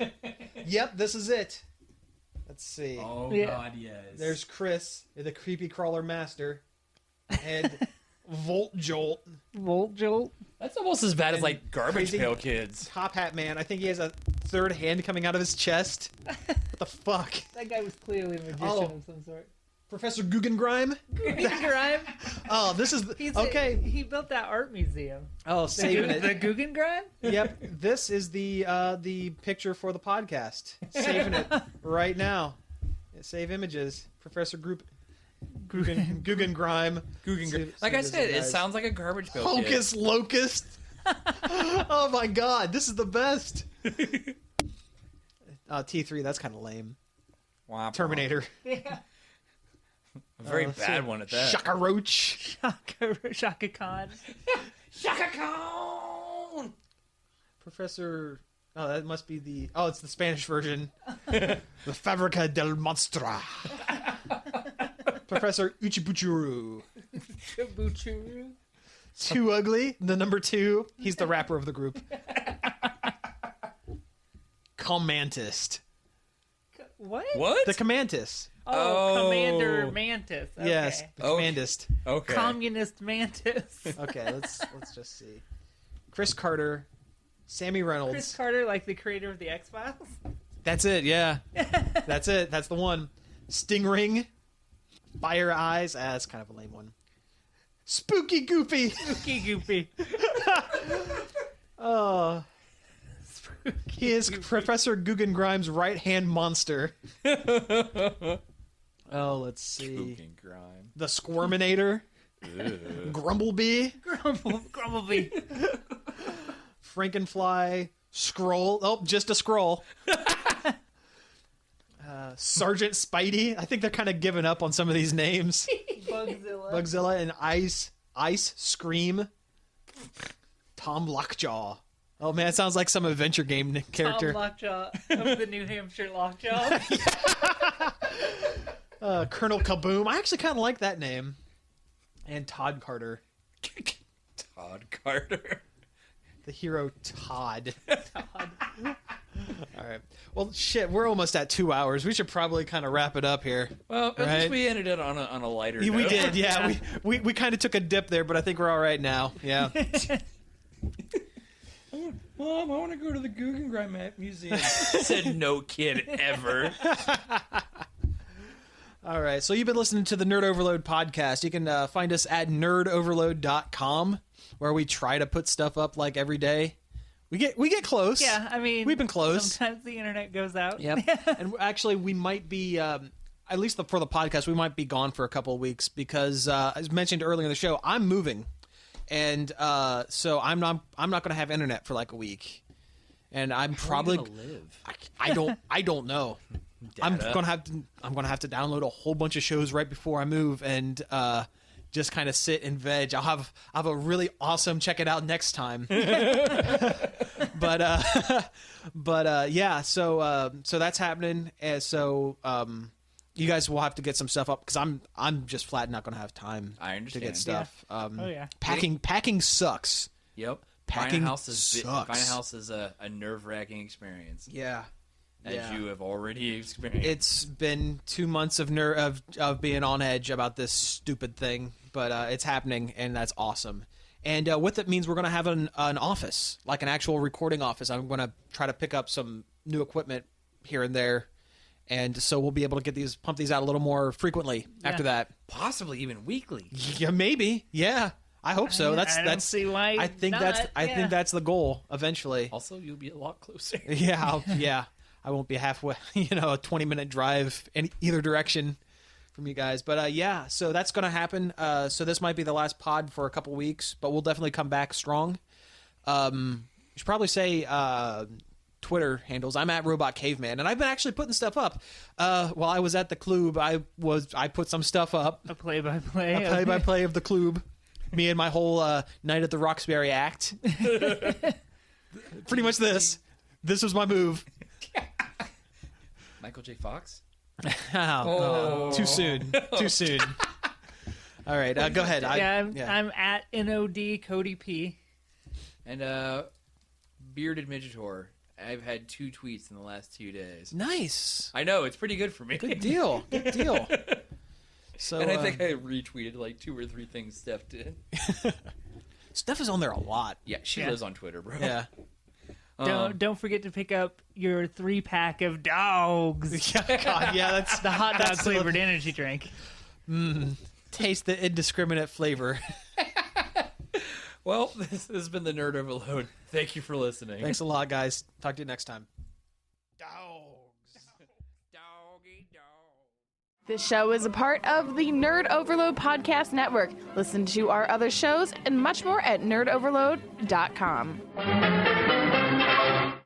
Yep, this is it. Let's see. Oh Yeah. God, yes. There's Chris, the creepy crawler master, and Volt Jolt, Volt Jolt. That's almost as bad as like Garbage Crazy Pail Kids. Top Hat Man. I think he has a third hand coming out of his chest. What the fuck? That guy was clearly a magician Oh. of some sort. Professor Guggengrime? Guggengrime? Oh, this is okay. He built that art museum. Oh, saving The it. Guggengrime? Yep, this is the picture for the podcast. Saving it right now. Save images. Professor Guggengrime. Guggengrime. Like I said, it sounds like a Garbage Pail Kid. Hocus Locust. Oh my god, this is the best. T3, that's kind of lame. Wow. Terminator. A very bad one at that. Shaka Roach. Shaka Khan. Shaka Khan! Professor. Oh, that must be the. Oh, it's the Spanish version. The Fabrica del Monstra. Professor Uchibuchuru. Kabuchuru. Too Ugly, the number 2. He's the rapper of the group. Commandist. What? The Commandist. Oh, Commander Mantis. Okay. Yes, the Commandist. Okay. Communist Mantis. Okay, let's just see. Chris Carter, Sammy Reynolds. Chris Carter, like the creator of the X-Files? That's it, yeah. That's it. That's the one. Stingring. Fire Eyes. That's kind of a lame one. Spooky Goofy. Spooky Goofy. Oh. He is Professor Guggen Grimes' right-hand monster. Oh, let's see. Guggen Grimes. The Squirminator. Grumblebee. Grumblebee. Frankenfly. Scroll. Oh, just a scroll. Sergeant Spidey. I think they're kind of giving up on some of these names. Bugzilla and Ice Scream. Tom Lockjaw. Oh man, it sounds like some adventure game character. Tom Lockjaw of the New Hampshire Lockjaw. Colonel Kaboom. I actually kind of like that name. And Todd Carter. Todd Carter. The hero Todd. All right. Well, shit, we're almost at 2 hours. We should probably kind of wrap it up here. Well, at least we ended it on a lighter note. We did, yeah. We kind of took a dip there, but I think we're all right now. Yeah. Mom, I want to go to the Guggenheim Museum. Said no kid ever. All right. So you've been listening to the Nerd Overload podcast. You can find us at nerdoverload.com, where we try to put stuff up like every day. We get close. Yeah, I mean, we've been close. Sometimes the internet goes out. Yep. And actually, we might be, at least for the podcast, we might be gone for a couple of weeks because, as mentioned earlier in the show, I'm moving, and so I'm not going to have internet for like a week, and I'm probably live. I don't know. I'm gonna have to download a whole bunch of shows right before I move, and just kind of sit and veg. I'll have a really awesome check it out next time. but yeah, so that's happening, and so you guys will have to get some stuff up because I'm just flat not gonna have time. I understand. To get stuff. Oh yeah, packing sucks. Yep. Packing sucks. Buying a house is a nerve-wracking experience. Yeah. As you have already experienced. It's been 2 months of being on edge about this stupid thing, but it's happening, and that's awesome. And what that means, we're going to have an office, like an actual recording office. I'm going to try to pick up some new equipment here and there, and so we'll be able to pump these out a little more frequently after that. Possibly even weekly. Yeah, maybe. Yeah, I hope so. I don't see why. I think that's the goal eventually. Also, you'll be a lot closer. Yeah, yeah. I won't be halfway, a 20-minute drive in either direction from you guys. But yeah, so that's going to happen. So this might be the last pod for a couple weeks, but we'll definitely come back strong. You should probably say Twitter handles. I'm at Robot Caveman, and I've been actually putting stuff up. While I was at the club, I put some stuff up. A play-by-play of the club. Me and my whole Night at the Roxbury act. Pretty much this. This was my move. Michael J. Fox? Too soon. Too soon. All right, go ahead. I'm at NOD Cody P. And Bearded Midgetor. I've had 2 tweets in the last 2 days. Nice. I know, it's pretty good for me. Good deal. Good deal. So, and I think I retweeted like 2 or 3 things Steph did. Steph is on there a lot. Yeah, she lives on Twitter, bro. Yeah. Don't forget to pick up your 3-pack of Dawgz. God, yeah, that's the hot dog flavored energy drink. Taste the indiscriminate flavor. Well, this has been the Nerd Overload. Thank you for listening. Thanks a lot, guys. Talk to you next time. Dawgz. Doggy dog. This show is a part of the Nerd Overload Podcast Network. Listen to our other shows and much more at nerdoverload.com.